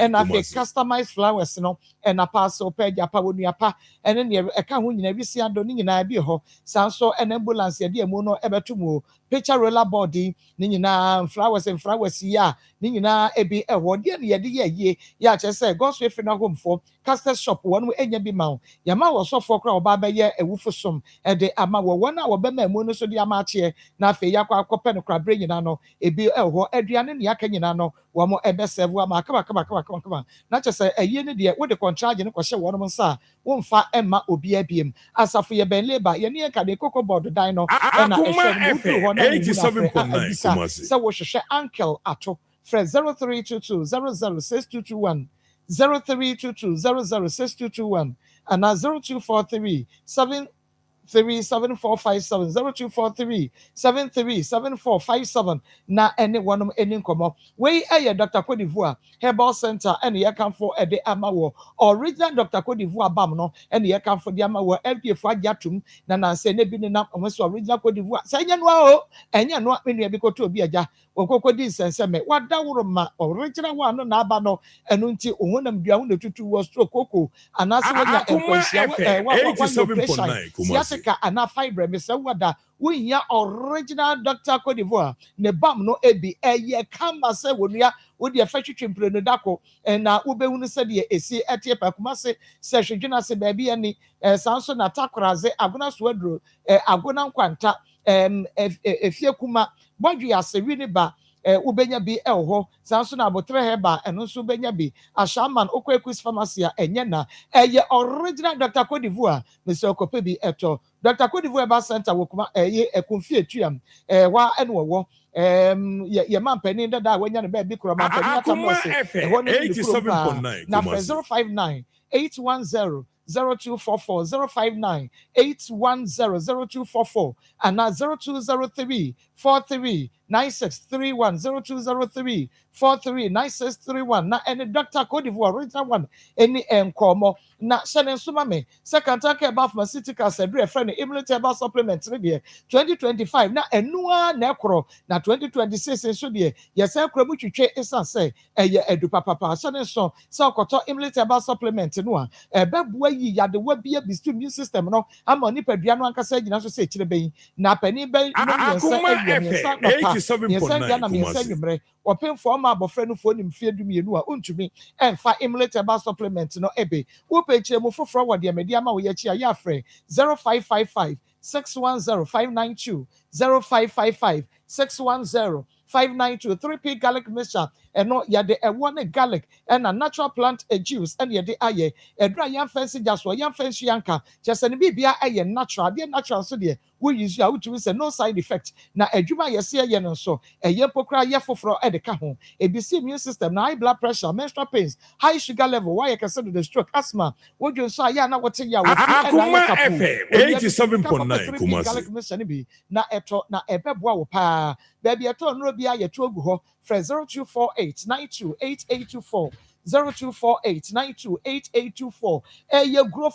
and have customized flowers no and a pass ope japa wonu apa and ne eka ho nyina bi si ado ni nyina bi ho sanso an ambulance yede emu no ebetumu picture roller body ni nyina flowers ya ni nyina ebi eho de ne yede ye ya che say Goswift no home for casket shop wonu enya bi ma yama wo so for kra oba be ye ewufu som de ama wo wona wo be ma emu no so de ama che na fe yakwa akope no kra bre nyina no ebi eho aduane ne yaka nyina no wo mo ebe serve ama kaba na che say eye ne de wo de contract ne ko hye wo no nsa wo mfa emma obi abiem asafo ye ben labor ye ne ka de cocoa board dan no na ehwe wo na 87.9 so wo hwehwe uncle ato Fred 0322 006221 0322 006221 and 0243 737457 0243 737457 na any one any komo we Dr. Cote d'Ivoire Herbal Center and ye come for a de amawo original Dr. Cote d'Ivoire bam no and ye come for the amawo FD for ajatum na say ne bi ne na original Cote d'Ivoire say nya no o enya no me bi ko to obi aja okoko di nsenseme wada woro ma original one no na aba no enu nti ohunam dua ho na tutu wo stroke koko anase wonya enkwahia ka ana fibre me se wada wunya original Dr. Cote d'Ivoire ne bam no ebi eye kama se wonua wo de fatwetwempre no dako na wobehunu se de esi etie pakuma se hwedwena se ba bi ani sanso na takoraze agona soadro agona nkwanta efie kuma bodwe asewi ne ba ubenya bi elho sanso na abotre heba eno so benya bi ashaman okwekus pharmacy enye na original Dr. Cote d'Ivoire Mr. Okope bi eto Dr. Cote d'Ivoire ba center wokuma ekonfie etuam wa eno wo ye mampani dada wanya ne ba bi kro mampani atamose 87.9 na 059 810 0244 059 810 0244 and now 0203 43 9631 0203 43 9631 na any Dr. Cote d'Ivoire original one any enkomo na shenen suma me second take about pharmaceutical sedre friend immunity about supplement 2025 na enua na ekro na 2026 so de yes ekro mu twetwe isan say edu papa shenen so okoto immunity about supplement no a ebeboa yi yade wa bia bistu immune system no ama ni padua no ankasa gina so say kire ben na pani ben no yensa no pa yensa na yensa nwumre open form abofra no fo nim fie dumienu a untumi emfa immunity about supplement no ebe wo pechire mo foforo wo de media ma wo ye chi a ya frɛ 0555 610 592 0555 610 592 3P garlic mixture eno yade one garlic and a natural plant juice and yade aye edra yan fancy jaswo yan fancy yanka just an bibia aye natural so de we use you to say no side effect na adwuma yesi ye no so eye pokra ye foforo e de ka ho ebisi immune system na high blood pressure menstrual pains high sugar level why you can say the stroke asthma wojo so ya na wote ya wo Akoma FM 87.9 Kumasi na eto na ebeboa wo pa baby eto no bia ye to ogu ho fra 0248 928824 0248928824 ye grow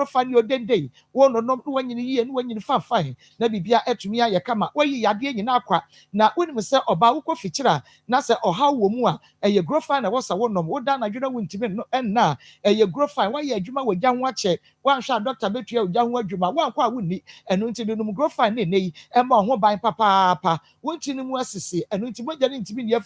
fan yo dende wo no wanyini ye no wanyini fan na bibia etumi aye kama wayi yade nyina akwa na wonim se oba wo kofikyira na se oha wo mu a ye grow fan na wosa wo nom wo da na dwena wontimi no enna ye grow fan wayi adwuma wagya ho ache wanhwa doctor betua wagya ho adwuma wankwa a wonni eno nti no grow fan ne nei emma ho ban papa wontini mu asisi eno nti mogya ne ntimi ne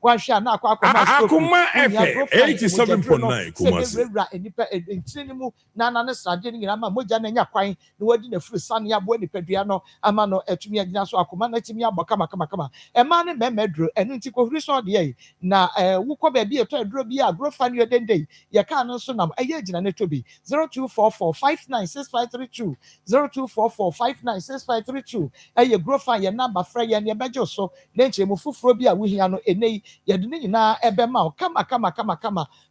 wahwɛ na Akoma FM 87.9 Kumasi. enipa entini mu na ne srade nyina ma mogya na nya kwan na wadi na furu sane abo nipadua no ama no atumi agina so akoma na timi abɔ kama ɛma ne mɛmɛ duro ɛno nti kohuri so de yi na wokɔ ba bi eto aduro bi a grofa no dendei yɛ ka no so nam ɛyɛ agina ne tobi 0244596532 0244596532 ɛyɛ grofa yɛ number frɛ yɛ ne bɛgye so na nkyɛmu fufuro bi a wohia no enei yɛde ne nyinaa ɛbɛma o kama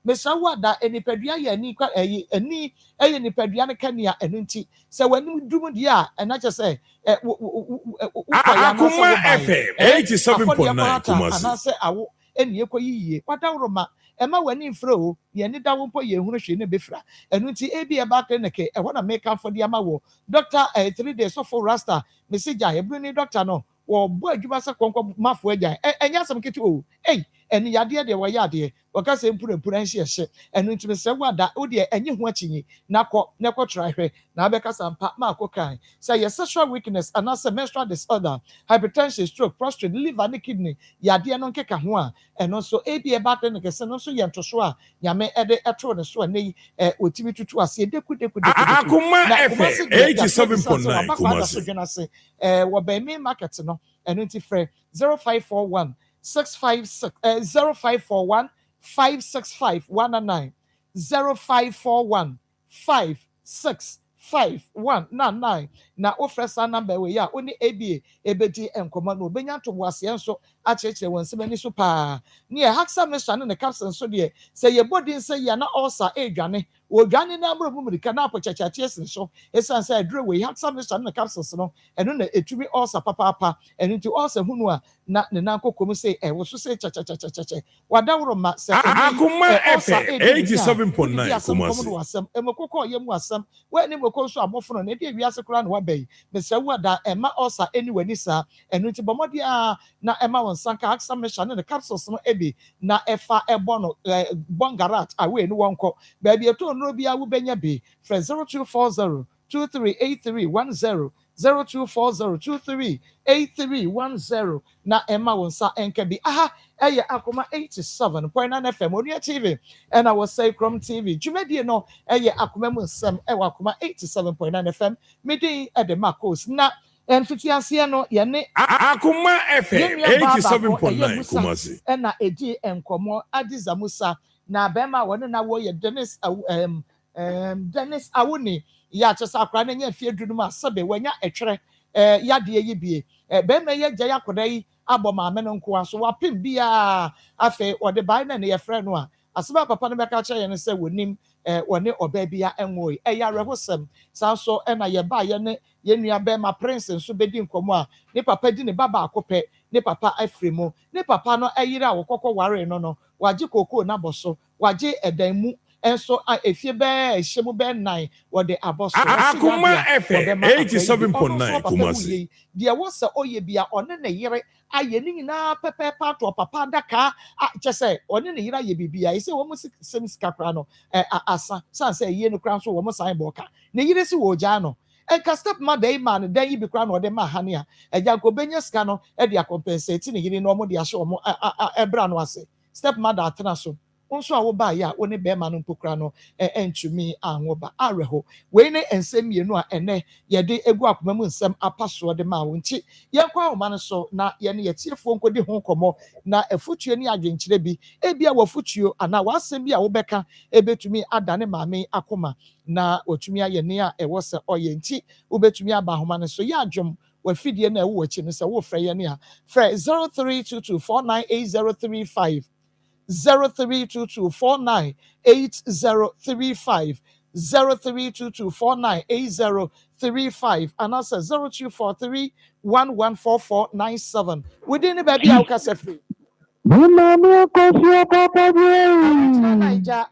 mesra wada enipadua yɛ ani kwa ani ɛyɛ nipadua ne kania ɛno nti sɛ w'anim dum deɛ a ɛna kyɛ sɛ Akoma FM 87.9 Kumasi. anasɛ awo ɛne yɛkɔ yiyie wadawroma ɛma w'ani mfrɛ o yɛne dawo mpo yɛ hunu hwee ne befra ɛno nti ebi ɛba clinic ɛhɔ na meka fo de ama wo doctor 3 days of rasta messenger yɛbru ni doctor no wɔbɔ adwuma sɛ kɔnkɔ mafo agyan ɛnyɛ asɛm kete o ɛne yadeɛ deɛ wɔyɛ adeɛ wɔka sɛ mpura nhyɛ ɛno nti sɛ wada wo deɛ ɛnyɛ ho akyinyi na kɔ try hwɛ na abɛka sampa ma akɔ kan sɛ yɛ sexual weakness anaasɛ menstrual disorder hypertension stroke prostate liver ne kidney yadeɛ no nkeka ho a ɛno nso ebi ɛba de no kɛse no nso yɛ ntoso a nyame ɛde ɛtoro ne so ne otimi tutu aseɛ deku Akoma FM 87.9 Kumasi wɔ bɛmi market no ɛno nti frɛ 0541 656 0541 565 199 0541 565 199 na ofrɛ sa number we ya oni ABA ebedi enkoma no obenya to boaseɛ nso akyerɛkyerɛ wɔn nsɛm ani so paa ne haksa mesha ne capsule nso deɛ sɛ yɛ body nso ya na ulcer edwane odwane na amro mu mirika na apɔkyakyakyɛ sin so esan sɛ adure we haksa mesha ne capsules no ɛno na etumi ulcer papa ɛno nti ulcer hunu a na ne nan kokom sɛ ɛwo so sɛ kyakyakyakyakyɛ wadawro ma sɛ Akoma FM 87.9 Kumasi wasɛm emokokɔ yɛ mu asɛm wani mokɔ nso amofo no de wiase kora na wabai mesɛ wada ɛma ulcer ani wani saa ɛno nti bɔmɔde a na ɛma wɔn sanka haksa mesha ne capsules no ebi na ɛfa ɛbɔ no bongarat awe no wɔnkɔ baabi eto no bi a wobɛnya bi frɛ 0240 238310 0240238310 na ɛma wɔn sa ɛnka bi aha ɛyɛ Akoma 87.9 FM Onia TV ɛna wɔsɛ Krom TV dwumadie no ɛyɛ Akoma mu nsɛm ɛwɔ Akoma 87.9 FM medin ɛde makos na ɛnfitiaseɛ no yɛne Akoma FM 87.9 Kumasi ɛna edi nkɔmɔ Adiza Musa na bɛma wɔne na wɔyɛ Dennis Awuni ya kyesa akra na nya fie dunu ma sebe wanya etwere yadeɛ yi bie bɛma yɛ gya yakoda yi abɔ maame no nko aso wapem bia afe ɔde bai na ne yɛfrɛ no a aseba papa no bɛka kyerɛ yɛ no sɛ wonim wɔne ɔbaa bia ɛnwoi ɛyɛ arɛhosɛm saa so ɛna yɛba yɛ ne yɛnua bɛma prince nso bɛdi nkɔmɔ a ne papa di ne baba akopɛ ne papa afiri mu ne papa no ayire a wɔkɔkɔ ware no wagye kokoo na bɔ so wagye ɛdan mu enso efie be ehyemu be nan wo de aboso Akoma FM 87.9 Kumasi dia wo se oye bia one ne yere aye ni nyina pepe pato papa daka kyese one ne yere aye bibia ise wo mu sem sikakra no asa san se ye no kra so wo mu san boka ne yere si wo gya no enka step ma dey man dan yi bi kra no de ma hane a eja ko benya ska no e de compensate ne yere no mo de ahye wo ebra no ase step mother atena so nso a wo ba ya wo ne be ma no mpokra no entumi anwo ba areho we ne ensem mienu a ene ye de egu akoma mu nsem apaso de ma wo nti ye kwa wo ma no so na ye ne yetiefo nkodi ho komo na afutuo ni adwenkyere bi ebia wafutuo ana wasem bi a wo beka ebetumi adane maame Akoma na otumi aye ne a ewo se oye nti wo betumi aba homa no so ya adwom wafidie na ewo wachi no se wo frɛ ye ne a frɛ 0322498035 0322498035 0322498035 and also 0243114497 within the baby au kasefri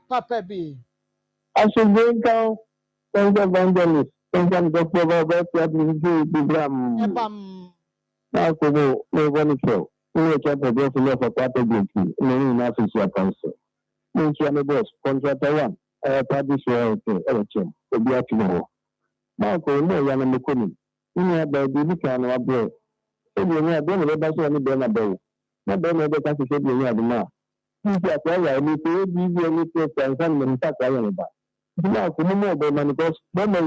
Papa B Asubinka evangelist we can progress in for quarter group. Many nations are council. Mention boss, contractor one, publish your election, to be at tomorrow. Marco, no, Yana Mukuni. You have the Bibican or Bro. So you have done the best one in Benabo. na bɛrima bɛka sɛ bi ɛyɛ adoma a nti akɔ ayɛ ɛni sɛ ebi ɛni sɛ sɛnsa ne nsa akɔ ayɛ ne ba nti na akɔ mu ɔbɛrima no because bɛrima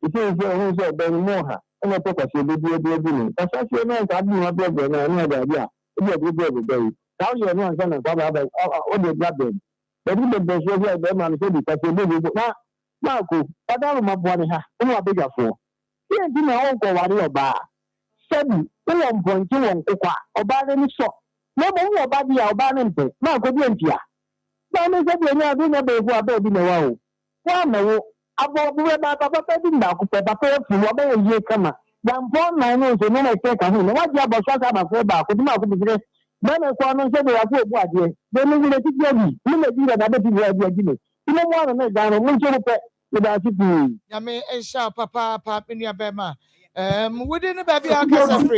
yi sɛ ɔhun sɛ ɔbɛn mu ɔha ɛna ɔpɛ kwasi ebi ne kasase no nka adi mu abɛɛbɛɛ na ɛni adaade a ebi ɛbi bɛɛ yi saa ɔyɛ no ansa na nkwa aba ɔde ɛbi abɛn bɛbi bɛbɛn so bi a bɛrima no sɛ bi kasi ebi bi na akɔ ɔda ɔma boa ne ha ɔmo abɛgyafoɔ yɛn ti na ɔnkɔ ware ɔbaa sɛbi wɔ mpɔnkye wɔ nkokɔ a ɔbaa n'ani sɔ na ɔbɔ mu ɔbaa bi a ɔbaa ne mpɛ na akɔ bi ntia na ɔmo sɛ bi ɛni adi na bɛɛfu abɛɛ bi na ɛwa o wɔn ama wo abɔ ɔbɛbɛ ba papa bi baako pɛ papa efu ɔbɛyɛ yie kama yampɔ nan no nso ne na ɛkɛ ka ho na wagye abɔ so asa abafo baako bi ma akɔ bi sɛ bɛɛma ɛkɔ no nso de wafo obu adeɛ bɛɛma bi na titi abi ne na bi na na bɛ ti bi adi adi ne ne mu ano ne dan no mo nso pɛ Yame Esha Papa Papinia Bema. Within the baby Akasa free.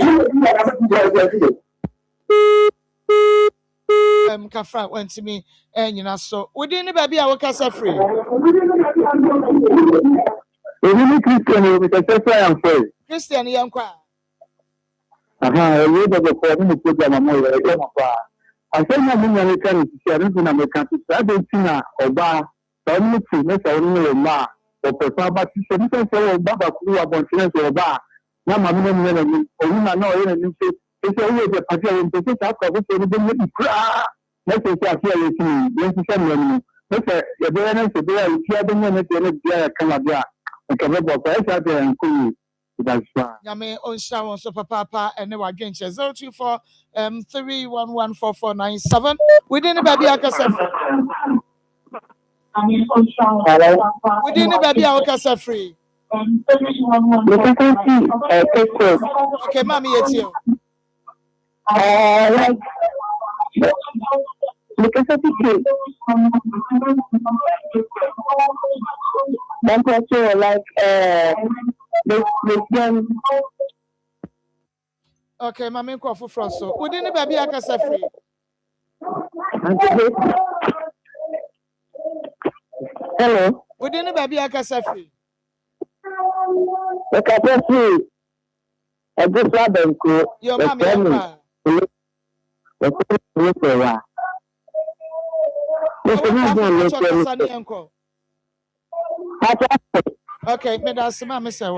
Kafra went to me and you know so within the baby Akasa free. Christian Yankwa. Aha, we the for me put them more like I say na me na can see na me can see that na oba Tọ́mú tì mẹ́ta onílé máa ọ̀pẹ̀ fún abáṣí ṣe ní sẹ́sẹ́ bàbá kúrú àbọ̀nṣẹ́sẹ̀ ọba náà màmí náà nìyẹn lẹ́nu òun náà náà yẹn ní ṣe ṣe owó ẹ̀jẹ̀ pàṣẹ ẹ̀yẹ nípa ṣíṣe àkọ́kọ́ ṣe ní bẹ́ẹ̀ ní kúrá mẹ́sẹ̀ ṣe àti ẹ̀yẹ sí i yẹn ṣiṣẹ́ mi ẹ̀mí mẹ́sẹ̀ ẹ̀bẹ̀rẹ̀ náà ṣe bẹ́ẹ̀ yìí tí a bẹ́ẹ̀ ní ẹ̀mí bí a kan wà bí a nǹkan bẹ́ẹ̀ bọ̀ ẹ̀ ṣe àti ẹ̀ ń kó yìí ìdàgbà. Yàmi ọ̀nṣà wọn sọ pàpàpà ẹni wà gẹ̀ǹṣẹ̀ 024 3114497 within the baby akasa free. Within the baby akasa free. Okay, mommy, it's you. Like because of the okay, mommy, call for frost. So within the baby akasa free. Hello. Within the baby akasa free. Akasa free. I just saw them go. Your mommy. Okay, me that's my Mr.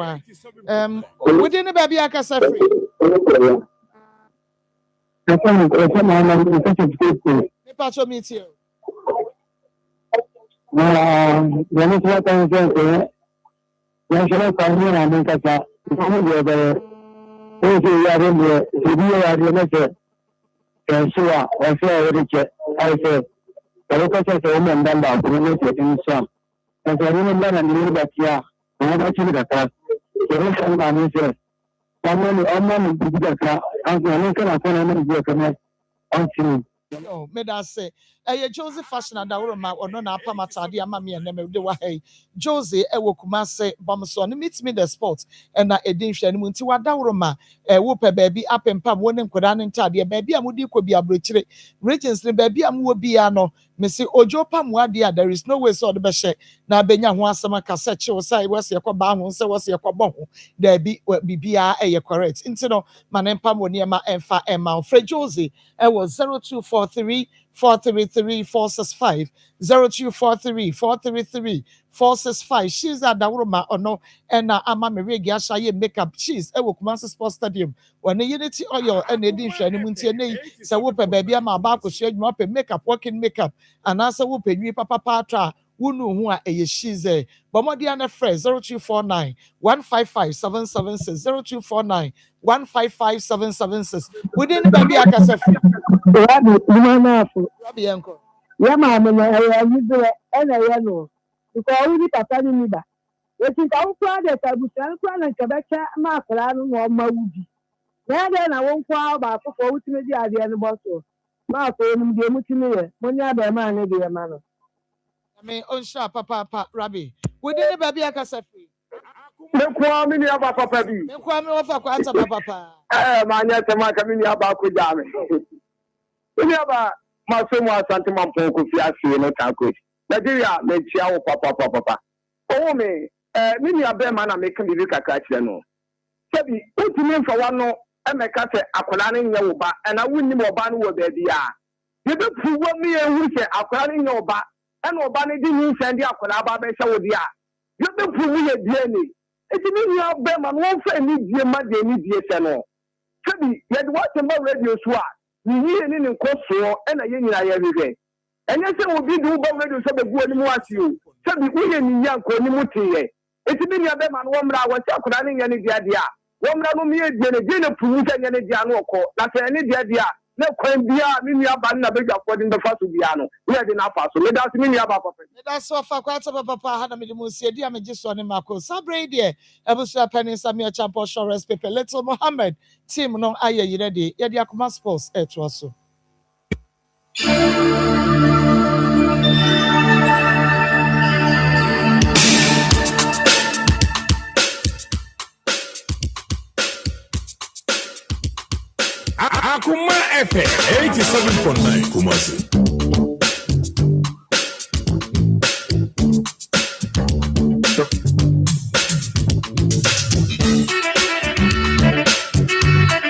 Within the baby akasa free. Me pacho meet you. When it's what I'm saying, national family and I think that Oh, me that say, Josie fashion and Daurama or no Napamatadi, Mammy and Neme de Wahay. Josie, Kumase, Bamson, meets me the spot, and I edition Muntiwa Daurama, a whooper baby up and pub, one and Kodan and Tadia, baby, I would equal be a bridge. Regents, the baby, I would be ano, Missy Ojo Pamwadia, there is no way so the best. Now, Benya Wansama Cassette, or say, was your Cobam, so was your Cobon. There be a correct. Instead of Manempam, Woniama, and Fa and Mount Fred Josie, I was 0243 433 465 0243 433 465. She's at Dauroma or no, and Ama Maria Gasha makeup. She's a Kumasi Sports Stadium. When the unity oil and edition, and Muntiane, so whoop a baby, I'm about to show you up a makeup, working makeup, and answer whoop a new papa patra. Who are a she's a Bomodiana Fresh 0249 155 776 0249 155 776 within the baby Akasafi. Rabbi Uncle. Yama, I use and I know because we papa in Niba. It is our father, Tabusan, and Quebec, Marcalan, or Maudi. Then I won't call about for ultimately at the end of Boston. Marco, the Mutiny, Monia, man, dear man. I mean, Onsha, Papa, Rabbi. Within the baby Akasafi. No quality of Papa. No quality of Papa. My net, my community about Kujami. We have a Massimo Santiman Pocofia, no calculate. Nigeria made Chiao Papa. Oh, me, many of them are making the Vika Catchano. Sabi, what you mean for one emeka se akwala ne nya wo ba na wunni mo ba no wo ba bia ye be puwo mi ehu se akwala ne nya wo ba na oba ne di hu sende akwala ba be hye wo dia ye be puwo ye die ni eti ni nya be ma no fa ni die ma de ni die se no sebi ye de what about radio so a ni ye ni nkoso na ye nyina ye hwehwe enye se obi du ba radio so be gu ani mu ase o sebi wo ye ni nya nko ni mu tiye eti ni nya be ma no mra wo se akwala ne nya ni dia dia womra no mi edie ne die ne puwu se nya ne dia no okọ na se ne dia dia ne kwan bia mi nua ba na bedwa ko de fa so bia no we de na fa so me da se mi nua ba papa me da so fa kwa ta papa ha na me de mu sie dia me gi so ne mako sabre die ebusu apani samia champo shores pepe little Mohammed team no aye yire de ye de Akoma sports etro so Akoma FM 87.9 Kumasi.